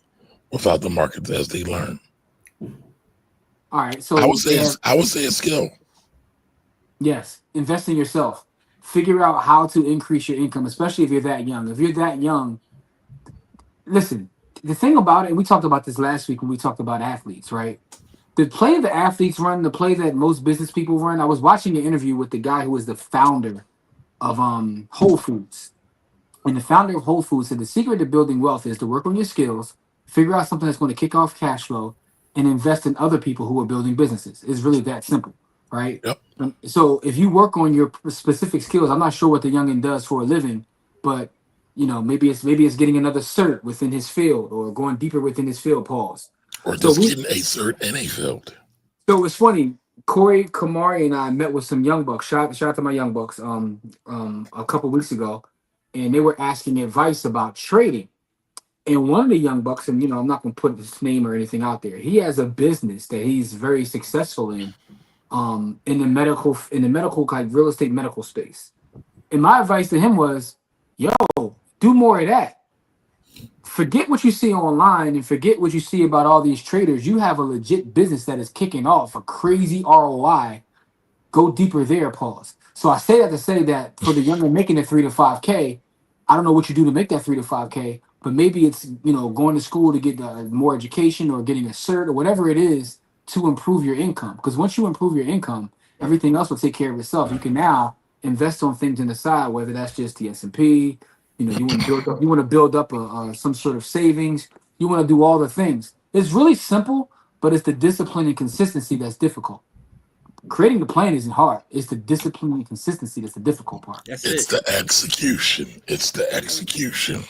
[SPEAKER 1] without the markets as they learn?
[SPEAKER 2] All right, so
[SPEAKER 1] I would say a skill.
[SPEAKER 2] Yes, invest in yourself. Figure out how to increase your income, especially if you're that young. If you're that young, listen. The thing about it, and we talked about this last week when we talked about athletes, right? The play that athletes run, the play that most business people run. I was watching an interview with the guy who is the founder of Whole Foods, and the founder of Whole Foods said the secret to building wealth is to work on your skills, figure out something that's going to kick off cash flow, and invest in other people who are building businesses. It's really that simple, right?
[SPEAKER 1] Yep.
[SPEAKER 2] So if you work on your specific skills, I'm not sure what the youngin does for a living, but you know, maybe it's getting another cert within his field or going deeper within his field. Pause.
[SPEAKER 1] Or just getting a cert in a field.
[SPEAKER 2] So it's funny. Corey, Kamari, and I met with some young bucks. Shout out to my young bucks. A couple weeks ago, and they were asking advice about trading. And one of the young bucks, and you know, I'm not going to put his name or anything out there. He has a business that he's very successful in the medical like real estate medical space. And my advice to him was, yo, do more of that. Forget what you see online and forget what you see about all these traders. You have a legit business that is kicking off a crazy ROI. Go deeper there, pause. So I say that to say that for the younger making the 3 to 5K, I don't know what you do to make that 3 to 5K, but maybe it's, going to school to get more education or getting a cert or whatever it is to improve your income. Because once you improve your income, everything else will take care of itself. You can now invest on things in the side, whether that's just the S&P. You want to build up some sort of savings. You want to do all the things. It's really simple, but it's the discipline and consistency that's difficult. Creating the plan isn't hard. It's the discipline and consistency that's the difficult part.
[SPEAKER 8] That's
[SPEAKER 1] It's
[SPEAKER 8] it.
[SPEAKER 1] the execution. It's the execution.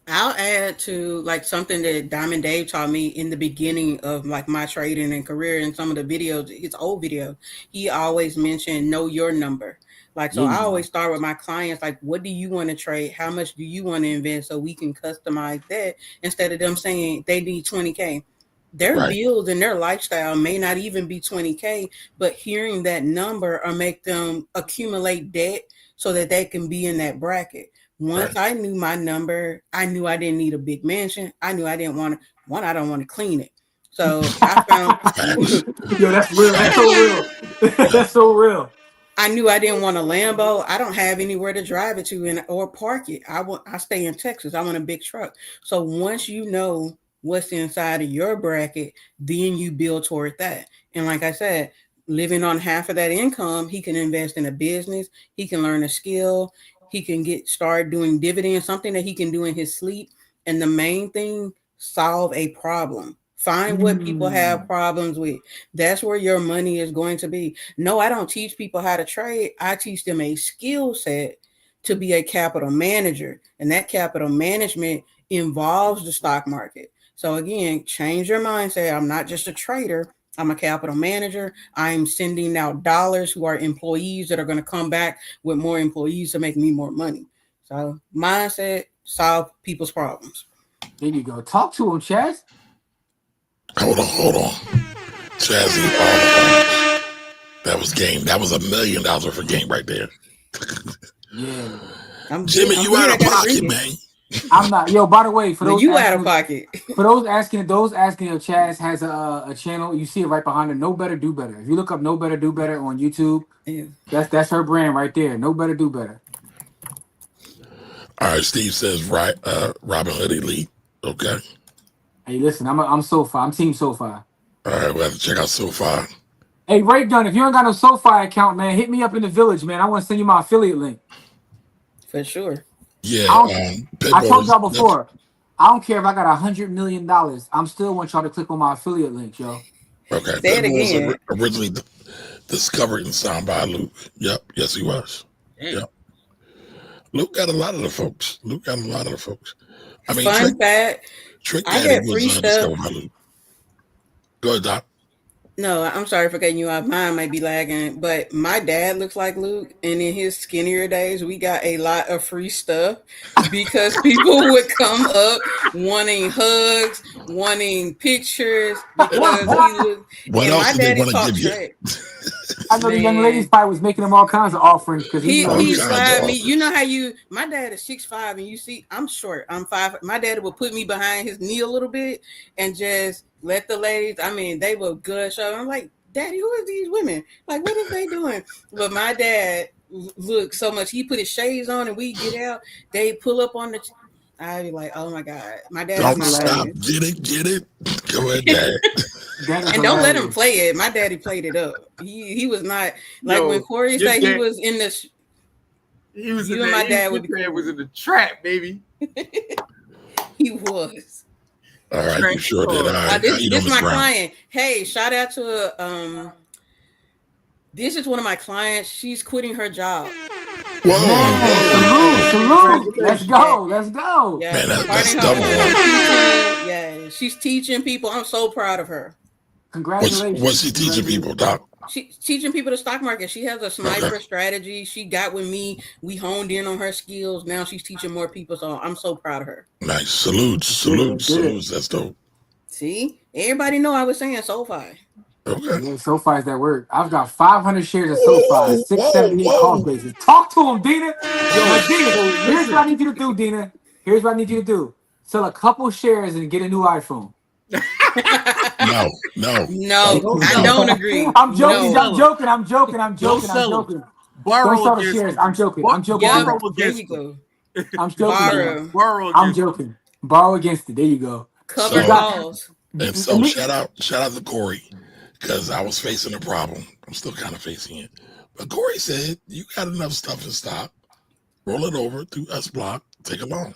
[SPEAKER 3] I'll add to like something that Diamond Dave taught me in the beginning of like my trading and career in some of the videos, his old video. He always mentioned know your number. Like, so I always start with my clients, like, what do you want to trade? How much do you want to invest so we can customize that instead of them saying they need 20K. Their
[SPEAKER 1] Right.
[SPEAKER 3] bills and their lifestyle may not even be 20K, but hearing that number or make them accumulate debt so that they can be in that bracket. Once I knew my number, I knew I didn't need a big mansion. I knew I didn't want to, one, I don't want to clean it. So I found,
[SPEAKER 1] Facts.
[SPEAKER 2] Yo, that's real. That's so real. That's so real.
[SPEAKER 3] I knew I didn't want a Lambo. I don't have anywhere to drive it to or park it. I stay in Texas. I want a big truck. So once you know what's inside of your bracket, then you build toward that. And like I said, living on half of that income, he can invest in a business. He can learn a skill. He can start doing dividends, something that he can do in his sleep. And the main thing, solve a problem. Find what people have problems with. That's where your money is going to be. No, I don't teach people how to trade. I teach them a skill set to be a capital manager. And that capital management involves the stock market. So again, change your mindset. I'm not just a trader. I'm a capital manager. I'm sending out dollars who are employees that are going to come back with more employees to make me more money. So mindset, solve people's problems.
[SPEAKER 2] There you go. Talk to him, Chaz.
[SPEAKER 1] Hold on. Chazzy, all the points. That was game. That was $1 million worth of game right there.
[SPEAKER 2] Yeah.
[SPEAKER 1] Jimmy, you out of pocket, man.
[SPEAKER 2] I'm not. Yo, by the way, for those
[SPEAKER 3] you out of pocket.
[SPEAKER 2] For those asking if Chaz has a channel, you see it right behind her. Know Better, Do Better. If you look up Know Better, Do Better on YouTube, that's her brand right there. Know Better, Do Better.
[SPEAKER 1] All right, Steve says right, Robin Hood Elite. Okay.
[SPEAKER 2] Hey, listen, I'm SoFi. I'm Team SoFi.
[SPEAKER 1] All right, we'll have to check out SoFi.
[SPEAKER 2] Hey, Ray Gunn, if you ain't got no SoFi account, man, hit me up in the village, man. I want to send you my affiliate link.
[SPEAKER 3] For sure.
[SPEAKER 1] Yeah.
[SPEAKER 2] I told y'all before, I don't care if I got $100 million. I'm still want y'all to click on my affiliate link, yo.
[SPEAKER 1] Okay.
[SPEAKER 3] Say it again.
[SPEAKER 1] Was originally discovered and signed by Luke. Yep. Yes, he was.
[SPEAKER 8] Damn.
[SPEAKER 1] Yep. Luke got a lot of the folks. I mean,
[SPEAKER 3] Fun fact.
[SPEAKER 1] Trick
[SPEAKER 3] I
[SPEAKER 1] Daddy
[SPEAKER 3] get free
[SPEAKER 1] was
[SPEAKER 3] stuff.
[SPEAKER 1] discovered by Luke. Go ahead, Doc.
[SPEAKER 3] No, I'm sorry for cutting you off. Mine might be lagging, but my dad looks like Luke, and in his skinnier days, we got a lot of free stuff because people would come up wanting hugs, wanting pictures because he looked.
[SPEAKER 1] What
[SPEAKER 3] and
[SPEAKER 1] else
[SPEAKER 3] my
[SPEAKER 1] did they
[SPEAKER 3] daddy
[SPEAKER 1] want to
[SPEAKER 3] talked
[SPEAKER 1] give you?
[SPEAKER 3] trash.
[SPEAKER 2] I know the young ladies probably was making him all kinds of offerings because
[SPEAKER 3] He
[SPEAKER 1] kinds
[SPEAKER 3] slide
[SPEAKER 1] of
[SPEAKER 3] me. You know how my dad is 6'5", and you see I'm short. I'm 5. My dad would put me behind his knee a little bit and just let the ladies. I mean, they were good show. I'm like, Daddy, who are these women? Like, what is they doing? But my dad looked so much. He put his shades on, and we get out. They pull up on the. I'd be like, oh my God, my dad.
[SPEAKER 1] Don't stop. Get it. Go ahead, Dad.
[SPEAKER 3] And don't let him play it. My daddy played it up. He was not like when Corey said he was in the.
[SPEAKER 8] He was
[SPEAKER 3] you
[SPEAKER 8] in
[SPEAKER 3] and
[SPEAKER 8] the,
[SPEAKER 3] my dad
[SPEAKER 8] was in the trap, baby.
[SPEAKER 3] He was.
[SPEAKER 1] All right, you sure did. All right,
[SPEAKER 3] this is my client. Hey, shout out to this is one of my clients. She's quitting her job.
[SPEAKER 2] Whoa. Salute. Let's go.
[SPEAKER 3] Yeah,
[SPEAKER 1] man, that's double.
[SPEAKER 3] Yeah, she's teaching people. I'm so proud of her.
[SPEAKER 2] Congratulations.
[SPEAKER 1] What's she teaching people, Doc?
[SPEAKER 3] She's teaching people the stock market. She has a sniper strategy. She got with me. We honed in on her skills. Now she's teaching more people. So I'm so proud of her.
[SPEAKER 1] Nice. Salutes. That's dope.
[SPEAKER 3] See? Everybody know I was saying SoFi.
[SPEAKER 1] Okay.
[SPEAKER 2] Yeah, SoFi is that word. I've got 500 shares of SoFi, 678 cost basis. Talk to him, Dina. Dina, here's what I need you to do, Dina. Here's what I need you to do. Sell a couple shares and get a new iPhone.
[SPEAKER 1] No,
[SPEAKER 3] I don't agree.
[SPEAKER 2] I'm joking. I'm joking. Don't
[SPEAKER 8] Borrow
[SPEAKER 2] sell the
[SPEAKER 8] against
[SPEAKER 2] shares.
[SPEAKER 8] it.
[SPEAKER 2] I'm joking. I'm joking.
[SPEAKER 3] Yeah,
[SPEAKER 8] Borrow
[SPEAKER 3] there
[SPEAKER 8] against
[SPEAKER 3] you
[SPEAKER 8] it.
[SPEAKER 3] go.
[SPEAKER 2] I'm joking.
[SPEAKER 3] Borrow.
[SPEAKER 8] Borrow
[SPEAKER 2] I'm
[SPEAKER 8] against it.
[SPEAKER 2] joking. Borrow against it. There you go.
[SPEAKER 3] Covered
[SPEAKER 1] So
[SPEAKER 3] calls.
[SPEAKER 1] and so shout out to Corey, because I was facing a problem. I'm still kind of facing it. But Corey said, you got enough stuff in stock. Roll it over to S Block, take a loan.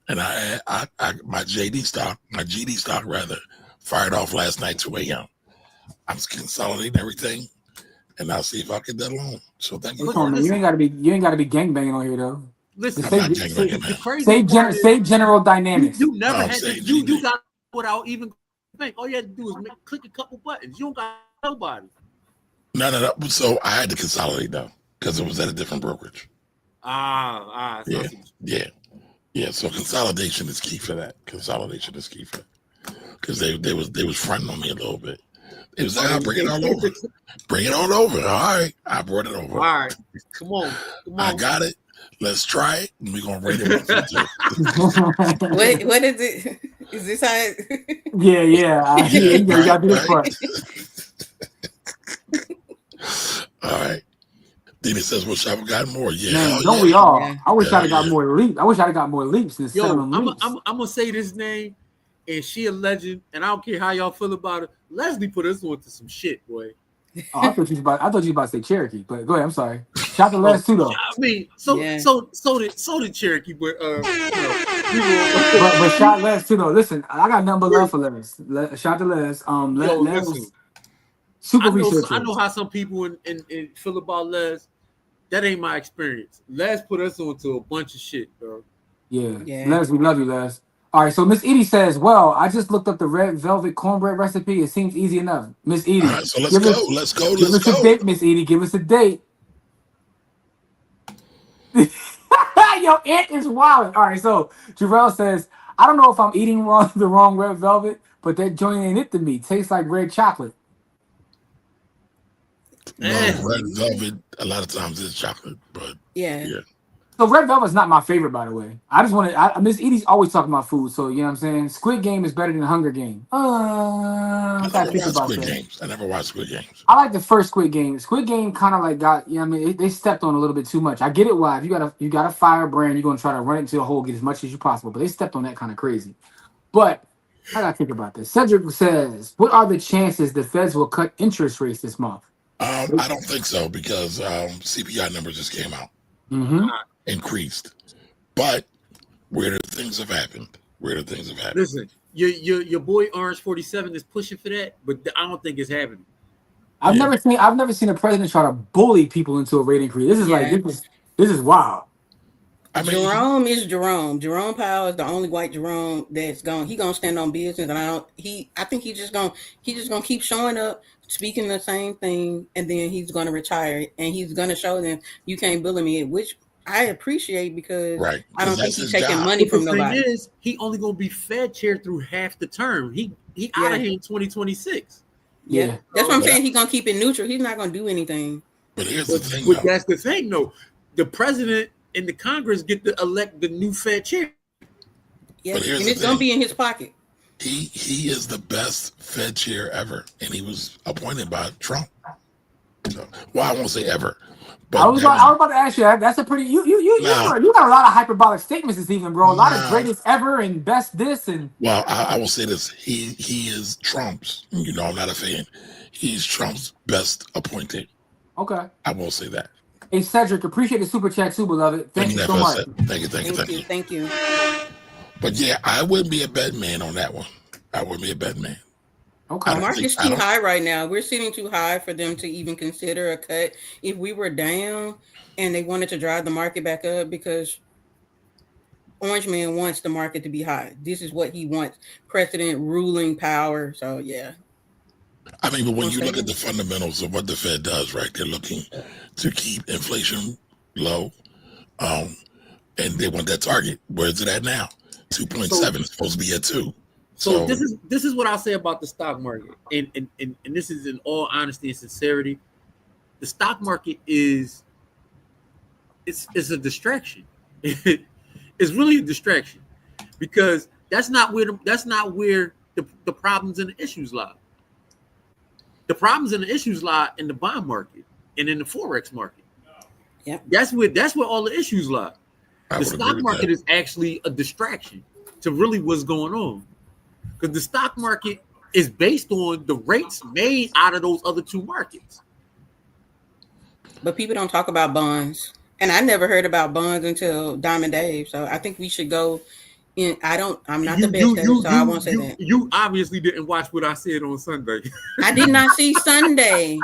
[SPEAKER 1] And I my GD stock rather, fired off last night 2 a.m. I'm consolidating everything, and I'll see if I get that loan. So thank you,
[SPEAKER 2] Come on,
[SPEAKER 1] Corey.
[SPEAKER 2] man. You ain't gotta be gangbanging on here though.
[SPEAKER 8] Listen,
[SPEAKER 1] I'm not gangbanging,
[SPEAKER 8] the
[SPEAKER 1] man.
[SPEAKER 8] crazy part is
[SPEAKER 2] General Dynamics.
[SPEAKER 8] you never
[SPEAKER 1] No, I'm
[SPEAKER 8] had to,
[SPEAKER 1] saying
[SPEAKER 8] you
[SPEAKER 1] GD.
[SPEAKER 8] got without even think. All you had to do is click a couple buttons. You don't got nobody.
[SPEAKER 1] No. So I had to consolidate though, because it was at a different brokerage. Yeah. So consolidation is key for that. Consolidation is key for that. Because they was fronting on me a little bit. It was like, I'll bring it all over. Bring it on over. All right. I brought it over.
[SPEAKER 8] All right. Come on.
[SPEAKER 1] I got it. Let's try it. And we're gonna rate it 1 through 10.
[SPEAKER 3] What is it? Is this how it
[SPEAKER 2] Yeah. You gotta do this part.
[SPEAKER 1] All right. Then it says, "Wish I've got more." Yeah,
[SPEAKER 2] Man,
[SPEAKER 1] hell
[SPEAKER 2] don't
[SPEAKER 1] yeah.
[SPEAKER 2] we all?
[SPEAKER 3] Yeah.
[SPEAKER 2] I wish
[SPEAKER 1] Hell
[SPEAKER 2] I'd have got
[SPEAKER 1] yeah.
[SPEAKER 2] more leaps. I wish I'd have got more leaps than
[SPEAKER 8] Yo,
[SPEAKER 2] 7 leaps.
[SPEAKER 8] I'm gonna say this name, and she a legend, and I don't care how y'all feel about it. Leslie put us on to some shit, boy.
[SPEAKER 2] Oh, I thought you was about to say Cherokee, but go ahead. I'm sorry. Shout to Les too though.
[SPEAKER 8] I mean, so did Cherokee, but
[SPEAKER 2] But shout Les too though. Listen, I got nothing but love for Les. Shout to Les.
[SPEAKER 8] yo,
[SPEAKER 2] Les
[SPEAKER 8] listen.
[SPEAKER 2] super
[SPEAKER 8] I
[SPEAKER 2] researcher.
[SPEAKER 8] know how some people in feel about Les. That ain't my experience. Les put us on to a bunch of shit, bro.
[SPEAKER 2] Yeah.
[SPEAKER 3] Yeah.
[SPEAKER 2] Les, we love you, Les. All right, so Miss Edie says, well, I just looked up the red velvet cornbread recipe. It seems easy enough. Miss Edie.
[SPEAKER 1] All right, so let's go. Let's go.
[SPEAKER 2] Give us a date, Miss Edie. Give us a date. Your aunt is wild. All right, so Jarrell says, I don't know if I'm eating the wrong red velvet, but that joint ain't it to me. Tastes like red chocolate.
[SPEAKER 1] Well, red velvet a lot of times is chocolate, but
[SPEAKER 3] Yeah.
[SPEAKER 2] So red velvet's not my favorite, by the way. I just want to. Miss Edie's always talking about food, so you know what I'm saying. Squid Game is better than Hunger Game. I gotta think about
[SPEAKER 1] Squid
[SPEAKER 2] that.
[SPEAKER 1] Games. I never watched Squid Games.
[SPEAKER 2] I like the first Squid Game. Squid Game kind of like got, you know what I mean, they stepped on a little bit too much. I get it why. If you got a firebrand, you're gonna try to run it into the hole, get as much as you possible. But they stepped on that kind of crazy. But I gotta think about this. Cedric says, what are the chances the feds will cut interest rates this month?
[SPEAKER 1] I don't think so because CPI numbers just came out, increased. But weirder things have happened.
[SPEAKER 8] Listen, your boy Orange 47 is pushing for that, but I don't think it's happening.
[SPEAKER 2] I've never seen a president try to bully people into a rate increase. This is like this is wild.
[SPEAKER 1] I mean,
[SPEAKER 3] Jerome is Jerome. Jerome Powell is the only white Jerome that's gonna stand on business, and I think he's just gonna keep showing up, speaking the same thing, and then he's gonna retire, and he's gonna show them you can't bully me, which I appreciate because
[SPEAKER 1] right.
[SPEAKER 3] I don't think
[SPEAKER 1] That's
[SPEAKER 3] he's
[SPEAKER 1] his
[SPEAKER 3] taking
[SPEAKER 1] job.
[SPEAKER 3] money
[SPEAKER 8] But
[SPEAKER 3] from
[SPEAKER 8] the
[SPEAKER 3] nobody.
[SPEAKER 8] thing is, he only gonna be Fed chair through half the term. He out of here in 2026.
[SPEAKER 2] Yeah.
[SPEAKER 3] That's what I'm saying. He's gonna keep it neutral. He's not gonna do anything.
[SPEAKER 1] But here's the thing,
[SPEAKER 8] But
[SPEAKER 1] though.
[SPEAKER 8] that's the thing, though. The president and the Congress get to elect the new Fed chair.
[SPEAKER 3] Yeah,
[SPEAKER 1] But here's
[SPEAKER 3] and
[SPEAKER 1] the
[SPEAKER 3] it's gonna
[SPEAKER 1] thing.
[SPEAKER 3] be in his pocket.
[SPEAKER 1] He is the best Fed chair ever, and he was appointed by Trump. So, well, I won't say ever. But
[SPEAKER 2] I was about to ask you. That's a pretty you got a lot of hyperbolic statements this evening, bro. A lot of greatest ever and best this and.
[SPEAKER 1] Well, I will say this: he is Trump's. You know, I'm not a fan. He's Trump's best appointed.
[SPEAKER 2] Okay.
[SPEAKER 1] I will say that.
[SPEAKER 2] Hey Cedric, appreciate the super chat too, beloved. Thank you so much.
[SPEAKER 1] Thank you. But yeah, I wouldn't be a bet man on that one. I wouldn't be a bet man.
[SPEAKER 2] Okay.
[SPEAKER 3] The market's too high right now. We're sitting too high for them to even consider a cut. If we were down and they wanted to drive the market back up, because Orange Man wants the market to be high. This is what he wants. Precedent, ruling power. So yeah.
[SPEAKER 1] I mean, but when you look at the fundamentals of what the Fed does, right? They're looking to keep inflation low. And they want that target. Where is it at now? 2.7. It's supposed to be at 2.
[SPEAKER 8] So this is what I'll say about the stock market, and this is in all honesty and sincerity. The stock market is a distraction. It's really a distraction because that's not where the problems and the issues lie. The problems and the issues lie in the bond market and in the forex market.
[SPEAKER 3] Yep.
[SPEAKER 8] That's where all the issues lie. The stock market is actually a distraction to really what's going on, because the stock market is based on the rates made out of those other two markets.
[SPEAKER 3] But people don't talk about bonds, and I never heard about bonds until Diamond Dave. So I think we should go in. I'm not the best at it, so I won't say that.
[SPEAKER 8] You obviously didn't watch what I said on Sunday.
[SPEAKER 3] I did not see Sunday,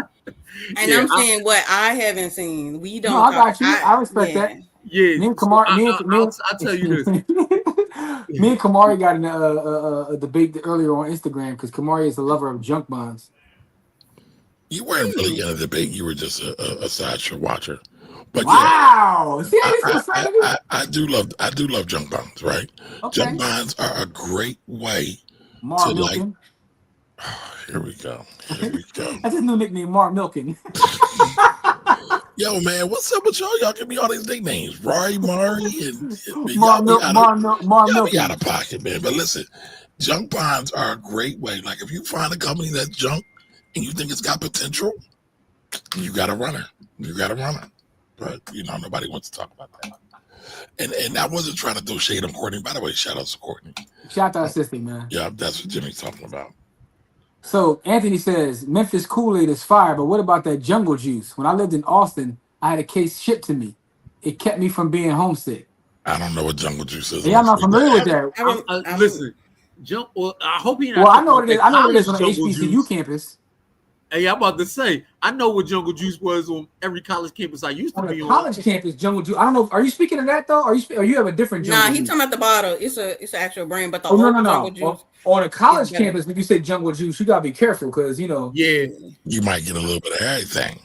[SPEAKER 3] and I'm saying what I haven't seen. We don't.
[SPEAKER 2] No, I got you. I respect that.
[SPEAKER 8] Yeah,
[SPEAKER 2] Me and Kamari,
[SPEAKER 8] I'll tell you this.
[SPEAKER 2] Me and Kamari got in a debate earlier on Instagram because Kamari is a lover of junk bonds.
[SPEAKER 1] You weren't really in a debate. You were just a sideshow watcher. But
[SPEAKER 2] wow! See
[SPEAKER 1] yeah, I do love junk bonds, right?
[SPEAKER 2] Okay.
[SPEAKER 1] Junk bonds are a great way
[SPEAKER 2] Mark
[SPEAKER 1] to
[SPEAKER 2] Milken.
[SPEAKER 1] Here we go. Here we go.
[SPEAKER 2] That's his new nickname, Mark Milken.
[SPEAKER 1] Yo, man, what's up with y'all? Y'all give me all these nicknames, Rory, Mari, and
[SPEAKER 2] Mark
[SPEAKER 1] y'all be out
[SPEAKER 2] Milken.
[SPEAKER 1] of pocket, man. But listen, junk bonds are a great way. Like if you find a company that's junk and you think it's got potential, you got to run it. You got to run it. But nobody wants to talk about that. And I wasn't trying to throw shade on Courtney. By the way, shout out to Courtney.
[SPEAKER 2] Shout out to Assistant, man.
[SPEAKER 1] Yeah, that's what Jimmy's talking about.
[SPEAKER 2] So Anthony says Memphis Kool-Aid is fire, but what about that jungle juice? When I lived in Austin, I had a case shipped to me. It kept me from being homesick.
[SPEAKER 1] I don't know what jungle juice is.
[SPEAKER 2] Yeah, I'm not familiar with that.
[SPEAKER 8] Listen, I hope he not.
[SPEAKER 2] Well, I know what it is. I know what it is on the HBCU campus.
[SPEAKER 8] Hey, I'm about to say, I know what jungle juice was on every college campus I used to be on.
[SPEAKER 2] College campus, jungle juice. I don't know. Are you speaking of that though? Or you have a different jungle juice?
[SPEAKER 3] Nah, he's talking about the bottle. It's an actual brand, but the
[SPEAKER 2] no.
[SPEAKER 3] jungle juice.
[SPEAKER 2] On a college campus, when you say jungle juice, you gotta be careful because
[SPEAKER 8] Yeah,
[SPEAKER 1] you might get a little bit of everything.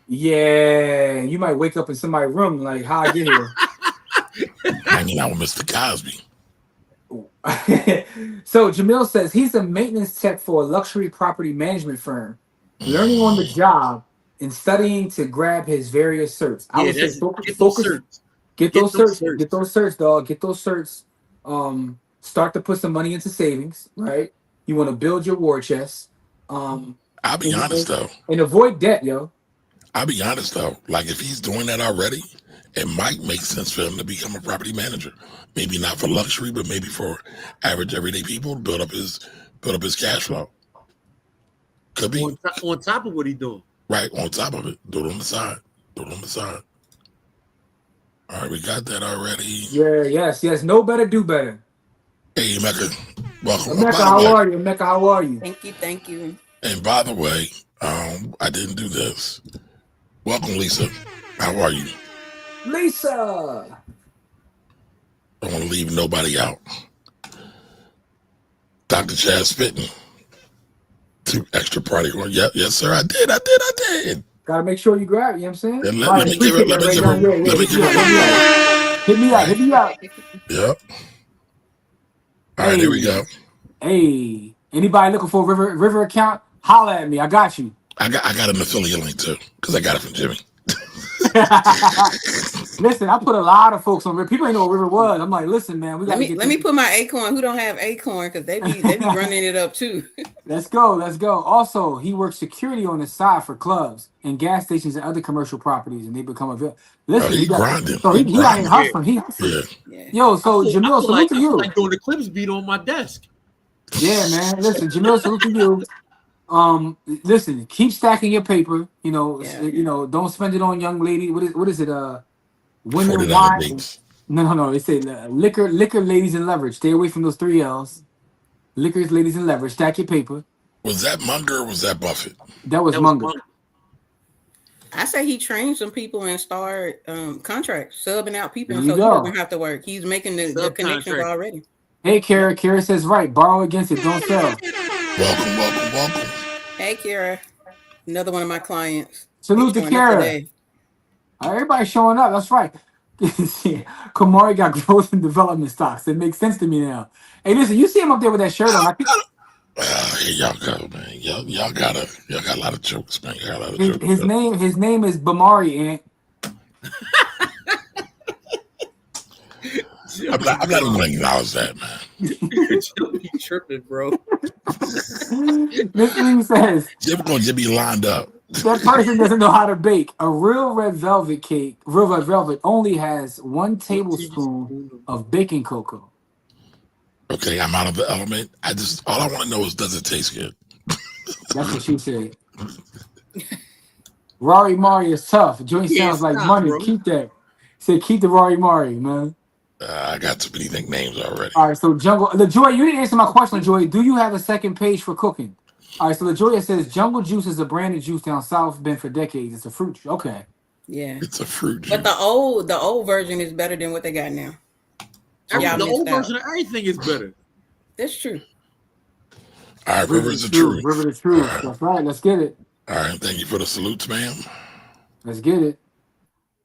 [SPEAKER 2] Yeah, you might wake up in somebody's room like, how I get here?
[SPEAKER 1] Hanging out with Mr. Cosby.
[SPEAKER 2] So Jamil says he's a maintenance tech for a luxury property management firm, learning on the job and studying to grab his various certs. I would say focus. Get those certs, dog. Get those certs. Start to put some money into savings, right? You want to build your war chest.
[SPEAKER 1] I'll be honest though.
[SPEAKER 2] And avoid debt, yo.
[SPEAKER 1] I'll be honest though. Like if he's doing that already, it might make sense for him to become a property manager. Maybe not for luxury, but maybe for average everyday people to build up his cash flow. Could be
[SPEAKER 8] on top of what he's doing.
[SPEAKER 1] Right, on top of it. Do it on the side. All right, we got that already.
[SPEAKER 2] Yeah, yes. Know better, do better.
[SPEAKER 1] Hey, Mecca. Welcome.
[SPEAKER 2] Mecca, how are you? Mecca, how are you?
[SPEAKER 3] Thank you.
[SPEAKER 1] And by the way, I didn't do this. Welcome, Lisa. How are you?
[SPEAKER 2] Lisa.
[SPEAKER 1] Don't want to leave nobody out. Dr. Chad Spitting. 2 extra party. Yes, sir. I did.
[SPEAKER 2] Gotta make sure you grab it, you know what I'm saying?
[SPEAKER 1] Let me give it.
[SPEAKER 2] Hit me out.
[SPEAKER 1] Yep. All right, here we go.
[SPEAKER 2] Hey, anybody looking for a River account? Holla at me. I got you.
[SPEAKER 1] I got an affiliate link too, because I got it from Jimmy.
[SPEAKER 2] Listen, I put a lot of folks on River. People ain't know what River was. I'm like, listen, man, we got to
[SPEAKER 3] let me put my Acorn. Who don't have Acorn? Because they be running it up too.
[SPEAKER 2] Let's go. Also, he works security on the side for clubs and gas stations and other commercial properties, and they become available. Listen,
[SPEAKER 1] he grinding.
[SPEAKER 2] So he out here hustling. He hustling.
[SPEAKER 1] Yeah.
[SPEAKER 2] Yo, so Jamil, salute to you.
[SPEAKER 8] Like doing the Clips beat on my desk.
[SPEAKER 2] Yeah, man. Listen, Jamil, salute to you. Listen, keep stacking your paper. Don't spend it on young lady. What is it? Women, wine. No. They say liquor, ladies, and leverage. Stay away from those 3 L's. Liquors, ladies, and leverage. Stack your paper.
[SPEAKER 1] Was that Munger or was that Buffett?
[SPEAKER 2] That was Munger.
[SPEAKER 3] I say he trained some people and start contracts, subbing out people, so he doesn't have to work. He's making the connections already.
[SPEAKER 2] Hey, Kara. Kara says right. Borrow against it. Don't sell.
[SPEAKER 1] Welcome.
[SPEAKER 3] Hey, Kara. Another one of my clients.
[SPEAKER 2] Salute to Kara. Everybody showing up. That's right. Kamari got growth and development stocks. It makes sense to me now. Hey, listen, you see him up there with that shirt on.
[SPEAKER 1] Here y'all go, man. Y'all got a lot of jokes, man.
[SPEAKER 2] His name is Bamari, Ant.
[SPEAKER 1] I'm not even gonna acknowledge that, man.
[SPEAKER 8] You're tripping, bro.
[SPEAKER 2] This thing says
[SPEAKER 1] Jim gonna get me lined up.
[SPEAKER 2] That person doesn't know how to bake. A real red velvet cake, real red velvet, only has 1 tablespoon of baking cocoa.
[SPEAKER 1] Okay, I'm out of the element. All I want to know is, does it taste good?
[SPEAKER 2] That's what she said. Rari Mari is tough. Joint
[SPEAKER 8] Yeah,
[SPEAKER 2] sounds like
[SPEAKER 8] stop,
[SPEAKER 2] money.
[SPEAKER 8] bro.
[SPEAKER 2] Keep that. Say keep the Rari Mari, man.
[SPEAKER 1] I got too many nicknames already.
[SPEAKER 2] All right, so Jungle, the Joy, you didn't answer my question, Joy. Do you have a second page for cooking? All right, so the Joy says Jungle Juice is a branded juice down south, been for decades. It's a fruit juice. Okay.
[SPEAKER 3] Yeah.
[SPEAKER 1] It's a fruit juice.
[SPEAKER 3] But the old version is better than what they got now. Y'all
[SPEAKER 8] The
[SPEAKER 3] missed
[SPEAKER 8] old
[SPEAKER 3] out.
[SPEAKER 8] version of everything is better.
[SPEAKER 3] That's true.
[SPEAKER 1] All right, River is the truth.
[SPEAKER 2] River the truth. That's right. Let's get it.
[SPEAKER 1] All right, thank you for the salutes, ma'am.
[SPEAKER 2] Let's get it.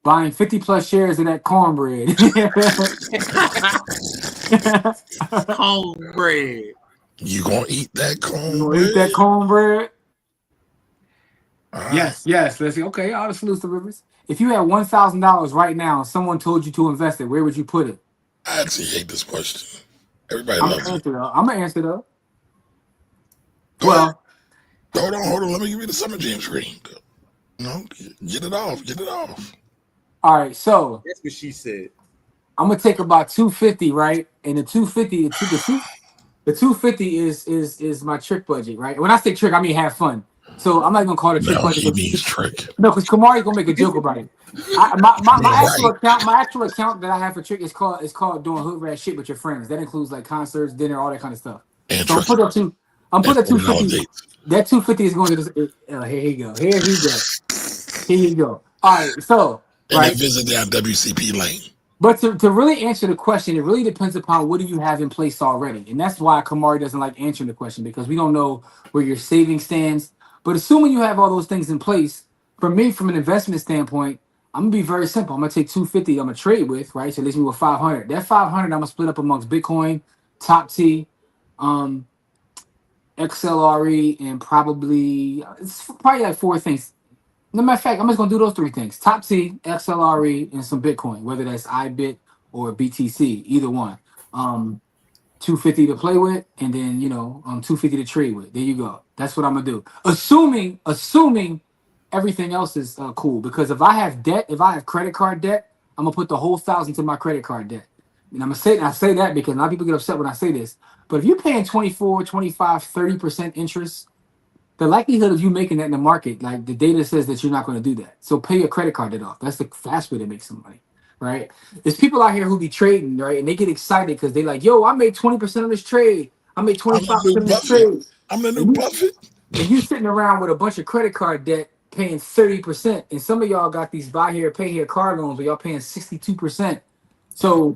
[SPEAKER 2] Buying 50 plus shares of that cornbread.
[SPEAKER 8] Cornbread.
[SPEAKER 1] You gonna eat that
[SPEAKER 2] You
[SPEAKER 1] cornbread?
[SPEAKER 2] gonna eat that cornbread?
[SPEAKER 1] All right.
[SPEAKER 2] Yes. Let's see. Okay, all the salutes to Rivers. If you had $1,000 right now, someone told you to invest it, where would you put it?
[SPEAKER 1] I actually hate this question. Everybody
[SPEAKER 2] I'm
[SPEAKER 1] loves
[SPEAKER 2] gonna
[SPEAKER 1] it.
[SPEAKER 2] answer though. I'm gonna answer though.
[SPEAKER 1] Go ahead.
[SPEAKER 2] Well,
[SPEAKER 1] Hold on. Let me give you the Summer Jam screen. No, get it off.
[SPEAKER 2] all right. So
[SPEAKER 8] That's what she said.
[SPEAKER 2] I'm gonna take about 250, right? And the 250, the 250 is my trick budget, right? When I say trick, I mean have fun. So I'm not gonna call it trick
[SPEAKER 1] No,
[SPEAKER 2] budget.
[SPEAKER 1] he means trick.
[SPEAKER 2] No, because Kamari's gonna make a joke about it. My actual account that I have for trick is called doing hood rat shit with your friends. That includes like concerts, dinner, all that kind of stuff.
[SPEAKER 1] And
[SPEAKER 2] So I'm put up 250. That 250 is going to this. Here he go. Here he go. All right. So
[SPEAKER 1] And
[SPEAKER 2] right.
[SPEAKER 1] then visit down WCP Lane.
[SPEAKER 2] But to really answer the question, it really depends upon what do you have in place already. And that's why Kamari doesn't like answering the question, because we don't know where your savings stands. But assuming you have all those things in place, for me, from an investment standpoint, I'm gonna be very simple. I'm gonna take 250. I'm gonna trade with, right? So leaves me with 500. That 500 I'm gonna split up amongst Bitcoin, Top T, XLRE, and probably like 4 things. No matter of fact, I'm just gonna do those 3 things: Top T, XLRE, and some Bitcoin, whether that's iBit or BTC, either one. 250 to play with, and then 250 to trade with. There you go. That's what I'm gonna do. Assuming everything else is cool. Because if I have debt, if I have credit card debt, I'm gonna put the whole 1,000 to my credit card debt. And I say that because a lot of people get upset when I say this. But if you're paying 24, 25, 30% interest, the likelihood of you making that in the market, like the data says that you're not going to do that. So pay your credit card debt off. That's the fast way to make some money, right? There's people out here who be trading, right? And they get excited because they like, yo, I made 20% of this trade. I made 25% of this trade.
[SPEAKER 1] I'm the new Buffett.
[SPEAKER 2] And you sitting around with a bunch of credit card debt paying 30%. And some of y'all got these buy here, pay here car loans, but y'all paying 62%. So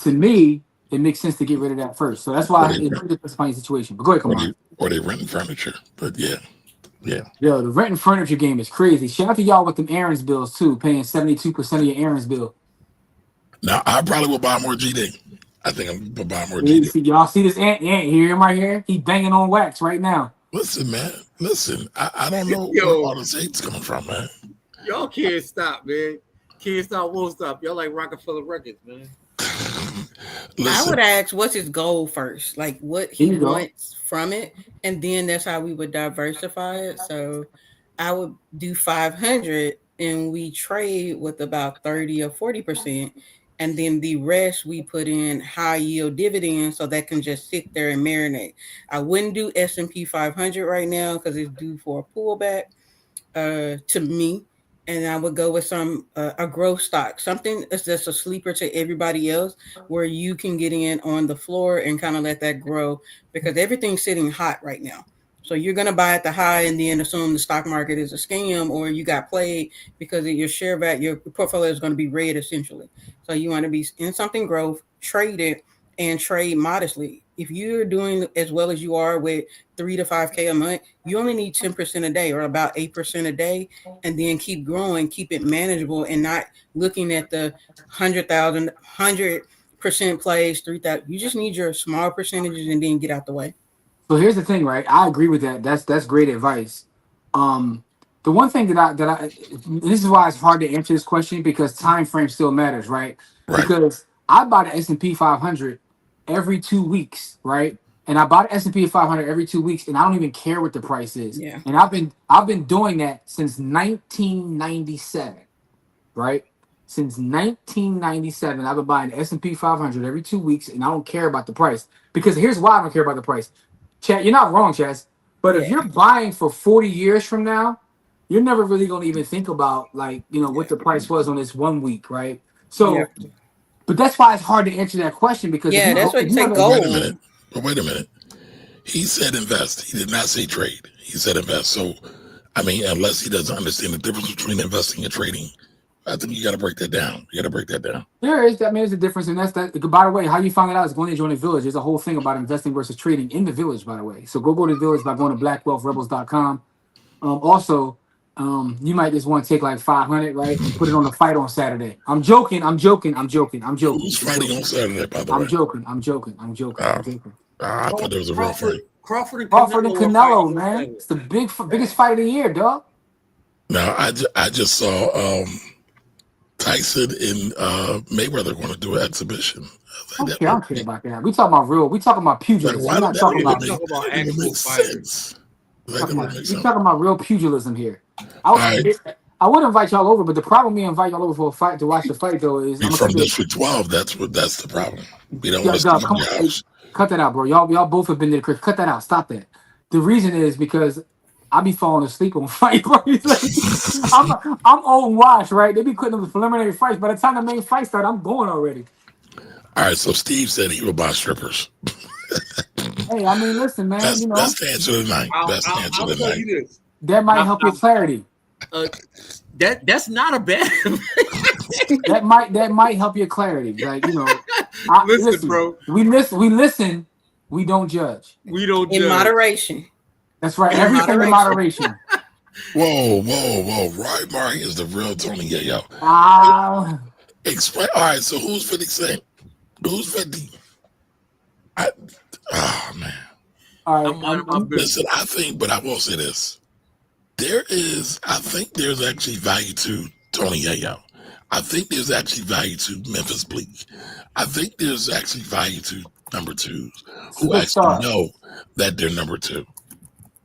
[SPEAKER 2] to me, it makes sense to get rid of that first. So that's why it depends upon your situation. But go ahead, come on.
[SPEAKER 1] Or they renting furniture. But yeah.
[SPEAKER 2] Yo, the rent and furniture game is crazy. Shout out to y'all with them errands bills too, paying 72% of your errands bill.
[SPEAKER 1] Now I probably will buy more GD. I think I'm gonna buy more GD.
[SPEAKER 2] Y'all see this ant hear him right here? He banging on wax right now.
[SPEAKER 1] Listen, man. I don't know where all this hate's coming from, man.
[SPEAKER 8] Y'all can't stop, man. Can't stop, won't stop. Y'all like Rockefeller Records, man.
[SPEAKER 3] I would ask, what's his goal first? Like what he wants from it, and then that's how we would diversify it. So I would do 500, and we trade with about 30 or 40%, and then the rest we put in high yield dividends, so that can just sit there and marinate. I wouldn't do S&P 500 right now because it's due for a pullback. To me. And I would go with a growth stock, something that's just a sleeper to everybody else, where you can get in on the floor and kind of let that grow, because everything's sitting hot right now. So you're going to buy at the high and then assume the stock market is a scam, or you got played because of your share value. Your portfolio is going to be red essentially. So you want to be in something growth, trade it, and trade modestly. If you're doing as well as you are with 3 to 5K a month, you only need 10% a day, or about 8% a day, and then keep growing, keep it manageable, and not looking at the 100,000, 100% plays, 3,000. You just need your small percentages and then get out the way.
[SPEAKER 2] So here's the thing, right? I agree with that. That's great advice. The one thing that I this is why it's hard to answer this question, because time frame still matters, right? Because I buy the S&P 500 every 2 weeks, right? and I buy the S&P 500 every 2 weeks, and I don't even care what the price is.
[SPEAKER 3] Yeah.
[SPEAKER 2] And I've been doing that since 1997, right? Since 1997, I've been buying the S&P 500 every 2 weeks, and I don't care about the price because here's why I don't care about the price. Chad, you're not wrong, Chaz. But if you're buying for 40 years from now, you're never really going to even think about like, you know, what the price was on this 1 week, right? So, but that's why it's hard to answer that question because
[SPEAKER 3] that's what you say.
[SPEAKER 1] But
[SPEAKER 3] Gold.
[SPEAKER 1] wait a minute. He said invest. He did not say trade. He said invest. So, I mean, unless he doesn't understand the difference between investing and trading, I think you got to break that down.
[SPEAKER 2] There is. I mean, there's a difference, and that's that. By the way, how you find it out is going to join the village. There's a whole thing about investing versus trading in the village. By the way, so go to the village by going to blackwealthrebels.com. Also, you might just want to take like 500, right, and put it on the fight on Saturday. I'm joking.
[SPEAKER 1] Who's fighting on Saturday, by the way?
[SPEAKER 2] I'm joking.
[SPEAKER 1] I thought there was a real fight.
[SPEAKER 8] Crawford and
[SPEAKER 2] Canelo, man. It's the biggest fight of the year, dog.
[SPEAKER 1] Now, I just saw Tyson and Mayweather going to do an exhibition.
[SPEAKER 2] I don't care about that. We talking about pugilism. We're not talking about
[SPEAKER 8] actual fighters.
[SPEAKER 2] We're talking about real pugilism here. I would invite y'all over, but the problem me invite y'all over for a fight to watch the fight though is
[SPEAKER 1] you're from District 12. That's the problem. We don't want to
[SPEAKER 2] cut that out, bro. Y'all both have been there. Cut that out. Stop that. The reason is because I be falling asleep on fight, bro. I'm old and washed, right? They be putting the preliminary fights. By the time the main fight start, I'm going already.
[SPEAKER 1] All right, so Steve said he would buy strippers.
[SPEAKER 2] Hey, I mean, listen, man.
[SPEAKER 1] That's,
[SPEAKER 2] you know,
[SPEAKER 1] that's the answer to the night. That's the answer to the night.
[SPEAKER 2] That might help your clarity.
[SPEAKER 8] That's not a bad.
[SPEAKER 2] that might help your clarity. Like, you know, listen, bro. We listen. We don't judge.
[SPEAKER 3] In moderation.
[SPEAKER 2] That's right. Everything in moderation.
[SPEAKER 1] Whoa. Roy Martin is the real Tony Yayo. Explain. All right, so who's 50 Cent? Who's 50? Oh, man.
[SPEAKER 2] All right.
[SPEAKER 1] Listen, but I will say this. I think there's actually value to Tony Yayo. I think there's actually value to Memphis Bleak. I think there's actually value to number twos who actually know that they're number two.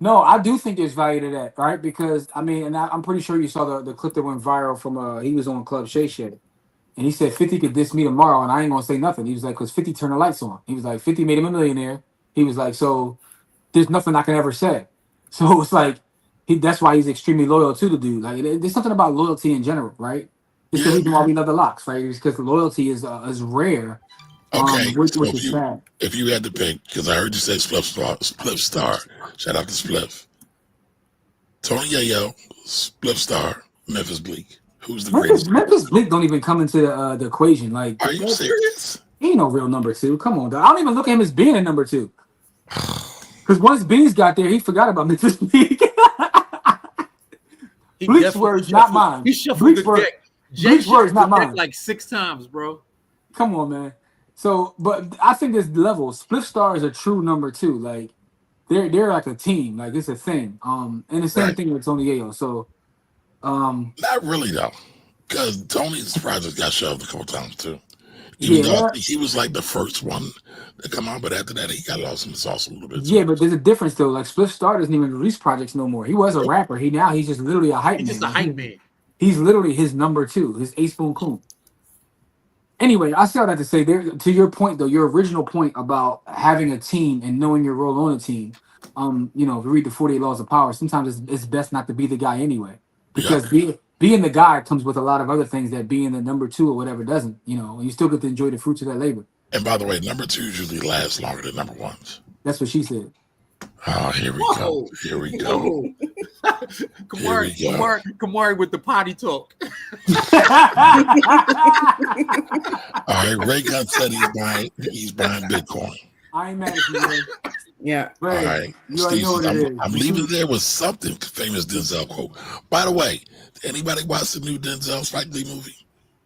[SPEAKER 2] No, I do think there's value to that, right? Because, I mean, and I'm pretty sure you saw the clip that went viral from, he was on Club Shay Shay. And he said 50 could diss me tomorrow, and I ain't going to say nothing. He was like, because 50 turned the lights on. He was like, 50 made him a millionaire. He was like, so there's nothing I can ever say. So it's like, that's why he's extremely loyal to the dude. Like, there's something about loyalty in general, right? It's the reason why we love the locks, right? It's because loyalty is rare.
[SPEAKER 1] Okay,
[SPEAKER 2] which
[SPEAKER 1] so
[SPEAKER 2] is sad.
[SPEAKER 1] If you had to pick, because I heard you say Spliff Star. Shout out to Spliff. Tony Yayo, Spliff Star, Memphis Bleak. Who's the greatest?
[SPEAKER 2] Memphis Bleak don't even come into the equation. Like,
[SPEAKER 1] are you serious?
[SPEAKER 2] He ain't no real number two. Come on, dog. I don't even look at him as being a number two. Because once Beans got there, he forgot about Memphis Bleak. Bleak's words, not mine.
[SPEAKER 8] He shuffled the deck.
[SPEAKER 2] Bleak's words, not mine.
[SPEAKER 8] Like 6 times, bro.
[SPEAKER 2] Come on, man. So, but I think there's levels. Spliff Star is a true number two. Like, they're like a team. Like, it's a thing. And the same thing with Tony Yayo. So,
[SPEAKER 1] not really though, because Tony's project got shelved a couple times too. Even though I think he was like the first one to come out, but after that he got lost in the sauce a little bit.
[SPEAKER 2] Yeah, but there's a difference though. Like Spliff Star doesn't even release projects no more. He was a rapper. He's just literally a hype man.
[SPEAKER 8] He's just a hype man.
[SPEAKER 2] He's literally his number two, his ace spoon coon. Anyway, I say all that to say, there, to your point though, your original point about having a team and knowing your role on a team. You know, if you read the 48 Laws of Power, sometimes it's best not to be the guy anyway, because being the guy comes with a lot of other things that being the number two or whatever doesn't. You know, and you still get to enjoy the fruits of that labor.
[SPEAKER 1] And by the way, number twos usually last longer than number ones.
[SPEAKER 2] That's what she said.
[SPEAKER 1] Oh, here we go. Here we go.
[SPEAKER 8] Kamari with the potty talk.
[SPEAKER 1] All right, Ray Gunn said he's buying Bitcoin.
[SPEAKER 2] I ain't mad at you, Ray.
[SPEAKER 3] Yeah.
[SPEAKER 1] Ray, all right. Steve, I'm leaving there with something famous Denzel quote. By the way, anybody watch the new Denzel Spike Lee movie?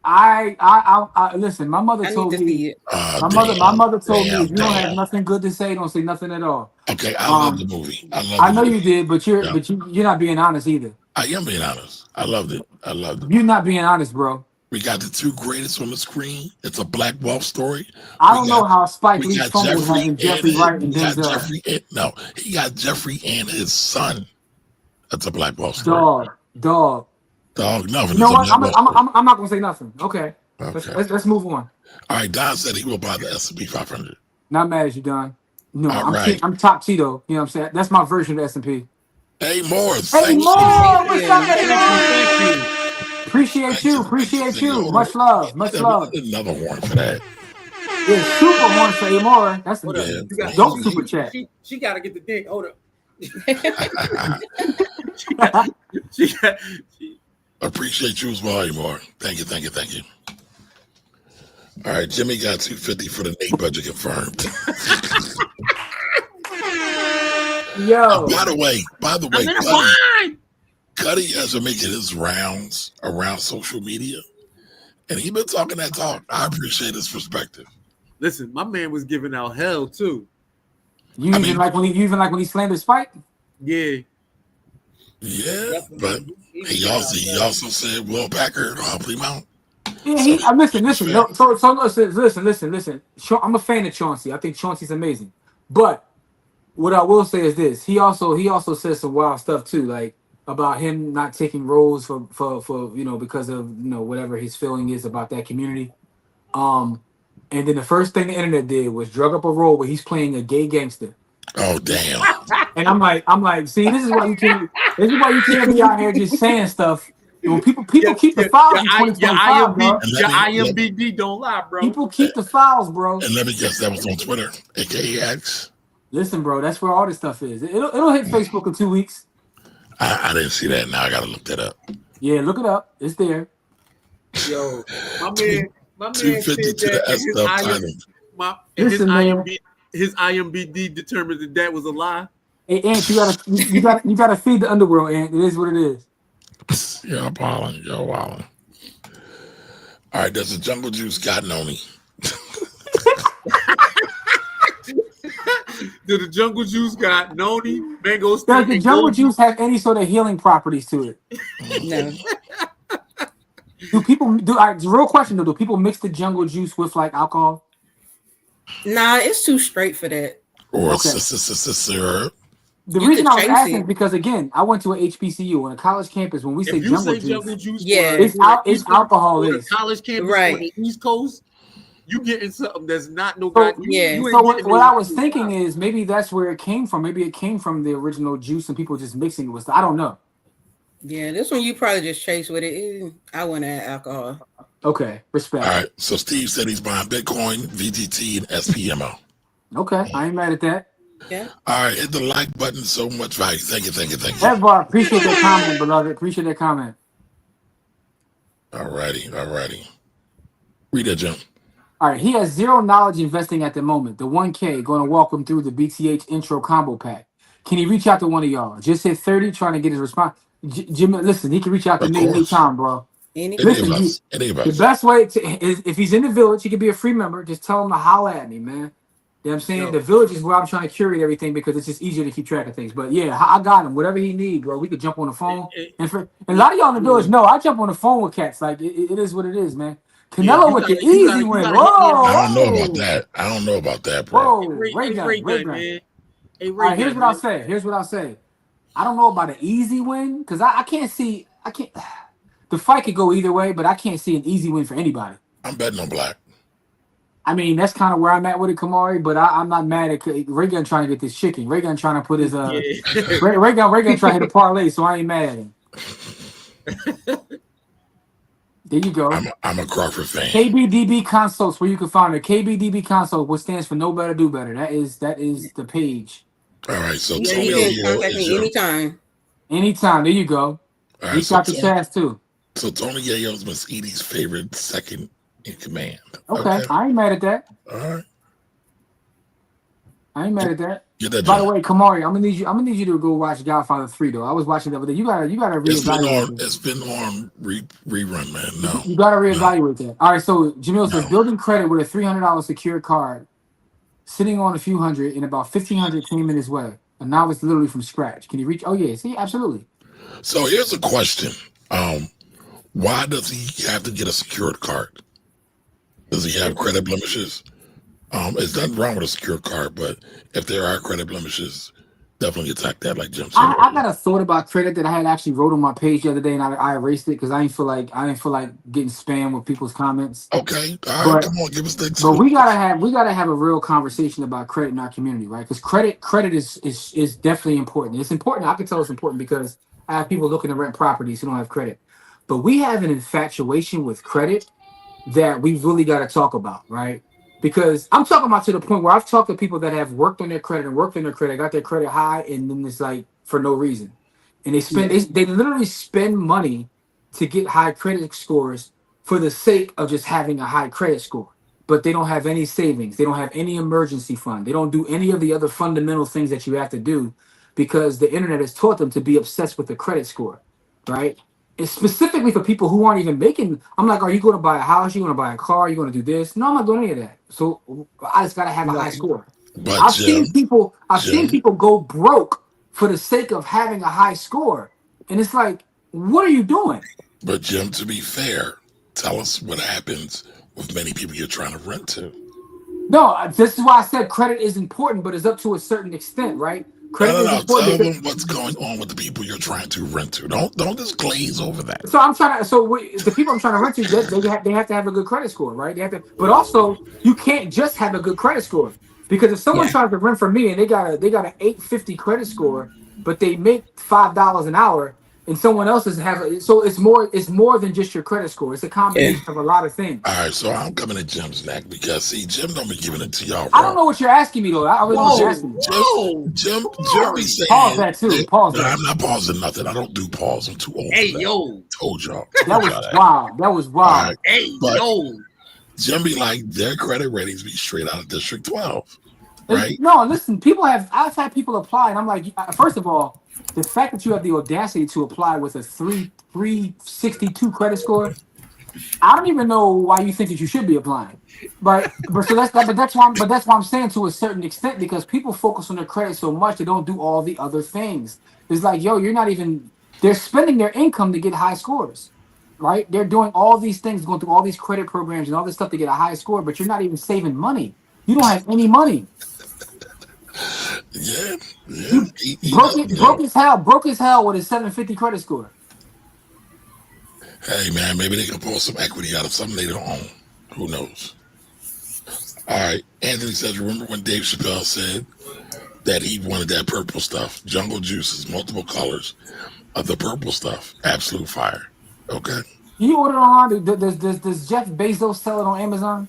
[SPEAKER 2] I listen. My mother told me. My mother told me if you don't have nothing good to say, don't say nothing at all.
[SPEAKER 1] Okay, I love the movie.
[SPEAKER 2] I know you did, but you're not being honest either.
[SPEAKER 1] I am being honest. I loved it.
[SPEAKER 2] You're not being honest, bro.
[SPEAKER 1] We got the two greatest on the screen. It's a Black Wealth story.
[SPEAKER 2] I don't know how Spike
[SPEAKER 1] We
[SPEAKER 2] Lee
[SPEAKER 1] got
[SPEAKER 2] fumbled having Jeffrey Wright and
[SPEAKER 1] he got
[SPEAKER 2] Denzel.
[SPEAKER 1] Jeffrey. No, he got Jeffrey and his son. That's a Black Wealth story.
[SPEAKER 2] Dog.
[SPEAKER 1] Nothing.
[SPEAKER 2] You know what? I'm not gonna say nothing. Okay. Let's move on.
[SPEAKER 1] All right. Don said he will buy the S&P 500.
[SPEAKER 2] Not mad at you, Don. No,
[SPEAKER 1] All
[SPEAKER 2] I'm top Tito. You know what I'm saying? That's my version of S&P.
[SPEAKER 1] Hey, Moore.
[SPEAKER 2] Hey, Moore, what's up,
[SPEAKER 8] Thank you.
[SPEAKER 2] Appreciate you. Much love.
[SPEAKER 1] Another horn for that.
[SPEAKER 2] Yeah, super horn for Amore. That's the dope super chat.
[SPEAKER 8] She got to get the dick. Hold up.
[SPEAKER 1] Appreciate you as well, Amore. Thank you. All right, Jimmy got $250 for the Nate budget confirmed.
[SPEAKER 2] Yo.
[SPEAKER 1] By the way, Cuddy has been making his rounds around social media, and he been talking that talk. I appreciate his perspective.
[SPEAKER 8] Listen, my man was giving out hell too.
[SPEAKER 2] You even like when he slandered Spike?
[SPEAKER 8] Yeah,
[SPEAKER 1] but he also said Will Packard will help him out.
[SPEAKER 2] Yeah, listen. No, so listen. I'm a fan of Chauncey. I think Chauncey's amazing. But what I will say is this: he also says some wild stuff too, like about him not taking roles for because of whatever his feeling is about that community. And then the first thing the internet did was drug up a role where he's playing a gay gangster.
[SPEAKER 1] Oh damn!
[SPEAKER 2] And I'm like, see, this is why you can't be out here just saying stuff. When people keep the files in 2025, bro.
[SPEAKER 8] Your IMBD don't lie, bro.
[SPEAKER 2] People keep the files, bro.
[SPEAKER 1] And let me guess, that was on Twitter, aka X.
[SPEAKER 2] Listen, bro, that's where all this stuff is. It'll hit Facebook in 2 weeks.
[SPEAKER 1] I didn't see that. Now I gotta look that up.
[SPEAKER 2] Yeah, look it up. It's there.
[SPEAKER 8] Yo, my man
[SPEAKER 1] 250 to the
[SPEAKER 8] S his IMBD determined that was a lie.
[SPEAKER 2] Hey, Ant, you gotta feed the underworld, Ant. It is what it is.
[SPEAKER 1] Yeah, I'm wilding. You're wilding. All right, does the Jungle Juice got Noni?
[SPEAKER 8] Do the Jungle Juice got Noni, mango stick?
[SPEAKER 2] Does the Jungle Juice have any sort of healing properties to it?
[SPEAKER 3] No.
[SPEAKER 2] The real question though, do people mix the Jungle Juice with like alcohol?
[SPEAKER 3] Nah, it's too straight for that.
[SPEAKER 1] Or syrup?
[SPEAKER 2] The reason I was asking is because again, I went to a HBCU on a college campus. When we say jungle juice,
[SPEAKER 3] yeah,
[SPEAKER 2] it's alcohol.
[SPEAKER 8] It's college campus
[SPEAKER 3] right
[SPEAKER 8] on the East Coast. You getting something that's not no
[SPEAKER 2] so,
[SPEAKER 8] yeah.
[SPEAKER 2] So what I was thinking is maybe that's where it came from. Maybe it came from the original juice and people just mixing it with. I don't know.
[SPEAKER 3] Yeah, this one you probably just chase with it. I want to add alcohol.
[SPEAKER 2] Okay, respect.
[SPEAKER 1] All right. So Steve said he's buying Bitcoin, VTT, and SPMO.
[SPEAKER 2] Okay, I ain't mad at that.
[SPEAKER 3] Yeah.
[SPEAKER 1] All right, hit the like button. So much value. Thank you.
[SPEAKER 2] Edvar, appreciate that comment, beloved. Appreciate that comment.
[SPEAKER 1] All righty. Read that, Jim.
[SPEAKER 2] All right, he has zero knowledge investing at the moment. The 1K going to walk him through the BTH intro combo pack. Can he reach out to one of y'all? Just hit 30 trying to get his response. Jim, listen, he can reach out to me anytime, bro. Listen, the best way is if he's in the village, he can be a free member. Just tell him to holler at me, man. You know what I'm saying? The village is where I'm trying to curate everything because it's just easier to keep track of things. But yeah, I got him. Whatever he needs, bro. We could jump on the phone. And a lot of y'all in the village know I jump on the phone with cats. Like it is what it is, man. Canelo with the easy win. Whoa!
[SPEAKER 1] I don't know about that, bro.
[SPEAKER 2] Whoa, Ray gun. All right, here's what I'll say. I don't know about an easy win because I can't see. The fight could go either way, but I can't see an easy win for anybody.
[SPEAKER 1] I'm betting on Black.
[SPEAKER 2] I mean, that's kind of where I'm at with it, Kamari. But I'm not mad at Ray Gun trying to get this chicken. Ray Gun trying to put his Ray Gun trying to hit a parlay, so I ain't mad at him. There you go.
[SPEAKER 1] I'm a Crawford fan.
[SPEAKER 2] KBDB Consults, where you can find it. KBDB Consult, which stands for Know Better, Do Better. That is the page.
[SPEAKER 1] All right, so
[SPEAKER 3] yeah,
[SPEAKER 1] Tony
[SPEAKER 3] you can contact me anytime.
[SPEAKER 2] Anytime. There you go.
[SPEAKER 1] All right,
[SPEAKER 2] Reach out to Chaz too.
[SPEAKER 1] So Tony Yayo's Miss Edie's favorite second in command.
[SPEAKER 2] Okay. I ain't mad at that.
[SPEAKER 1] All right.
[SPEAKER 2] I ain't mad at that.
[SPEAKER 1] That
[SPEAKER 2] By the way, Kamari, I'm gonna need you to go watch Godfather 3 though. I was watching the other day. You gotta reevaluate.
[SPEAKER 1] It's been on rerun, man. No.
[SPEAKER 2] You gotta reevaluate that. All right, so Jamil says building credit with a $300 secured card, sitting on a few hundred, and about 1,500 came in his way. And now it's literally from scratch. Can you reach? Oh yeah, see, absolutely.
[SPEAKER 1] So here's a question. Why does he have to get a secured card? Does he have credit blemishes? There's nothing wrong with a secured card, but if there are credit blemishes, definitely attack that, like Jim said.
[SPEAKER 2] I got a thought about credit that I had actually wrote on my page the other day, and I erased it because I didn't feel like getting spam with people's comments.
[SPEAKER 1] Okay, all right, come on, give us the.
[SPEAKER 2] But we gotta have a real conversation about credit in our community, right? Because credit is definitely important. It's important. I can tell it's important because I have people looking to rent properties who don't have credit. But we have an infatuation with credit that we really got to talk about, right? Because I'm talking about to the point where I've talked to people that have worked on their credit, got their credit high, and then it's like for no reason. And they literally spend money to get high credit scores for the sake of just having a high credit score. But they don't have any savings. They don't have any emergency fund. They don't do any of the other fundamental things that you have to do because the internet has taught them to be obsessed with the credit score, right? It's specifically for people who aren't even making. I'm like, are you going to buy a house? You going to buy a car? You going to do this? No, I'm not doing any of that. So I just got to have a high score.
[SPEAKER 1] But
[SPEAKER 2] I've seen people go broke for the sake of having a high score, and it's like, what are you doing?
[SPEAKER 1] But Jim, to be fair, tell us what happens with many people you're trying to rent to.
[SPEAKER 2] No, this is why I said credit is important, but it's up to a certain extent, right?
[SPEAKER 1] No. Tell them what's going on with the people you're trying to rent to. Don't just glaze over that.
[SPEAKER 2] So the people I'm trying to rent to, they have to have a good credit score, right? They have to, but also you can't just have a good credit score because if someone tries to rent from me and they got an 850 credit score, but they make $5 an hour, and someone else doesn't have it, so it's more than just your credit score. It's a combination of a lot of things.
[SPEAKER 1] All right, so I'm coming to Jim's neck because see, Jim don't be giving it to y'all.
[SPEAKER 2] I don't know what you're asking me though. I really was asking.
[SPEAKER 1] Jim be saying.
[SPEAKER 2] Pause that too. Pause that.
[SPEAKER 1] I'm not pausing nothing. I don't do pause. I'm too old.
[SPEAKER 8] Hey,
[SPEAKER 1] for that.
[SPEAKER 8] yo.
[SPEAKER 1] Told y'all.
[SPEAKER 2] That was wild. That was wild.
[SPEAKER 1] Right.
[SPEAKER 8] Hey, yo.
[SPEAKER 1] Jim be like, their credit ratings be straight out of District 12. Right?
[SPEAKER 2] No, listen, I've had people apply, and I'm like, first of all, the fact that you have the audacity to apply with a 362 credit score, I don't even know why you think that you should be applying. But that's why I'm saying to a certain extent, because people focus on their credit so much they don't do all the other things. It's like, yo, they're spending their income to get high scores. Right? They're doing all these things, going through all these credit programs and all this stuff to get a high score, but you're not even saving money. You don't have any money.
[SPEAKER 1] Yeah.
[SPEAKER 2] Broke as hell with a 750 credit score.
[SPEAKER 1] Hey man, maybe they can pull some equity out of something they don't own. Who knows? All right. Anthony says, remember when Dave Chappelle said that he wanted that purple stuff? Jungle Juice is multiple colors of the purple stuff. Absolute fire. Okay.
[SPEAKER 2] You order it online? Does Jeff Bezos sell it on Amazon?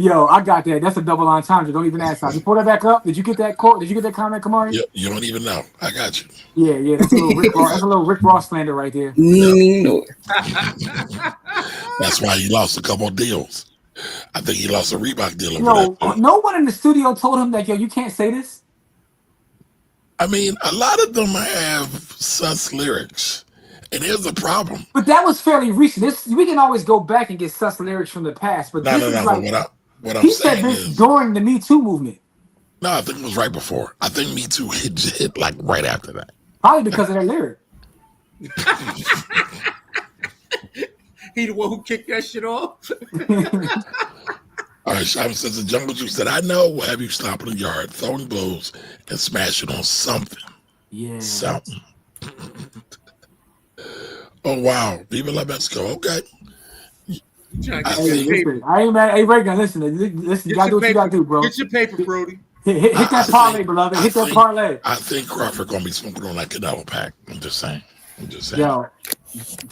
[SPEAKER 2] Yo, I got that. That's a double entendre. Don't even ask. You pull that back up. Did you get that quote? Did you get that comment, Kamari?
[SPEAKER 1] Yep, you don't even know. I got you.
[SPEAKER 2] Yeah. That's a little Rick Ross. That's a little Rick Ross slander right there.
[SPEAKER 9] No.
[SPEAKER 1] That's why he lost a couple of deals. I think he lost a Reebok deal.
[SPEAKER 2] No one in the studio told him that, yo, you can't say this.
[SPEAKER 1] I mean, a lot of them have sus lyrics. And here's the problem.
[SPEAKER 2] But that was fairly recent. We can always go back and get sus lyrics from the past. But
[SPEAKER 1] What I'm saying is
[SPEAKER 2] during the Me Too movement.
[SPEAKER 1] No, I think it was right before. I think Me Too hit like right after that.
[SPEAKER 2] Probably because of that lyric.
[SPEAKER 8] He the one who kicked that shit off.
[SPEAKER 1] All right, Simon says the Jungle Juice said, I know will have you stop in the yard, throwing blows, and smashing on something.
[SPEAKER 2] Yeah.
[SPEAKER 1] Something. Oh, wow. Viva La Mexico. Okay.
[SPEAKER 2] I ain't mad. Hey, Reagan, listen. You gotta do what you gotta do, bro.
[SPEAKER 8] Get your paper, Brody.
[SPEAKER 2] Hit that parlay, beloved. Hit that parlay.
[SPEAKER 1] I think Crawford gonna be smoking on that Canelo pack. I'm just saying.
[SPEAKER 2] Yo,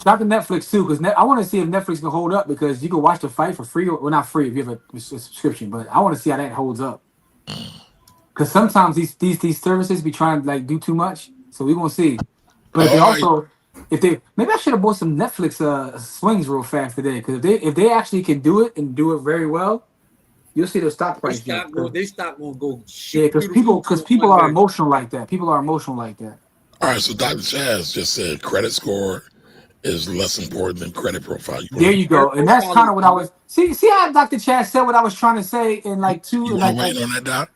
[SPEAKER 2] shout to Netflix too, because I want to see if Netflix can hold up, because you can watch the fight for free. Well, not free if you have a subscription, but I want to see how that holds up. Because sometimes these services be trying to like do too much, so we gonna see. But maybe I should have bought some Netflix
[SPEAKER 10] swings real fast today, because if they actually can do it and do it very well, you'll see their stock price.
[SPEAKER 8] They stock gonna go.
[SPEAKER 10] Yeah, because people are emotional like that. People are emotional like that.
[SPEAKER 1] All right, so Dr. Chaz just said credit score is less important than credit profile.
[SPEAKER 10] There you go, and that's kind of what I was. See how Dr. Chaz said what I was trying to say in like two.
[SPEAKER 1] You waiting on that, Doc?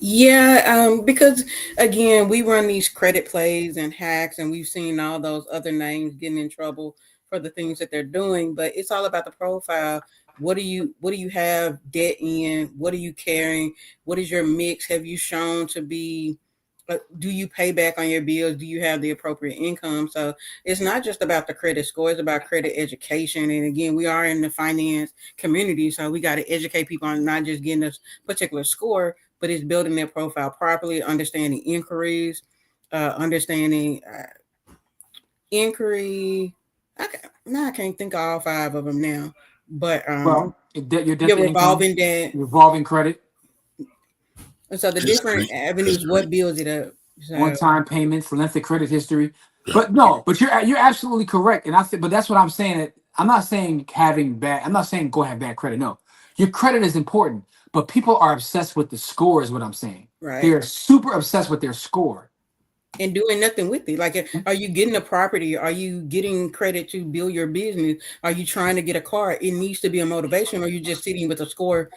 [SPEAKER 3] Yeah, because again, we run these credit plays and hacks, and we've seen all those other names getting in trouble for the things that they're doing. But it's all about the profile. What do you have debt in? What are you carrying? What is your mix? Have you shown to be? Do you pay back on your bills? Do you have the appropriate income? So it's not just about the credit score; it's about credit education. And again, we are in the finance community, so we got to educate people on not just getting a particular score, but it's building their profile properly, understanding inquiries, understanding inquiry. I can't think of all five of them now, but
[SPEAKER 2] Well, your debt
[SPEAKER 3] your
[SPEAKER 2] to income,
[SPEAKER 3] revolving debt.
[SPEAKER 2] revolving credit,
[SPEAKER 3] And so the different avenues, what builds it up. So,
[SPEAKER 2] one-time payments, lengthy credit history.
[SPEAKER 1] Yeah.
[SPEAKER 2] But no, but you're absolutely correct. And but that's what I'm saying. That I'm not saying having bad. I'm not saying go have bad credit. No, your credit is important, but people are obsessed with the score. Is what I'm saying.
[SPEAKER 3] right.
[SPEAKER 2] They're super obsessed with their score.
[SPEAKER 3] And doing nothing with it. Like, are you getting a property? Are you getting credit to build your business? Are you trying to get a car? It needs to be a motivation, or you just sitting with a score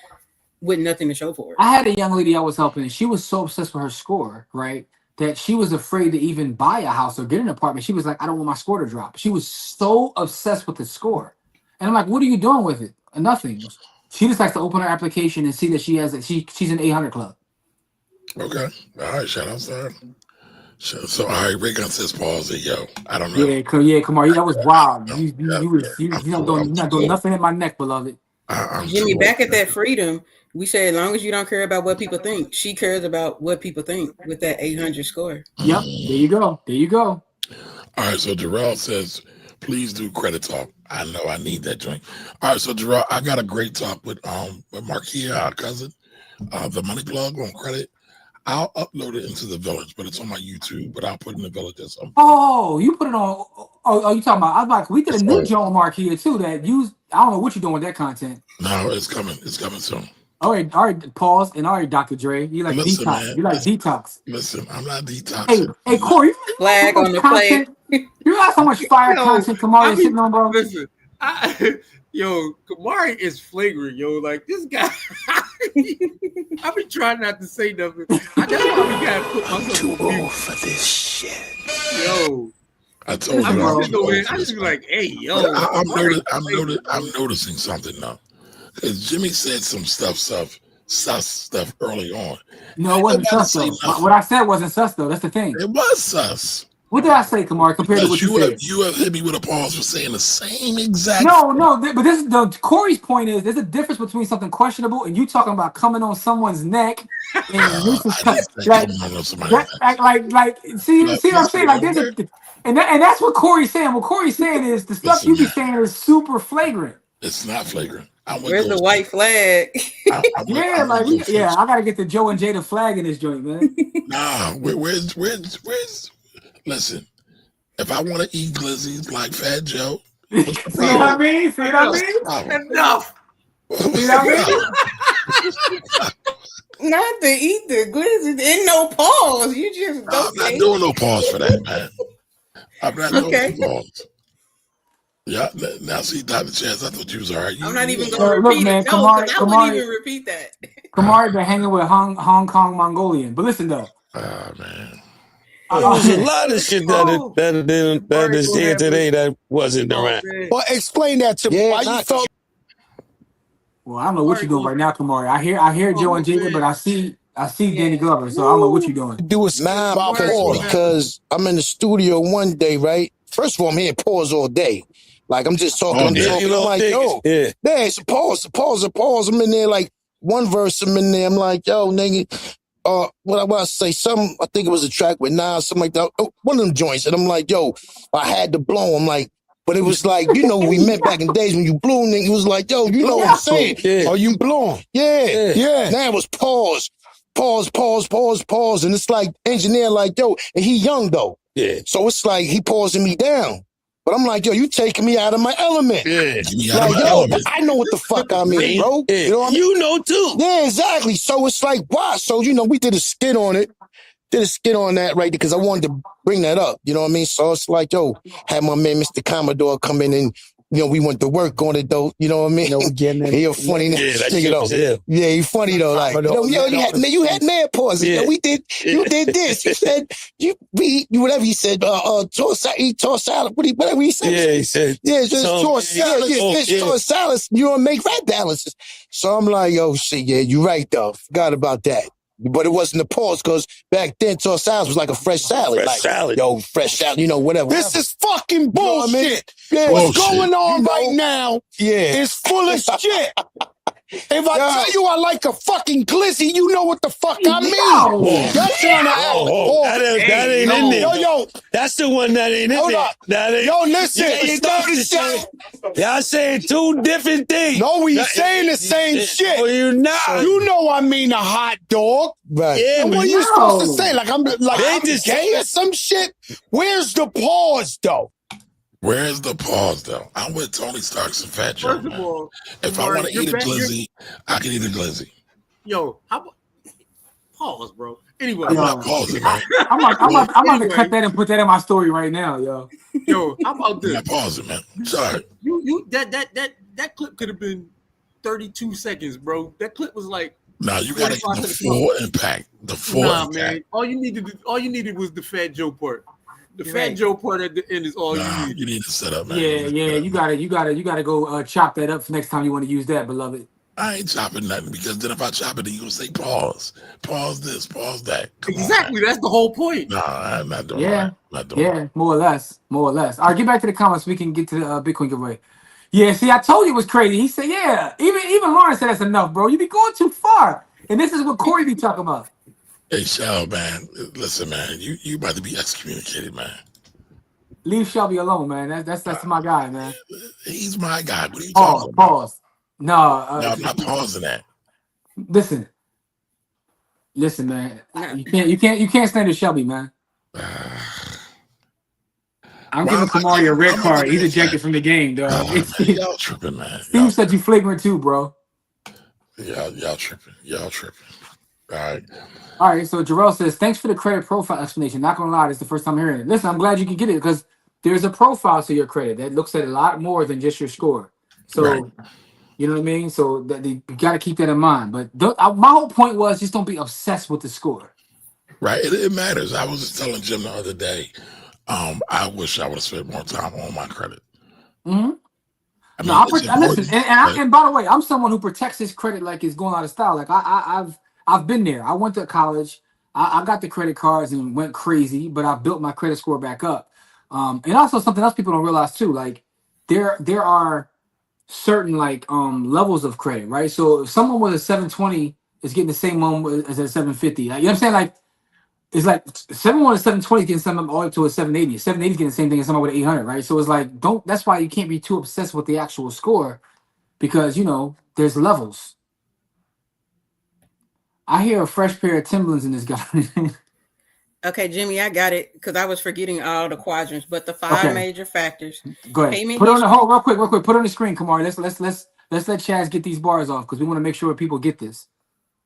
[SPEAKER 3] with nothing to show for it.
[SPEAKER 2] I had a young lady I was helping, and she was so obsessed with her score, right, that she was afraid to even buy a house or get an apartment. She was like, I don't want my score to drop. She was so obsessed with the score. And I'm like, what are you doing with it? Nothing. She just likes to open her application and see that she has it. She's in 800 club.
[SPEAKER 1] Okay. All right. Shout out to her. So all right, Rick says pause it, yo. I don't know.
[SPEAKER 2] Yeah, come on. That was wild. You
[SPEAKER 1] I'm
[SPEAKER 2] not doing nothing in my neck, beloved.
[SPEAKER 3] Jimmy, back at that freedom, we said as long as you don't care about what people think, she cares about what people think with that 800 score.
[SPEAKER 2] Yep. There you go.
[SPEAKER 1] All right. So Jarrell says, please do credit talk. I know I need that drink. All right. So Jarrell, I got a great talk with Marquia, our cousin, the money plug on credit. I'll upload it into the village, but it's on my YouTube. But I'll put it in the village or something.
[SPEAKER 2] Oh, you put it on. Oh, you talking about? I was like, we did a new Joan Mark here too. That used. I don't know what you're doing with that content.
[SPEAKER 1] No, it's coming. It's coming soon.
[SPEAKER 2] All right. Pause. And all right, Dr. Dre, you like
[SPEAKER 1] Listen,
[SPEAKER 2] detox.
[SPEAKER 1] man,
[SPEAKER 2] You like detox.
[SPEAKER 1] Listen, I'm not detoxing.
[SPEAKER 2] Hey, Corey,
[SPEAKER 3] Flag on the plate.
[SPEAKER 2] You realize how much fire content Kamari is sitting on, bro?
[SPEAKER 8] Listen, Kamari is flagrant, yo. Like this guy, I've been trying not to say nothing. That's why we gotta put myself too old for this shit, yo.
[SPEAKER 1] I told you.
[SPEAKER 8] I just be like, hey, yo.
[SPEAKER 1] I'm noticing something now, because Jimmy said some sus stuff early on.
[SPEAKER 2] No, it wasn't sus though. What I said wasn't sus though. That's the thing.
[SPEAKER 1] It was sus.
[SPEAKER 2] What did I say, Kamari, compared to what you said?
[SPEAKER 1] You have hit me with a pause for saying the same exact.
[SPEAKER 2] No, but this is Corey's point is there's a difference between something questionable and you talking about coming on someone's neck and see what I'm saying? Like there's and that's what Corey's saying. What Corey's saying is the stuff you be saying is super flagrant.
[SPEAKER 1] It's not flagrant.
[SPEAKER 3] Where's the white flag?
[SPEAKER 2] I gotta get the Joe and Jada flag in this joint, man.
[SPEAKER 1] Nah, where's listen, if I want to eat glizzies like Fat Joe,
[SPEAKER 2] See what I mean?
[SPEAKER 8] Enough.
[SPEAKER 2] See what I mean?
[SPEAKER 3] Not to eat the glizzy. Ain't no pause. You just
[SPEAKER 1] I'm not doing no pause for that, man. I'm not doing no pause. Yeah, now see, Dr. Chance, I thought you was all right.
[SPEAKER 3] I'm not even going to repeat it. No, I wouldn't even repeat that.
[SPEAKER 2] Kamari been hanging with Hong Kong Mongolian. But listen, though.
[SPEAKER 1] Oh, man.
[SPEAKER 9] There was a lot of shit that is here today that wasn't around.
[SPEAKER 11] Well, explain that to me. Why you felt?
[SPEAKER 2] Well, I don't know what you're doing right now, Kamari. I hear Joe and Jacob, but I see Danny Glover, so I don't know what you're doing.
[SPEAKER 11] Do a because I'm in the studio one day, right? First of all, I'm hearing pause all day. Like I'm just talking. I'm like, yo, man, it's a pause. I'm in there like one verse. I'm in there. I'm like, yo, nigga. What I want to say, I think it was a track with Nas, something like that. One of them joints. And I'm like, yo, I had to blow. I'm like, but it was like, we met back in days when you blew, nigga. It was like, yo, you know what I'm saying?
[SPEAKER 9] Yeah.
[SPEAKER 11] Are you blowing? Yeah. Now it was pause. And it's like engineer, like, yo, and he young though.
[SPEAKER 9] Yeah.
[SPEAKER 11] So it's like he pausing me down. But I'm like, yo, you taking me out of my element.
[SPEAKER 9] Yeah.
[SPEAKER 11] But I know what the fuck I mean, bro.
[SPEAKER 9] Yeah.
[SPEAKER 11] You know what I mean?
[SPEAKER 9] You know too.
[SPEAKER 11] Yeah, exactly. So it's like, why? So, we did a skit on it. Did a skit on that, right? Because I wanted to bring that up. You know what I mean? So it's like, yo, had my man, Mr. Commodore, come in and we went to work on it though. You know what I mean? He a funny nigga though. Yeah, he funny though. Like, you had mad pauses. Yeah. You did this. You said you whatever he said. He tore salad. Whatever he said. Yeah, he said. Yeah, just tore salad. Yeah, tore salad. You don't make red balances. So I'm like, yo, shit. Yeah, you right though. Forgot about that. But it wasn't a pause because back then, tossed salad was like a fresh salad. Fresh salad. Yo, fresh salad, whatever.
[SPEAKER 9] This is fucking bullshit.
[SPEAKER 11] You know what I mean?
[SPEAKER 9] What's going on right now is full of shit. If I tell you I like a fucking glizzy, you know what the fuck I mean. Y'all trying to act.
[SPEAKER 12] That ain't in there.
[SPEAKER 9] Yo.
[SPEAKER 12] That's the one that ain't in there. That ain't,
[SPEAKER 9] yo, listen.
[SPEAKER 12] Y'all saying two different things.
[SPEAKER 9] No, we saying the same shit.
[SPEAKER 12] Well, you not.
[SPEAKER 9] You know I mean a hot dog.
[SPEAKER 11] Right.
[SPEAKER 9] Yeah, and what you supposed to say? Like I'm just gay or some shit? Where's the pause though?
[SPEAKER 1] Where's the pause, though? I'm with Tony Starks and Fat Joe.
[SPEAKER 8] First of all,
[SPEAKER 1] if I want to eat a glizzy, I can eat a glizzy.
[SPEAKER 8] Yo, how about pause, bro? Anyway,
[SPEAKER 1] I'm not pausing, man.
[SPEAKER 2] I'm about to cut that and put that in my story right now, yo.
[SPEAKER 8] Yo, how about this?
[SPEAKER 1] I'm not pausing, man. Sorry.
[SPEAKER 8] You that clip could have been 32 seconds, bro. That clip was like.
[SPEAKER 1] Nah, you gotta get the full impact. The full impact. Man.
[SPEAKER 8] All you needed was the Fat Joe part. The Fat Joe part at the end is all you need.
[SPEAKER 1] You need to set up, man.
[SPEAKER 2] Yeah. You gotta go chop that up for next time you want to use that, beloved.
[SPEAKER 1] I ain't chopping nothing because then if I chop it, then you gonna say pause this, pause that.
[SPEAKER 8] Exactly, that's the whole point.
[SPEAKER 1] Nah, I'm not doing
[SPEAKER 2] that.
[SPEAKER 1] Not doing that.
[SPEAKER 2] More or less. All right, get back to the comments. We can get to the Bitcoin giveaway. Yeah, see, I told you it was crazy. He said, yeah. Even Lawrence said that's enough, bro. You be going too far. And this is what Corey be talking about.
[SPEAKER 1] Hey, Shell, man. Listen, man. You about to be excommunicated, man.
[SPEAKER 2] Leave Shelby alone, man. That's my guy, man.
[SPEAKER 1] He's my guy. What are you talking about?
[SPEAKER 2] Pause. No,
[SPEAKER 1] I'm not pausing that.
[SPEAKER 2] Listen, man. You can't stand to Shelby, man. I'm giving Kamari a red card. He's ejected from the game, dog.
[SPEAKER 1] Y'all tripping, man.
[SPEAKER 2] Steve said you flagrant too, bro.
[SPEAKER 1] Y'all tripping. All
[SPEAKER 2] right. So Jarrell says, thanks for the credit profile explanation. Not gonna lie, this is the first time hearing it. Listen, I'm glad you can get it because there's a profile to your credit that looks at a lot more than just your score. So, You know what I mean? So that you got to keep that in mind. But my whole point was just don't be obsessed with the score.
[SPEAKER 1] Right. It matters. I was just telling Jim the other day, I wish I would have spent more time on my credit.
[SPEAKER 2] Mm-hmm.
[SPEAKER 1] I mean,
[SPEAKER 2] listen, and by the way, I'm someone who protects his credit like it's going out of style. Like I've been there. I went to college. I got the credit cards and went crazy, but I built my credit score back up. And also something else people don't realize too, like there are certain levels of credit, right? So if someone with a 720 is getting the same one as a 750, like, you know what I'm saying? Like it's like someone with a 720 is getting something all the way to a 780. 780 is getting the same thing as someone with 800, right? So it's like that's why you can't be too obsessed with the actual score because there's levels. I hear a fresh pair of Timberlands in this guy.
[SPEAKER 3] Okay, Jimmy, I got it because I was forgetting all the quadrants, but the five major factors.
[SPEAKER 2] Go ahead. Put it on the hold real quick. Put it on the screen, Kamari. Let's let Chaz get these bars off because we want to make sure people get this.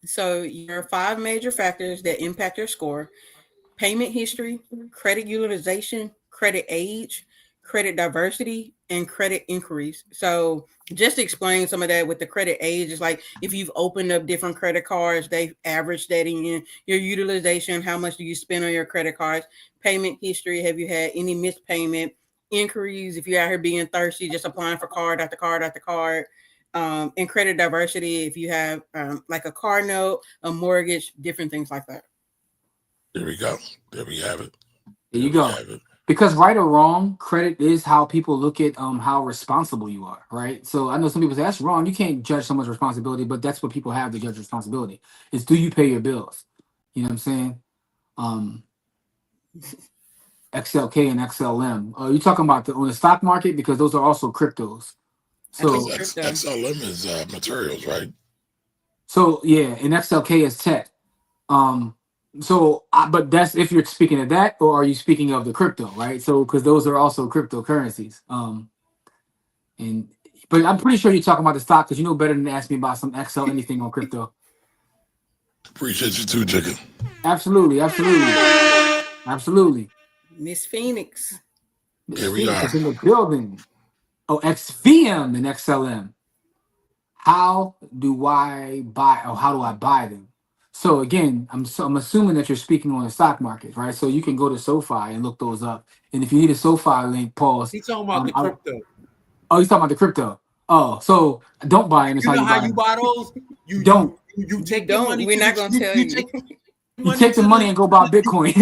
[SPEAKER 3] So your five major factors that impact your score: payment history, credit utilization, credit age, credit diversity, and credit inquiries. So just to explain some of that with the credit age, is like if you've opened up different credit cards, they average that in your utilization, how much do you spend on your credit cards, payment history, have you had any missed payment, inquiries, if you're out here being thirsty, just applying for card after card after card, and credit diversity, if you have like a car note, a mortgage, different things like that.
[SPEAKER 1] There we go. There we have it.
[SPEAKER 2] There you go. Because right or wrong, credit is how people look at how responsible you are, right? So I know some people say that's wrong. You can't judge someone's responsibility, but that's what people have to judge responsibility. Is do you pay your bills? You know what I'm saying? XLK and XLM. You're talking about on the stock market because those are also cryptos. So
[SPEAKER 1] XLM is materials, right?
[SPEAKER 2] So yeah, and XLK is tech. But that's if you're speaking of that, or are you speaking of the crypto, right? So because those are also cryptocurrencies. But I'm pretty sure you're talking about the stock because you know better than to ask me about some XL anything on crypto.
[SPEAKER 1] Appreciate you too, Chicken.
[SPEAKER 2] Absolutely.
[SPEAKER 3] Miss Phoenix.
[SPEAKER 1] Here we are
[SPEAKER 2] in the building. Oh, XVM and XLM. How do I buy? Or how do I buy them? So again, I'm assuming that you're speaking on the stock market, right? So you can go to SoFi and look those up. And if you need a SoFi link, pause.
[SPEAKER 8] He's talking about the crypto.
[SPEAKER 2] Oh, he's talking about the crypto. Oh, so don't buy them. It's
[SPEAKER 8] You know how
[SPEAKER 2] buy
[SPEAKER 8] you
[SPEAKER 2] them.
[SPEAKER 8] buy those? You take the money.
[SPEAKER 3] We're not gonna tell you.
[SPEAKER 2] You take the money and go buy Bitcoin.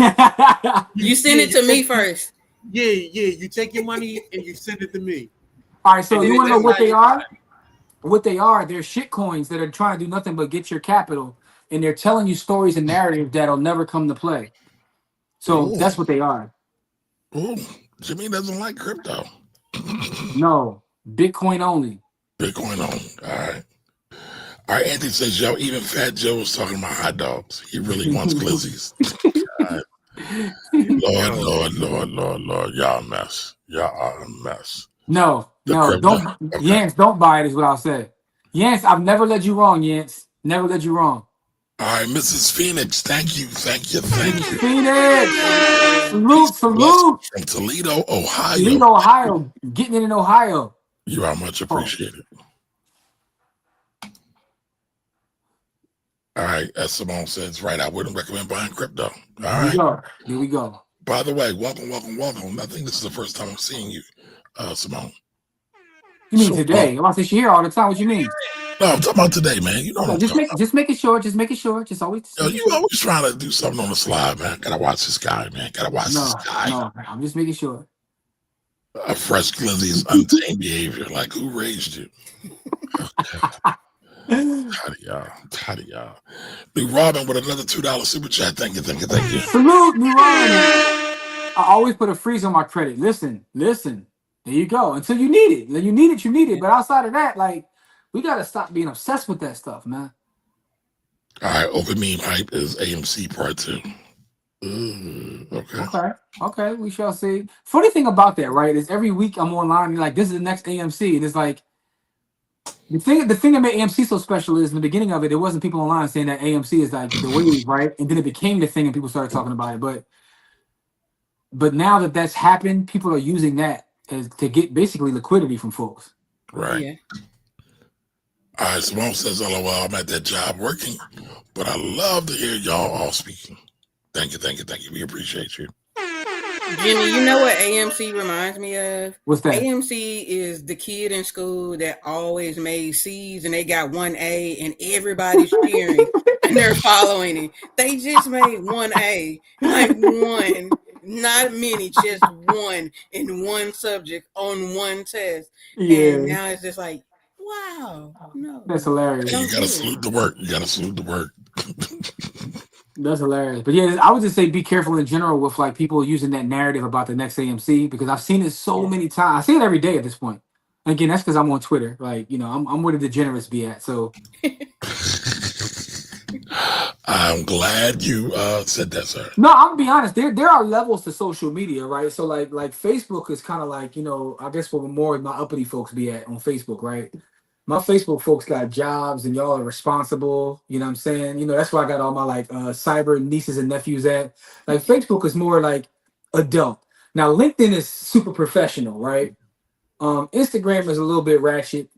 [SPEAKER 3] You send it to me first.
[SPEAKER 8] Yeah. You take your money and you send it to me.
[SPEAKER 2] All right, so you want to know what they are?
[SPEAKER 8] Buy.
[SPEAKER 2] What they are, they're shit coins that are trying to do nothing but get your capital, and they're telling you stories and narratives that'll never come to play. So that's what they are.
[SPEAKER 1] Ooh, Jimmy doesn't like crypto.
[SPEAKER 2] No, Bitcoin only.
[SPEAKER 1] Bitcoin only. All right. All right, Anthony says, yo, even Fat Joe was talking about hot dogs. He really wants glizzies. Right. Lord. Y'all a mess. Y'all are a mess.
[SPEAKER 2] No, don't. Okay. Yance, don't buy it is what I'll say. Yance, I've never led you wrong, Yance. Never led you wrong.
[SPEAKER 1] All right, Mrs. Phoenix, thank you.
[SPEAKER 2] Phoenix! Salute.
[SPEAKER 1] From Toledo, Ohio.
[SPEAKER 2] Getting it in Ohio.
[SPEAKER 1] You are much appreciated. All right, as Simone says, right, I wouldn't recommend buying crypto. All right.
[SPEAKER 2] Here we go.
[SPEAKER 1] By the way, welcome. I think this is the first time I'm seeing you, Simone.
[SPEAKER 2] You mean today? I'm about to say she here all the time. What you mean?
[SPEAKER 1] No, I'm talking about today, man. You know
[SPEAKER 2] just make it short. Just always.
[SPEAKER 1] You always trying to do something on the slide, man. Gotta watch this guy, man.
[SPEAKER 2] No, I'm just making sure.
[SPEAKER 1] A fresh glizzy is untamed behavior. Like, who raised you? Tired of y'all. New Robin with another $2 super chat. Thank you.
[SPEAKER 2] Salute, New Robin. I always put a freeze on my credit. Listen. There you go. Until you need it. When you need it. But outside of that, like, we gotta stop being obsessed with that stuff, man.
[SPEAKER 1] All right, open meme hype is AMC part 2.
[SPEAKER 2] Okay, we shall see. Funny thing about that, right, is every week I'm online, like, this is the next AMC, and it's like the thing that made AMC so special is in the beginning of it, there wasn't people online saying that AMC is like the wave, right? And then it became the thing and people started talking about it. But now that that's happened, people are using that as to get basically liquidity from folks.
[SPEAKER 1] Right.
[SPEAKER 3] Yeah.
[SPEAKER 1] All right, Simone says, LOL, I'm at that job working, but I love to hear y'all all speaking. Thank you. We appreciate you.
[SPEAKER 3] Jimmy, you know what AMC reminds me of?
[SPEAKER 2] What's that?
[SPEAKER 3] AMC is the kid in school that always made C's and they got 1A and everybody's cheering and they're following it. They just made 1A, like one, not many, just one in one subject on one test.
[SPEAKER 2] Yeah.
[SPEAKER 3] And now it's just like, wow. No.
[SPEAKER 2] That's hilarious.
[SPEAKER 1] You gotta salute the work.
[SPEAKER 2] That's hilarious. But yeah, I would just say be careful in general with like people using that narrative about the next AMC because I've seen it so many times. I see it every day at this point. Again, that's because I'm on Twitter. Like, I'm where the degenerates be at. So
[SPEAKER 1] I'm glad you said that, sir.
[SPEAKER 2] no, I'm gonna be honest. There are levels to social media, right? So like Facebook is kind of like, I guess where more of my uppity folks be at on Facebook, right? My Facebook folks got jobs and y'all are responsible. You know what I'm saying? That's where I got all my like cyber nieces and nephews at. Like Facebook is more like adult. Now LinkedIn is super professional, right? Instagram is a little bit ratchet,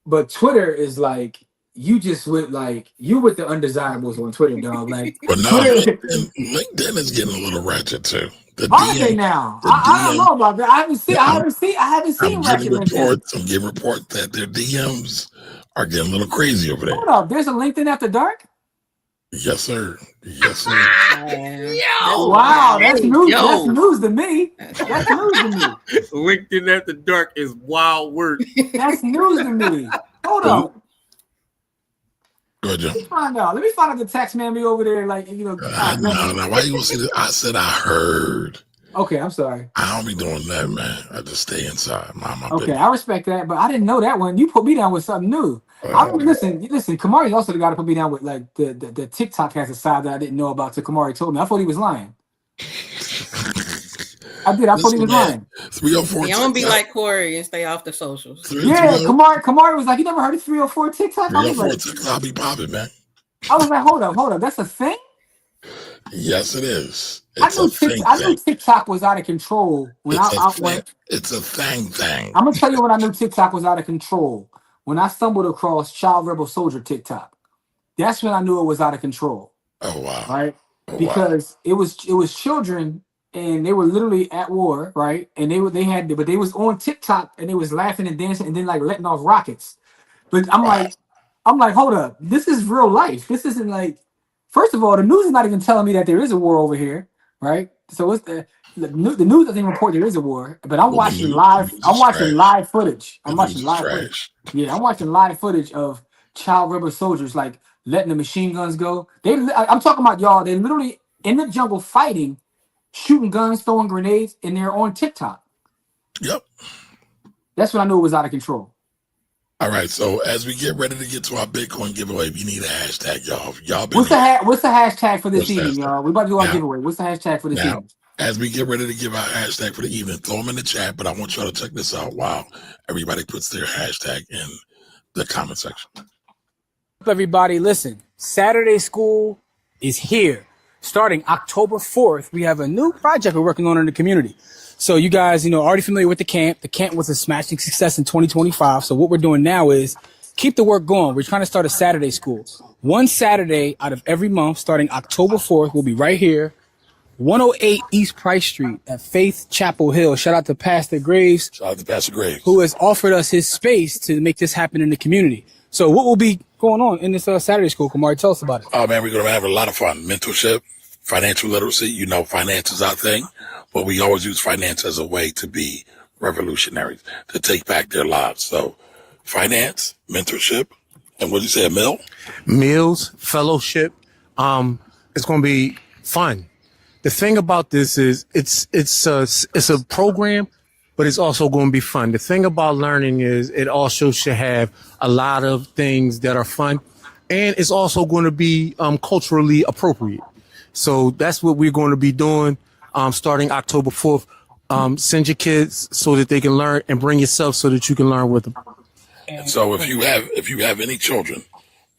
[SPEAKER 2] but Twitter is like you with the undesirables on Twitter, dog. Like,
[SPEAKER 1] but now LinkedIn is getting a little ratchet too.
[SPEAKER 2] Are they now? I don't know about that. I haven't seen ratchet
[SPEAKER 1] reports. I'm getting reports that their DMs are getting a little crazy over there.
[SPEAKER 2] Hold up, there's a LinkedIn After Dark?
[SPEAKER 1] Yes, sir.
[SPEAKER 2] Wow, that's news. That's news to me. That's news to me.
[SPEAKER 8] LinkedIn After Dark is wild work.
[SPEAKER 2] That's news to me. Hold up.
[SPEAKER 1] Go ahead, Joe.
[SPEAKER 2] Let me find out the tax man be over there. Like,
[SPEAKER 1] no. Why you gonna say that? I said I heard.
[SPEAKER 2] Okay, I'm sorry.
[SPEAKER 1] I don't be doing that, man. I just stay inside. My
[SPEAKER 2] okay, I respect that, but I didn't know that one. You put me down with something new. Listen. Kamari also the guy to put me down with like the TikTok has a side that I didn't know about. So Kamari told me. I thought he was lying. I did. I thought he was lying.
[SPEAKER 1] 304.
[SPEAKER 3] I'm gonna be like Corey and stay off the socials.
[SPEAKER 2] Yeah, Kamari was like, you never heard of 304 TikTok?
[SPEAKER 1] 304 TikTok, I'll be popping, man.
[SPEAKER 2] I was like, hold up, that's a thing.
[SPEAKER 1] Yes, it is.
[SPEAKER 2] I
[SPEAKER 1] It's a
[SPEAKER 2] knew
[SPEAKER 1] thing
[SPEAKER 2] I knew
[SPEAKER 1] thing.
[SPEAKER 2] TikTok was out of control when
[SPEAKER 1] It's a
[SPEAKER 2] I
[SPEAKER 1] thing.
[SPEAKER 2] when
[SPEAKER 1] It's a thing.
[SPEAKER 2] I'm gonna tell you when I knew TikTok was out of control. When I stumbled across Child Rebel Soldier TikTok, that's when I knew it was out of control.
[SPEAKER 1] Oh wow.
[SPEAKER 2] Right?
[SPEAKER 1] Oh wow.
[SPEAKER 2] Because it was children and they were literally at war, right? And but they was on TikTok and they was laughing and dancing and then like letting off rockets. But
[SPEAKER 1] Wow.
[SPEAKER 2] I'm like, hold up, this is real life. This isn't like. First of all, the news is not even telling me that there is a war over here, right? So it's the news doesn't even report there is a war. But I'm
[SPEAKER 1] Well,
[SPEAKER 2] watching
[SPEAKER 1] the
[SPEAKER 2] live.
[SPEAKER 1] news
[SPEAKER 2] I'm
[SPEAKER 1] is
[SPEAKER 2] watching
[SPEAKER 1] trash.
[SPEAKER 2] live footage.
[SPEAKER 1] The
[SPEAKER 2] I'm
[SPEAKER 1] news
[SPEAKER 2] watching
[SPEAKER 1] is
[SPEAKER 2] live footage.
[SPEAKER 1] trash.
[SPEAKER 2] Yeah, I'm watching live footage of child rebel soldiers like letting the machine guns go. I'm talking about y'all. They literally in the jungle fighting, shooting guns, throwing grenades, and they're on TikTok.
[SPEAKER 1] Yep.
[SPEAKER 2] That's when I knew it was out of control.
[SPEAKER 1] All right. So as we get ready to get to our Bitcoin giveaway, we need a hashtag, y'all. Y'all been
[SPEAKER 2] What's the hashtag for this
[SPEAKER 1] What's the
[SPEAKER 2] evening,
[SPEAKER 1] hashtag?
[SPEAKER 2] y'all? We about to do our
[SPEAKER 1] Now,
[SPEAKER 2] giveaway. What's the hashtag for this
[SPEAKER 1] now,
[SPEAKER 2] evening?
[SPEAKER 1] as we get ready to give our hashtag for the evening, throw them in the chat. But I want y'all to check this out while everybody puts their hashtag in the comment section.
[SPEAKER 4] Everybody, listen, Saturday school is here. Starting October 4th, we have a new project we're working on in the community. So you guys, already familiar with the camp. The camp was a smashing success in 2025. So what we're doing now is keep the work going. We're trying to start a Saturday school. One Saturday out of every month, starting October 4th, we'll be right here, 108 East Price Street at Faith Chapel Hill. Shout out to Pastor Graves.
[SPEAKER 1] Shout out to Pastor Graves,
[SPEAKER 4] who has offered us his space to make this happen in the community. So what will be going on in this Saturday school? Kamari, tell us about it.
[SPEAKER 1] Oh man, we're gonna have a lot of fun. Mentorship, financial literacy. Finance is our thing, but we always use finance as a way to be revolutionaries, to take back their lives. So, finance, mentorship, and what did you say, a mill?
[SPEAKER 5] Meals, fellowship. It's going to be fun. The thing about this is it's a program, but it's also going to be fun. The thing about learning is it also should have a lot of things that are fun, and it's also going to be culturally appropriate. So that's what we're going to be doing starting October 4th. Send your kids so that they can learn, and bring yourself so that you can learn with them.
[SPEAKER 1] And so if you have any children,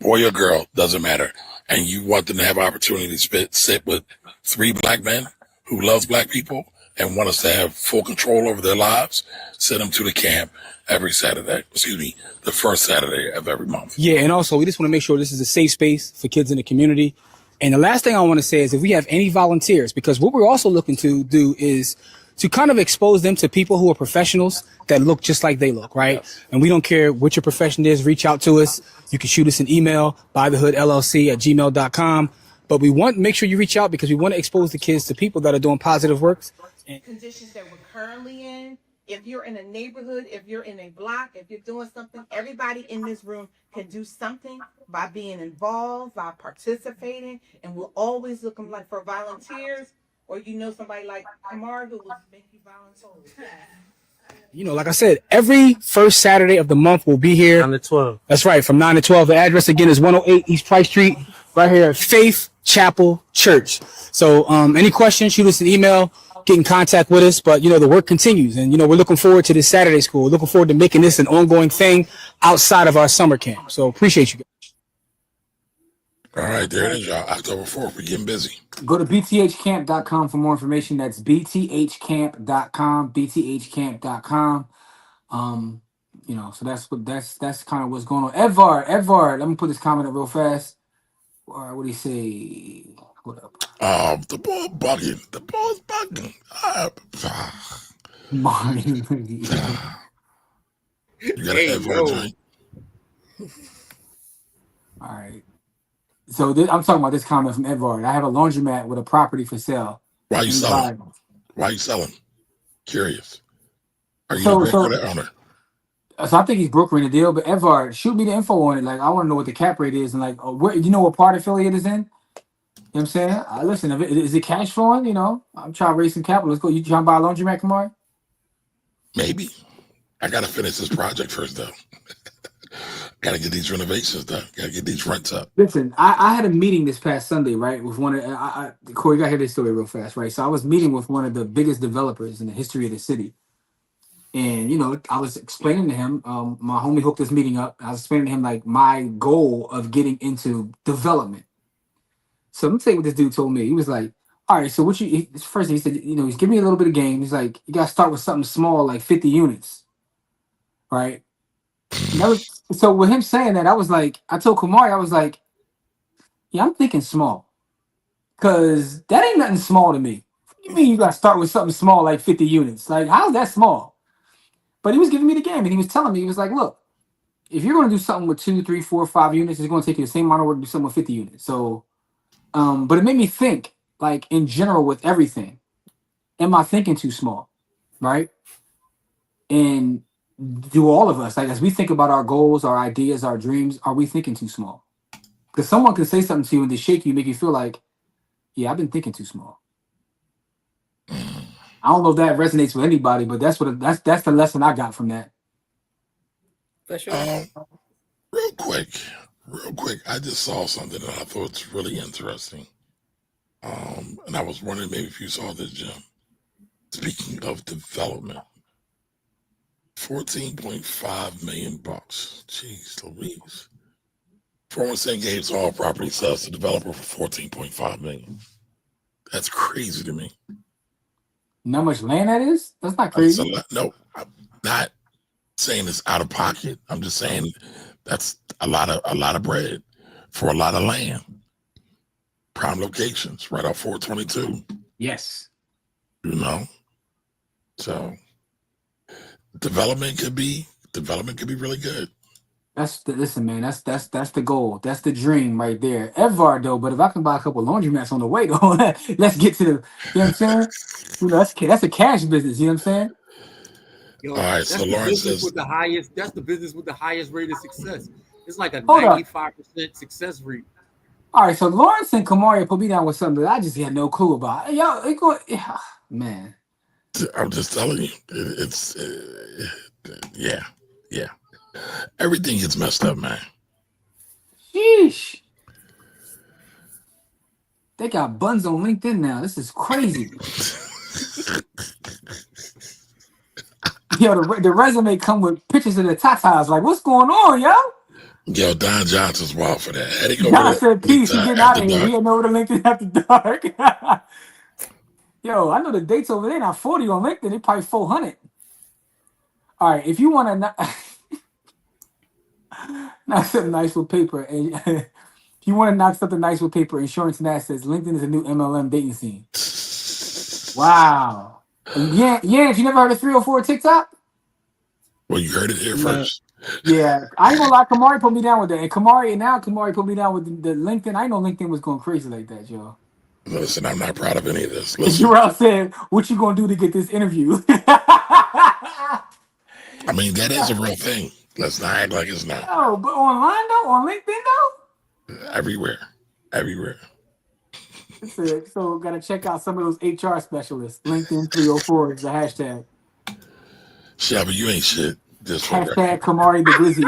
[SPEAKER 1] boy or girl, doesn't matter, and you want them to have opportunity to sit with 3 black men who loves black people and want us to have full control over their lives, send them to the camp every Saturday. The first Saturday of every month.
[SPEAKER 4] Yeah, and also we just want to make sure this is a safe space for kids in the community. And the last thing I want to say is if we have any volunteers, because what we're also looking to do is to kind of expose them to people who are professionals that look just like they look, right? Yes. And we don't care what your profession is, reach out to us. You can shoot us an email, buythehoodllc@gmail.com. But we want to make sure you reach out because we want to expose the kids to people that are doing positive works.
[SPEAKER 6] Conditions that we're currently in. If you're in a neighborhood, if you're in a block, if you're doing something, everybody in this room can do something by being involved, by participating, and we're always looking like for volunteers, or somebody like Kamar who will make you volunteer.
[SPEAKER 4] Like I said, every first Saturday of the month we'll be here.
[SPEAKER 12] 9 to 12.
[SPEAKER 4] That's right, from 9 to 12. The address again is 108 East Price Street, right here at Faith Chapel Church. So any questions, shoot us an email, get in contact with us. But, the work continues. And, we're looking forward to this Saturday school. We're looking forward to making this an ongoing thing outside of our summer camp. So appreciate you guys.
[SPEAKER 1] All right, there it is, y'all. October 4th, we're getting busy.
[SPEAKER 2] Go to bthcamp.com for more information. That's bthcamp.com, bthcamp.com. So that's kind of what's going on. Edvard, let me put this comment up real fast. All right, what do you say? Hold up.
[SPEAKER 1] The ball bugging. The ball's bugging. You got an Edvard joint?
[SPEAKER 2] All right. So I'm talking about this comment from Edvard. I have a laundromat with a property for sale.
[SPEAKER 1] Why you selling? Why you selling? Curious. Are you the broker owner?
[SPEAKER 2] So I think he's brokering the deal. But Edvard, shoot me the info on it. Like I want to know what the cap rate is and like where what part affiliate is in. You know what I'm saying? Listen, is it cash flowing? I'm trying to raise some capital. Let's go. You trying to buy a laundromat, Kamari?
[SPEAKER 1] Maybe. I gotta finish this project first, though. Gotta get these renovations done. Gotta get these rents up.
[SPEAKER 2] Listen, I had a meeting this past Sunday, right, with one of Corey. You gotta hear this story real fast, right? So I was meeting with one of the biggest developers in the history of the city, and I was explaining to him. My homie hooked this meeting up. I was explaining to him like my goal of getting into development. So let me tell you what this dude told me. He was like, all right, so what first he said, he's giving me a little bit of game. He's like, you got to start with something small, like 50 units, right? And that was, so with him saying that, I told Kamari, I was like, yeah, I'm thinking small. Because that ain't nothing small to me. What do you mean you got to start with something small, like 50 units? Like, how's that small? But he was giving me the game, and he was telling me, he was like, look, if you're going to do something with 2, 3, 4, 5 units, it's going to take you the same amount of work to do something with 50 units. So, but it made me think, like, in general with everything, am I thinking too small? Right? And do all of us, like, as we think about our goals, our ideas, our dreams, are we thinking too small? Because someone can say something to you and they shake you, make you feel like, yeah, I've been thinking too small. I don't know if that resonates with anybody, but that's the lesson I got from that.
[SPEAKER 3] For sure.
[SPEAKER 1] Real quick, I just saw something that I thought was really interesting. And I was wondering maybe if you saw this, Jim. Speaking of development, $14.5 million. Jeez Louise. Former St. Gabe's Hall property sells to developer for $14.5 million. That's crazy to me.
[SPEAKER 2] You know how much land that is? That's not crazy.
[SPEAKER 1] No, I'm not saying it's out of pocket. I'm just saying that's a lot of bread for a lot of land. Prime locations, right off 422.
[SPEAKER 2] Yes.
[SPEAKER 1] So development could be really good.
[SPEAKER 2] Listen, man. That's the goal. That's the dream right there. Edvard though, but if I can buy a couple laundromats on the way though, let's get to the. You know what I'm saying? That's a cash business. You know what I'm saying?
[SPEAKER 8] Yo,
[SPEAKER 1] all right. So Lawrence says
[SPEAKER 8] that's the business with the highest rate of success. It's like a 95% success rate.
[SPEAKER 2] All right. So Lawrence and Kamari put me down with something that I just had no clue about. Man.
[SPEAKER 1] I'm just telling you, it's yeah. Everything gets messed up, man.
[SPEAKER 2] Sheesh. They got buns on LinkedIn now. This is crazy. Yo, the resume come with pictures of the tatas. Like, what's going on, yo?
[SPEAKER 1] Yo, Don Johnson's wild for that.
[SPEAKER 2] Don said, peace. He getting out of here. He had over the LinkedIn after dark. Yo, I know the dates over there. Now 40 on LinkedIn. They probably 400. All right, if you want to knock something nice with paper, and if you want to knock something nice with paper, Insurance and Assets, LinkedIn is a new MLM dating scene. Wow. Yeah, you never heard of 304 TikTok?
[SPEAKER 1] Well, you heard it here first.
[SPEAKER 2] Yeah, I ain't gonna lie. Kamari put me down with that, and Kamari put me down with the LinkedIn. I know LinkedIn was going crazy like that, yo.
[SPEAKER 1] Listen, I'm not proud of any of this. Listen,
[SPEAKER 2] Jarrell said, "What you gonna do to get this interview?"
[SPEAKER 1] I mean, that is a real thing. Let's not act like it's not.
[SPEAKER 2] Oh, but online though, on LinkedIn though,
[SPEAKER 1] everywhere.
[SPEAKER 2] So gotta check out some of those HR specialists. LinkedIn 304 is the hashtag.
[SPEAKER 1] Shelby, you ain't shit. Just
[SPEAKER 2] hashtag Kamari the Glizzy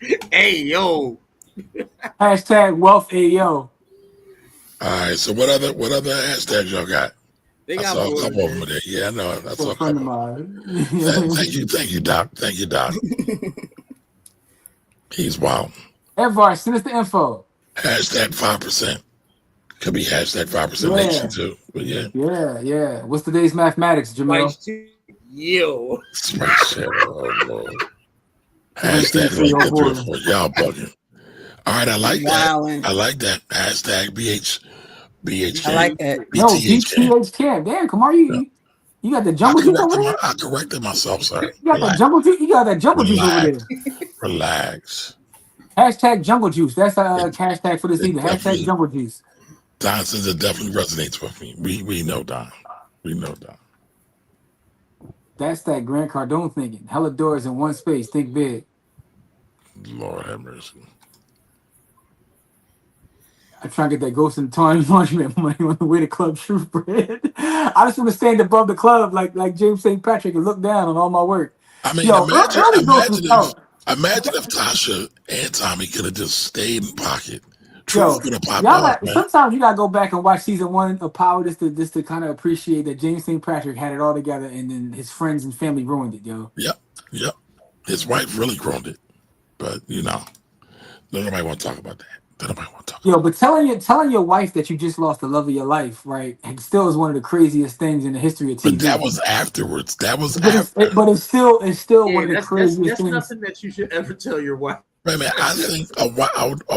[SPEAKER 2] Eater.
[SPEAKER 8] Hey yo.
[SPEAKER 2] Hashtag Wealth Ayo.
[SPEAKER 1] All right. So what other hashtags y'all got? I saw a couple of them there. Yeah, I know. I saw a couple. Thank you, Doc. He's wild.
[SPEAKER 2] Edvard, send us the info.
[SPEAKER 1] Hashtag 5%. Could be hashtag 5% nation too. But yeah.
[SPEAKER 2] Yeah. What's today's mathematics, Jamil?
[SPEAKER 8] Yo.
[SPEAKER 1] Oh, Lord. Hashtag LinkedIn. Y'all bugging. All right, I like that. I like that. Hashtag BH.
[SPEAKER 3] I like that.
[SPEAKER 2] BTH Camp. Damn, Kamari, you got the jumbo juice over there?
[SPEAKER 1] I corrected myself, sir.
[SPEAKER 2] You got that jumbo juice. You got that jumbo juice over there.
[SPEAKER 1] Relax.
[SPEAKER 2] Hashtag jungle juice. That's a hashtag for this evening. Hashtag jungle juice.
[SPEAKER 1] Don says it definitely resonates with me. We know Don.
[SPEAKER 2] That's that Grant Cardone thinking. Hella doors in one space. Think big.
[SPEAKER 1] Lord have mercy.
[SPEAKER 2] I'm trying to get that Ghost and Tawny Laundrymat money on the way to Club Truth Bread. I just want to stand above the club like James St. Patrick and look down on all my work.
[SPEAKER 1] I mean, imagine if Tasha and Tommy could have just stayed in pocket. Truth could have popped off, man.
[SPEAKER 2] Sometimes you gotta go back and watch season 1 of Power just to kind of appreciate that James St. Patrick had it all together and then his friends and family ruined it, yo.
[SPEAKER 1] Yep. His wife really ruined it. But, nobody want to talk about that.
[SPEAKER 2] Yo, but telling your wife that you just lost the love of your life, right, and still is one of the craziest things in the history of TV.
[SPEAKER 1] But that was afterwards. That was
[SPEAKER 2] but
[SPEAKER 1] after.
[SPEAKER 2] but it's still one of the craziest
[SPEAKER 8] that's
[SPEAKER 2] things.
[SPEAKER 8] nothing that you should ever tell your wife.
[SPEAKER 1] Right, man. I think a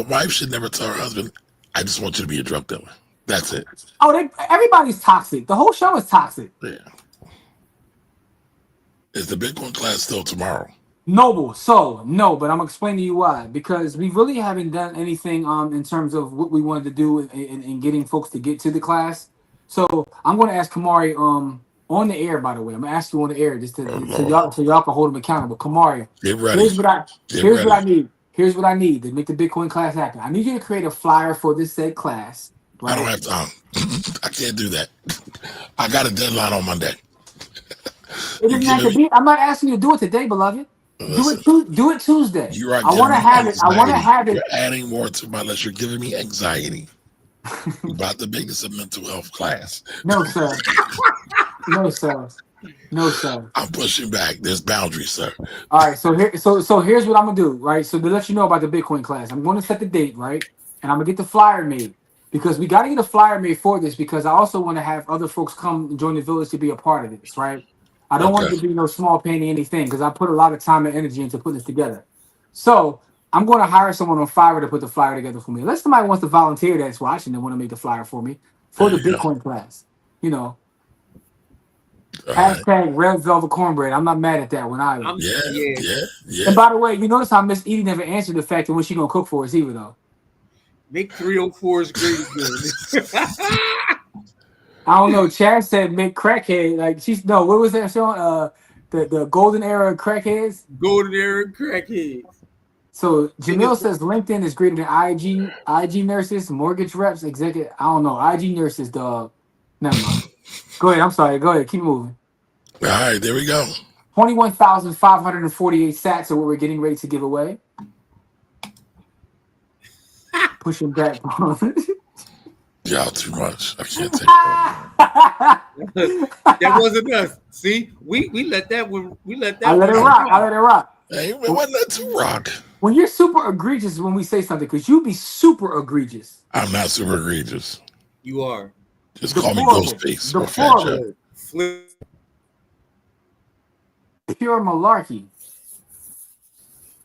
[SPEAKER 1] wife should never tell her husband, "I just want you to be a drug dealer." That's it.
[SPEAKER 2] Oh, everybody's toxic. The whole show is toxic.
[SPEAKER 1] Yeah. Is the Bitcoin class still tomorrow?
[SPEAKER 2] Noble. So no, but I'm gonna explain to you why. Because we really haven't done anything in terms of what we wanted to do in getting folks to get to the class. So I'm gonna ask Kamari on the air, by the way. I'm gonna ask you on the air just so y'all can hold him accountable. Kamari,
[SPEAKER 1] get ready.
[SPEAKER 2] Here's what I need. Here's what I need to make the Bitcoin class happen. I need you to create a flyer for this said class. Right?
[SPEAKER 1] I don't have time. I can't do that. I got a deadline on Monday.
[SPEAKER 2] It doesn't have to be. I'm not asking you to do it today, beloved.
[SPEAKER 1] Listen,
[SPEAKER 2] do it Tuesday.
[SPEAKER 1] You are
[SPEAKER 2] I want to have it. I want to have it.
[SPEAKER 1] You're adding more to my list. You're giving me anxiety. You're about to make this a mental health class.
[SPEAKER 2] No, sir. No, sir. No, sir.
[SPEAKER 1] I'm pushing back. There's boundaries, sir.
[SPEAKER 2] All right. So here's what I'm gonna do. Right. So to let you know about the Bitcoin class, I'm going to set the date. Right. And I'm gonna get the flyer made because we got to get a flyer made for this because I also want to have other folks come and join the village to be a part of this. Right. I don't want it to be no small painting anything because I put a lot of time and energy into putting this together. So I'm going to hire someone on Fiverr to put the flyer together for me. Unless somebody wants to volunteer that's watching and want to make the flyer for me for the Bitcoin class. You know. Hashtag red velvet cornbread. I'm not mad at that one either.
[SPEAKER 1] Yeah.
[SPEAKER 2] And by the way, you notice how Miss Edie never answered the fact that when she gonna cook for us either though.
[SPEAKER 8] Make 304s great again.
[SPEAKER 2] I don't know. Chad said make crackhead. Like she's no. What was that show? The golden era of crackheads.
[SPEAKER 8] Golden era crackheads.
[SPEAKER 2] So Jamil says LinkedIn is greater than IG nurses, mortgage reps, executive. I don't know. IG nurses, dog. Never mind. Go ahead. I'm sorry. Go ahead. Keep moving.
[SPEAKER 1] All right. There we go.
[SPEAKER 2] 21,548 sats are what we're getting ready to give away. Pushing back.
[SPEAKER 1] Y'all too much. I can't take
[SPEAKER 8] that. That wasn't us. See, we let that one. We let that.
[SPEAKER 2] I let it rock. I let it rock.
[SPEAKER 1] Hey, it wasn't that too rock.
[SPEAKER 2] When you're super egregious when we say something, because you be super egregious.
[SPEAKER 1] I'm not super egregious.
[SPEAKER 8] You are.
[SPEAKER 1] Just call me Ghostface or Fat Joe.
[SPEAKER 2] Pure malarkey.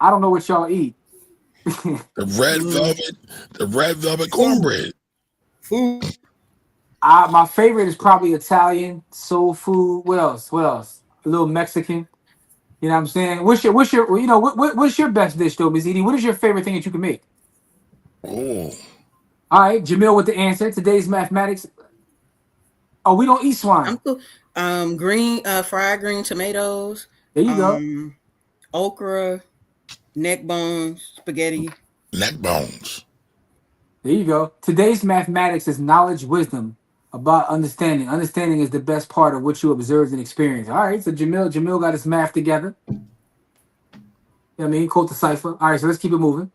[SPEAKER 2] I don't know what y'all eat.
[SPEAKER 1] The red velvet cornbread.
[SPEAKER 8] Food.
[SPEAKER 2] My favorite is probably Italian soul food. What else? A little Mexican. You know what I'm saying? What's your best dish though, Ms. Edie? What is your favorite thing that you can make?
[SPEAKER 1] Oh.
[SPEAKER 2] All right, Jamil with the answer. Today's mathematics. Oh, we don't eat swine.
[SPEAKER 3] I'm cool. Fried green tomatoes.
[SPEAKER 2] There you go.
[SPEAKER 3] Okra, neck bones, spaghetti.
[SPEAKER 1] Neck bones.
[SPEAKER 2] There you go. Today's mathematics is knowledge, wisdom about understanding. Understanding is the best part of what you observed and experienced. All right, so Jamil got his math together. You know what I mean? Quote the cipher. All right, so let's keep it moving.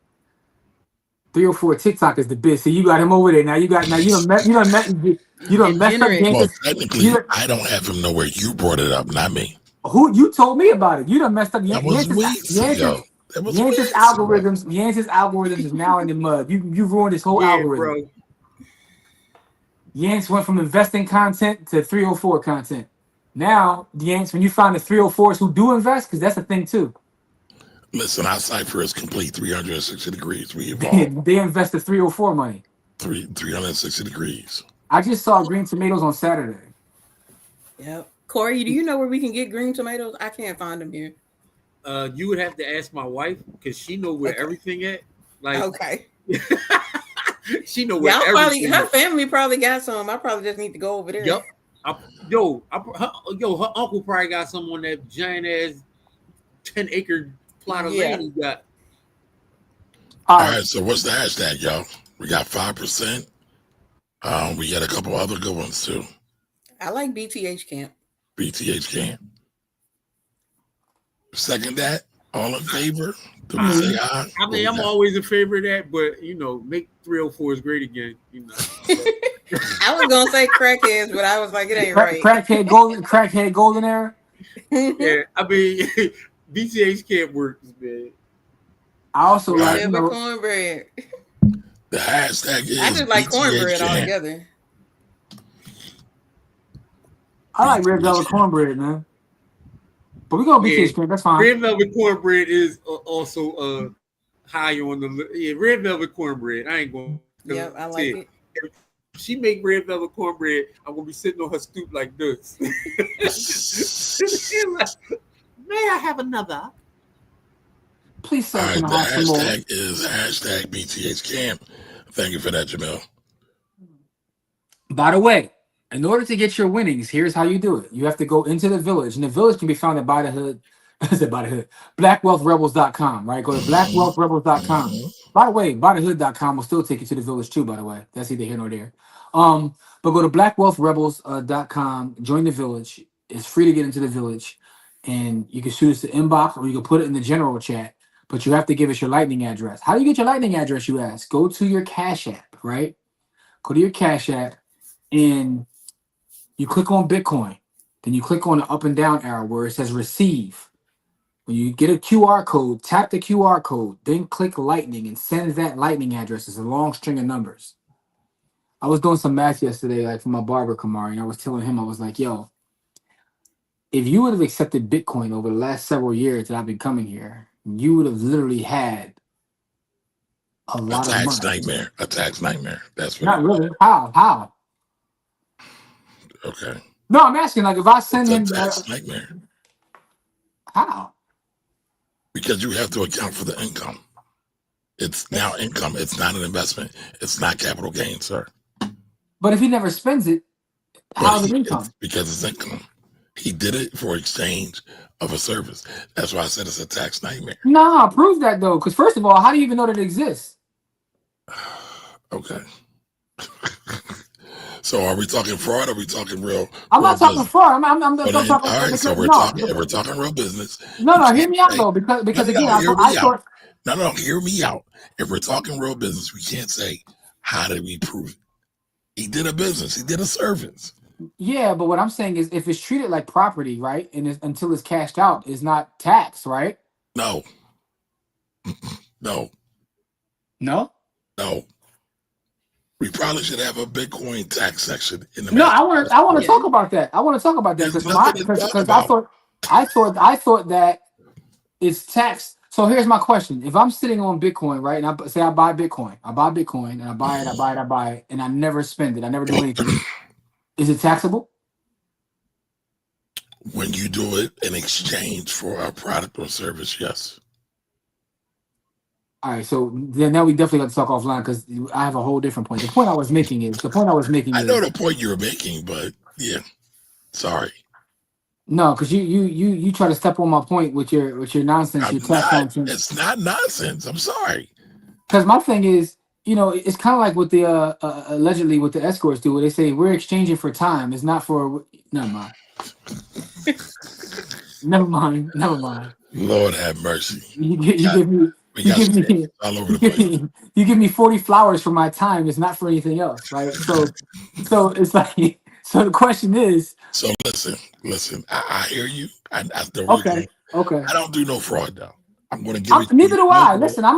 [SPEAKER 2] 304 TikTok is the best. So you got him over there. Now you done messed up.
[SPEAKER 1] Well, technically, I don't have him nowhere. You brought it up, not me.
[SPEAKER 2] Who you told me about it? You done messed up.
[SPEAKER 1] That was weeks ago.
[SPEAKER 2] Yancey's algorithms is now in the mud. You ruined his whole algorithm. Bro. Yance went from investing content to 304 content. Now, Yance, when you find the 304s who do invest, because that's a thing too.
[SPEAKER 1] Listen, our cipher is complete 360 degrees. We evolved.
[SPEAKER 2] They invest the 304 money.
[SPEAKER 1] 360 degrees.
[SPEAKER 2] I just saw green tomatoes on Saturday.
[SPEAKER 3] Yep. Corey, do you know where we can get green tomatoes? I can't find them here.
[SPEAKER 8] You would have to ask my wife because she know where everything at. Like,
[SPEAKER 3] okay.
[SPEAKER 8] She know where everything.
[SPEAKER 3] Her family probably got some. I probably just need to go over there.
[SPEAKER 8] Yep. Her uncle probably got some on that giant ass 10-acre plot of land he got.
[SPEAKER 1] All right. So what's the hashtag, y'all? We got 5%. We got a couple other good ones too.
[SPEAKER 3] I like BTH Camp.
[SPEAKER 1] BTH Camp. Second that. All in favor? Do we say aye?
[SPEAKER 8] I mean, I'm always in favor of that, but make 304s great again.
[SPEAKER 3] I was gonna say crackheads, but I was like, it ain't right.
[SPEAKER 2] Crackhead golden era.
[SPEAKER 8] Yeah, I mean, BTH Camp works, man.
[SPEAKER 2] I also like
[SPEAKER 3] cornbread.
[SPEAKER 1] The hashtag is
[SPEAKER 3] I just like cornbread
[SPEAKER 1] BTH Camp.
[SPEAKER 3] altogether.
[SPEAKER 2] I like red velvet cornbread, man. But we go BTH Camp. That's fine.
[SPEAKER 8] Red velvet cornbread is also high on the list. Yeah, red velvet cornbread. I ain't going.
[SPEAKER 3] Yep, I like it.
[SPEAKER 8] If she make red velvet cornbread, I'm gonna be sitting on her stoop like this. May I have another?
[SPEAKER 2] Please,
[SPEAKER 1] All
[SPEAKER 2] sir,
[SPEAKER 1] right,
[SPEAKER 2] can
[SPEAKER 1] the
[SPEAKER 2] I have some more?
[SPEAKER 1] hashtag is hashtag BTH Camp. Thank you for that, Jamil.
[SPEAKER 2] By the way, in order to get your winnings, here's how you do it. You have to go into the village, and the village can be found at By the Hood. I said By the Hood. BlackWealthRebels.com, right? Go to BlackWealthRebels.com. By the way, ByTheHood.com will still take you to the village too, by the way. That's either here nor there. But go to BlackWealthRebels.com, join the village. It's free to get into the village. And you can shoot us the inbox or you can put it in the general chat. But you have to give us your Lightning address. How do you get your Lightning address, you ask? Go to your Cash App, right? Go to your Cash App and you click on Bitcoin. Then you click on the up and down arrow where it says receive. When you get a QR code, tap the QR code, then click Lightning and send that Lightning address. It's a long string of numbers. I was doing some math yesterday, like for my barber, Kamari, and I was telling him, I was like, yo, if you would have accepted Bitcoin over the last several years that I've been coming here, you would have literally had a lot of money.
[SPEAKER 1] Nightmare. A tax nightmare. That's what.
[SPEAKER 2] Not really. How?
[SPEAKER 1] Okay.
[SPEAKER 2] No, I'm asking, like, if I send him
[SPEAKER 1] a tax nightmare.
[SPEAKER 2] How?
[SPEAKER 1] Because you have to account for the income. It's now income. It's not an investment. It's not capital gain, sir.
[SPEAKER 2] But if he never spends it, how's it income?
[SPEAKER 1] Because it's income. He did it for exchange of a service. That's why I said it's a tax nightmare.
[SPEAKER 2] Nah, prove that though. Because first of all, how do you even know that it exists?
[SPEAKER 1] Okay. So are we talking fraud or are we talking real?
[SPEAKER 2] I'm not talking fraud. I'm
[SPEAKER 1] all
[SPEAKER 2] talking.
[SPEAKER 1] right, so we're talking real business.
[SPEAKER 2] No, hear me out though, because again, I thought.
[SPEAKER 1] No, hear me out. If we're talking real business, we can't say how did we prove it. He did a business. He did a service.
[SPEAKER 2] Yeah, but what I'm saying is, if it's treated like property, right, and until it's cashed out, it's not taxed, right?
[SPEAKER 1] No.
[SPEAKER 2] No.
[SPEAKER 1] We probably should have a Bitcoin tax section in the.
[SPEAKER 2] No, I want to talk about that. I want to talk about that because I thought that it's taxed. So here's my question: if I'm sitting on Bitcoin, right, and I say I buy Bitcoin, and I buy it, and I never spend it, I never do anything. Is it taxable?
[SPEAKER 1] When you do it in exchange for a product or service, yes.
[SPEAKER 2] All right, so then now we definitely got to talk offline because I have a whole different point. The point I was making is
[SPEAKER 1] I know the point you were making, but yeah, sorry.
[SPEAKER 2] No, because you try to step on my point with your nonsense.
[SPEAKER 1] It's not nonsense. I'm sorry.
[SPEAKER 2] Because my thing is, it's kind of like what the allegedly what the escorts do, where they say we're exchanging for time. It's not for. Never mind. Never mind.
[SPEAKER 1] Lord have mercy.
[SPEAKER 2] You give me 40 flowers for my time. It's not for anything else, right? So it's like. So the question is.
[SPEAKER 1] So listen. I hear you.
[SPEAKER 2] Okay.
[SPEAKER 1] I don't do no fraud though. I'm going to give it.
[SPEAKER 2] Neither do I. Listen, I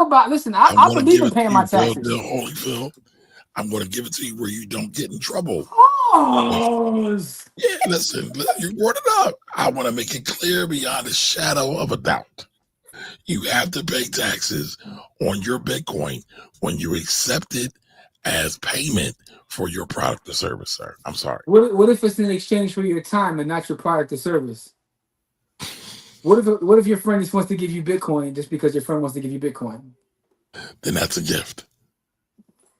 [SPEAKER 2] believe in paying my taxes.
[SPEAKER 1] Holyfield, I'm going to give it to you where you don't get in trouble.
[SPEAKER 2] Oh.
[SPEAKER 1] Yeah, listen, you brought it up. I want to make it clear beyond a shadow of a doubt. You have to pay taxes on your Bitcoin when you accept it as payment for your product or service, sir. I'm sorry.
[SPEAKER 2] What if it's in exchange for your time and not your product or service? What if your friend just wants to give you Bitcoin just because your friend wants to give you Bitcoin?
[SPEAKER 1] Then that's a gift.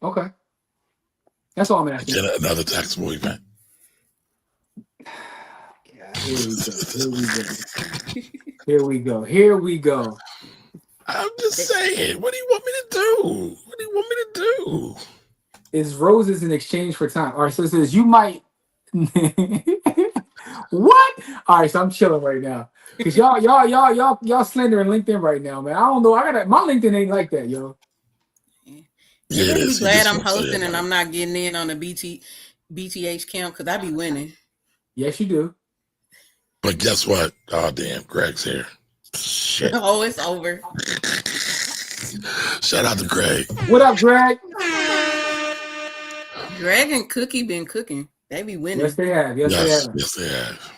[SPEAKER 2] Okay. That's all I'm asking.
[SPEAKER 1] Again, another taxable event.
[SPEAKER 2] Here we go.
[SPEAKER 1] I'm just saying. What do you want me to do?
[SPEAKER 2] Is roses in exchange for time? All right, so it says you might. What? All right, so I'm chilling right now because y'all slandering LinkedIn right now, man. I don't know. My LinkedIn ain't like that, yo.
[SPEAKER 3] You're gonna be glad I'm hosting and I'm not getting in on the BTH camp because I be winning.
[SPEAKER 2] Yes, you do.
[SPEAKER 1] But guess what? Oh damn, Greg's here. Shit.
[SPEAKER 3] Oh, it's over.
[SPEAKER 1] Shout out to Greg.
[SPEAKER 2] What up, Greg?
[SPEAKER 3] Greg and Cookie been cooking. They be winning.
[SPEAKER 2] Yes, they have. Yes, they have.
[SPEAKER 1] Yes, they have.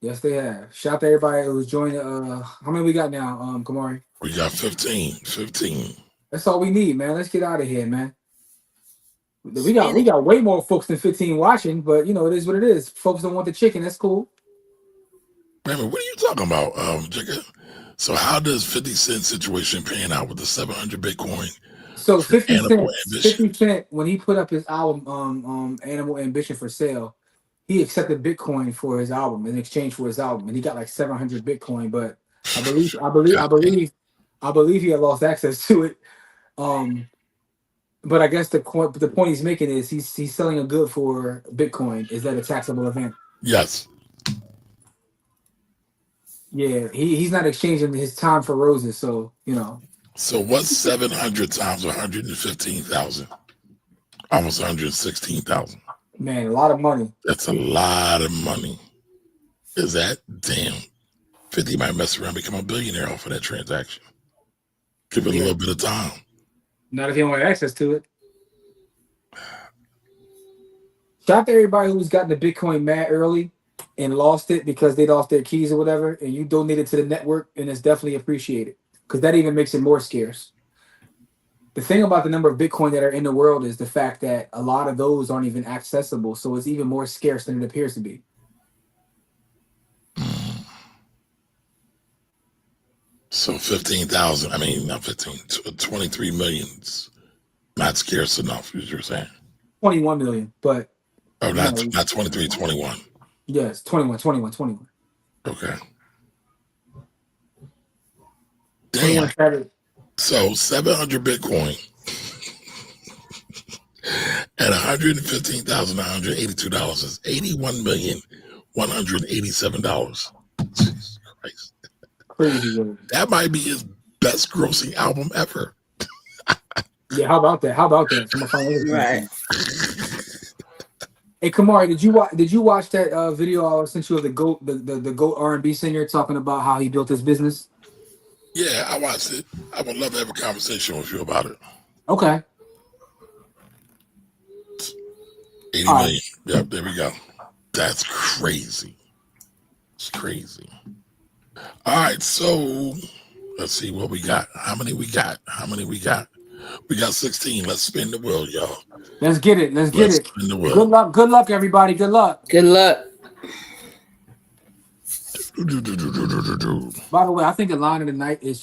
[SPEAKER 2] Yes, they have. Shout out to everybody who's joined. How many we got now, Kamari?
[SPEAKER 1] We got 15. 15.
[SPEAKER 2] That's all we need, man. Let's get out of here, man. We got way more folks than 15 watching, but you know, it is what it is. Folks don't want the chicken. That's cool.
[SPEAKER 1] Wait a minute, what are you talking about, Jigga? So how does 50 Cent situation pan out with the 700 Bitcoin?
[SPEAKER 2] So 50 Cent, when he put up his album, Animal Ambition for sale, he accepted Bitcoin for his album in exchange for his album, and he got like 700 Bitcoin. But I believe he had lost access to it. But I guess the point he's making is he's selling a good for Bitcoin. Is that a taxable event?
[SPEAKER 1] Yes.
[SPEAKER 2] Yeah, he's not exchanging his time for roses, so you know.
[SPEAKER 1] So what's 700 times 115,000? Almost 116,000.
[SPEAKER 2] Man, a lot of money.
[SPEAKER 1] That's a lot of money. Is that damn? 50 might mess around and become a billionaire off of that transaction. Give it a little bit of time.
[SPEAKER 2] Not if you don't have access to it. Shout out to everybody who's gotten the Bitcoin mad early and lost it because they lost their keys or whatever, and you donated to the network, and it's definitely appreciated because that even makes it more scarce. The thing about the number of Bitcoin that are in the world is the fact that a lot of those aren't even accessible, so it's even more scarce than it appears to be.
[SPEAKER 1] So 15,000, I mean, not 15, 23 million's not scarce enough, as you're saying.
[SPEAKER 2] 21 million, but...
[SPEAKER 1] Oh, not 23, 21.
[SPEAKER 2] Yes, 21.
[SPEAKER 1] Okay. Damn. So 700 Bitcoin at $115,982 is $81,187. Jesus Christ.
[SPEAKER 2] Crazy.
[SPEAKER 1] That might be his best grossing album ever.
[SPEAKER 2] Yeah, how about that? Right. Hey, Kamari, did you watch that video I sent you of the GOAT R&B singer talking about how he built his business?
[SPEAKER 1] Yeah, I watched it. I would love to have a conversation with you about it.
[SPEAKER 2] Okay.
[SPEAKER 1] 80 million. Yep, there we go. That's crazy. It's crazy. All right, so let's see what we got. How many we got? We got 16. Let's spin the wheel, y'all.
[SPEAKER 2] Let's get it. Let's get it.
[SPEAKER 1] Spin the wheel.
[SPEAKER 2] Good luck, everybody. Good luck. By the way, I think the line of the night is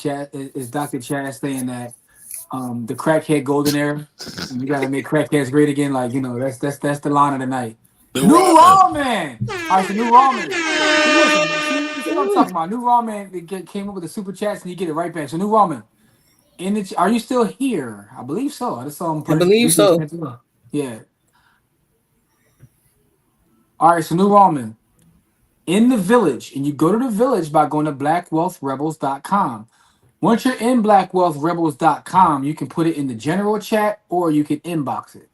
[SPEAKER 2] Dr. Chad saying that the crackhead golden era. You got to make crackheads great again. Like, you know, that's the line of the night. New Ramen. All right, so New Ramen. See what I'm talking about? New Ramen came up with the super chats and you get it right back. So New Ramen. Are you still here? I believe so. I just saw him.
[SPEAKER 3] I believe so.
[SPEAKER 2] Yeah. All right, so New Ramen. In the village, and you go to the village by going to blackwealthrebels.com. Once you're in blackwealthrebels.com, you can put it in the general chat or you can inbox it.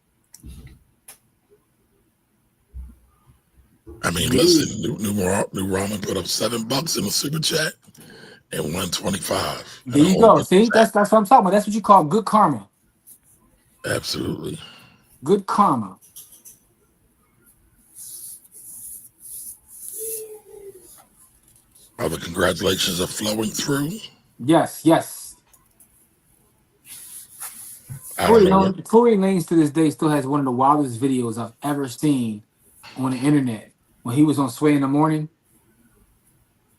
[SPEAKER 1] I mean, listen, New Ramen put up $7 in the super chat and 125.
[SPEAKER 2] There you go. See, that's what I'm talking about. That's what you call good karma.
[SPEAKER 1] Absolutely.
[SPEAKER 2] Good karma.
[SPEAKER 1] All the congratulations are flowing through.
[SPEAKER 2] Yes. Tory Lanez to this day still has one of the wildest videos I've ever seen on the internet. When he was on Sway in the Morning,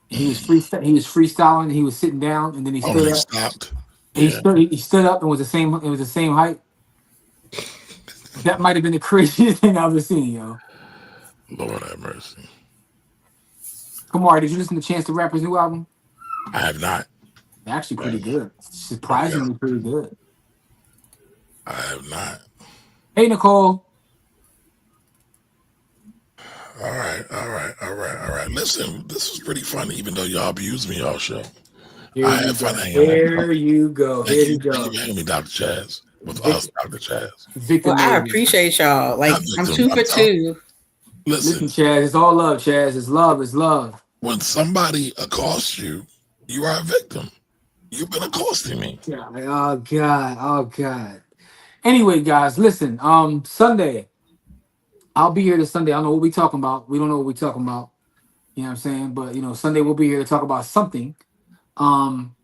[SPEAKER 2] and he was freestyling, and he was sitting down, and then he stood up.
[SPEAKER 1] Stopped.
[SPEAKER 2] He stood up and was the same height. That might have been the craziest thing I've ever seen, yo.
[SPEAKER 1] Lord have mercy.
[SPEAKER 2] Kamari, did you listen to Chance the Rapper's new album?
[SPEAKER 1] I have not.
[SPEAKER 2] Actually pretty good. Surprisingly pretty good.
[SPEAKER 1] I have not.
[SPEAKER 2] Hey, Nicole.
[SPEAKER 1] All right. Listen, this was pretty fun, even though y'all abused me all show. I had fun hanging out.
[SPEAKER 2] There you go.
[SPEAKER 1] Thank you for having me, Dr. Chaz. With us, Dr. Chaz.
[SPEAKER 3] Well, I appreciate y'all. Like, I'm 2 for 2.
[SPEAKER 1] Listen,
[SPEAKER 2] Chaz, it's all love, Chaz. It's love.
[SPEAKER 1] When somebody accosts you, you are a victim. You've been accosting me.
[SPEAKER 2] Oh God. Anyway, guys, listen. Sunday, I'll be here this Sunday. I don't know what we talking about. We don't know what we talking about. You know what I'm saying? But Sunday we'll be here to talk about something. Um,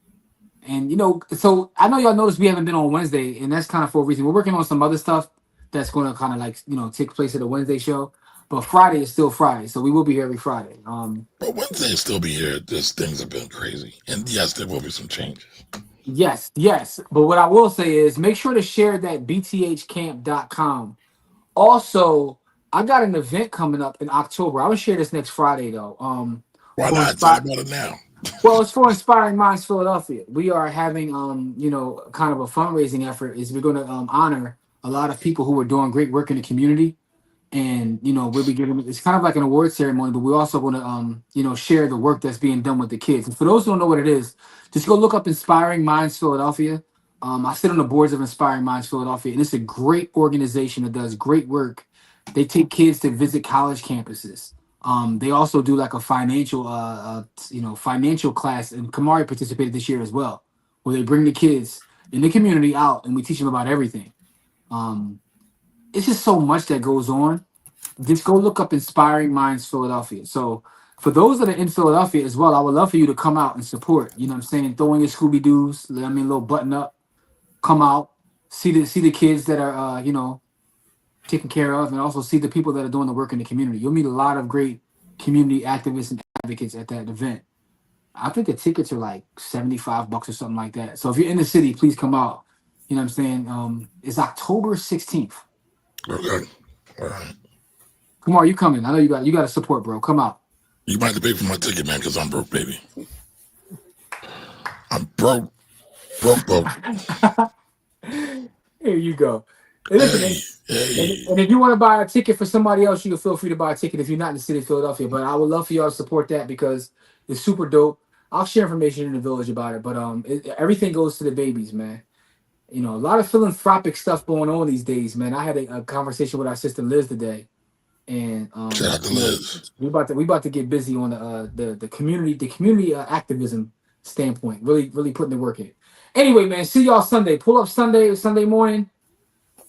[SPEAKER 2] and so I know y'all noticed we haven't been on Wednesday, and that's kind of for a reason. We're working on some other stuff that's going to kind of like take place at the Wednesday show. But Friday is still Friday, so we will be here every Friday.
[SPEAKER 1] But Wednesday will still be here. Just things have been crazy, and yes, there will be some changes.
[SPEAKER 2] Yes, yes. But what I will say is make sure to share that bthcamp.com. Also, I got an event coming up in October. I'm gonna share this next Friday though.
[SPEAKER 1] Why
[SPEAKER 2] for
[SPEAKER 1] not talk about it now?
[SPEAKER 2] Well, it's for Inspiring Minds Philadelphia. We are having kind of a fundraising effort. Is we're gonna honor a lot of people who are doing great work in the community. And we'll be giving it's kind of like an award ceremony, but we're also going to share the work that's being done with the kids. And for those who don't know what it is, just go look up Inspiring Minds Philadelphia. I sit on the boards of Inspiring Minds Philadelphia, and it's a great organization that does great work. They take kids to visit college campuses. They also do like a financial class, and Kamari participated this year as well, where they bring the kids in the community out and we teach them about everything. It's just so much that goes on. Just go look up Inspiring Minds Philadelphia. So for those that are in Philadelphia as well, I would love for you to come out and support. You know what I'm saying? Throw in your Scooby Doos, little button up, come out, see the kids that are taken care of, and also see the people that are doing the work in the community. You'll meet a lot of great community activists and advocates at that event. I think the tickets are like $75 or something like that. So if you're in the city, please come out. You know what I'm saying? It's October 16th.
[SPEAKER 1] Okay. All right.
[SPEAKER 2] Kumar, you coming? I know you got to support, bro. Come out.
[SPEAKER 1] You might have to pay for my ticket, man, because I'm broke, baby. I'm broke. Broke.
[SPEAKER 2] Here you go. And listen, and if you want to buy a ticket for somebody else, you can feel free to buy a ticket if you're not in the city of Philadelphia. But I would love for y'all to support that because it's super dope. I'll share information in the village about it. But everything goes to the babies, man. A lot of philanthropic stuff going on these days, man. I had a conversation with our sister Liz today. And
[SPEAKER 1] shout out to Liz.
[SPEAKER 2] we about to get busy on the community activism standpoint. Really putting the work in. Anyway, man, see y'all Sunday. Pull up Sunday morning.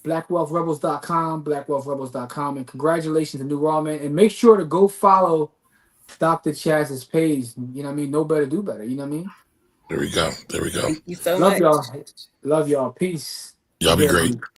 [SPEAKER 2] BlackWealthRebels.com, and congratulations to New Raw, man. And make sure to go follow Dr. Chaz's page. You know what I mean? Know better, do better. You know what I mean?
[SPEAKER 1] There we go.
[SPEAKER 3] Thank you so
[SPEAKER 2] Love
[SPEAKER 3] much.
[SPEAKER 2] y'all. Love y'all. Peace.
[SPEAKER 1] Y'all be great.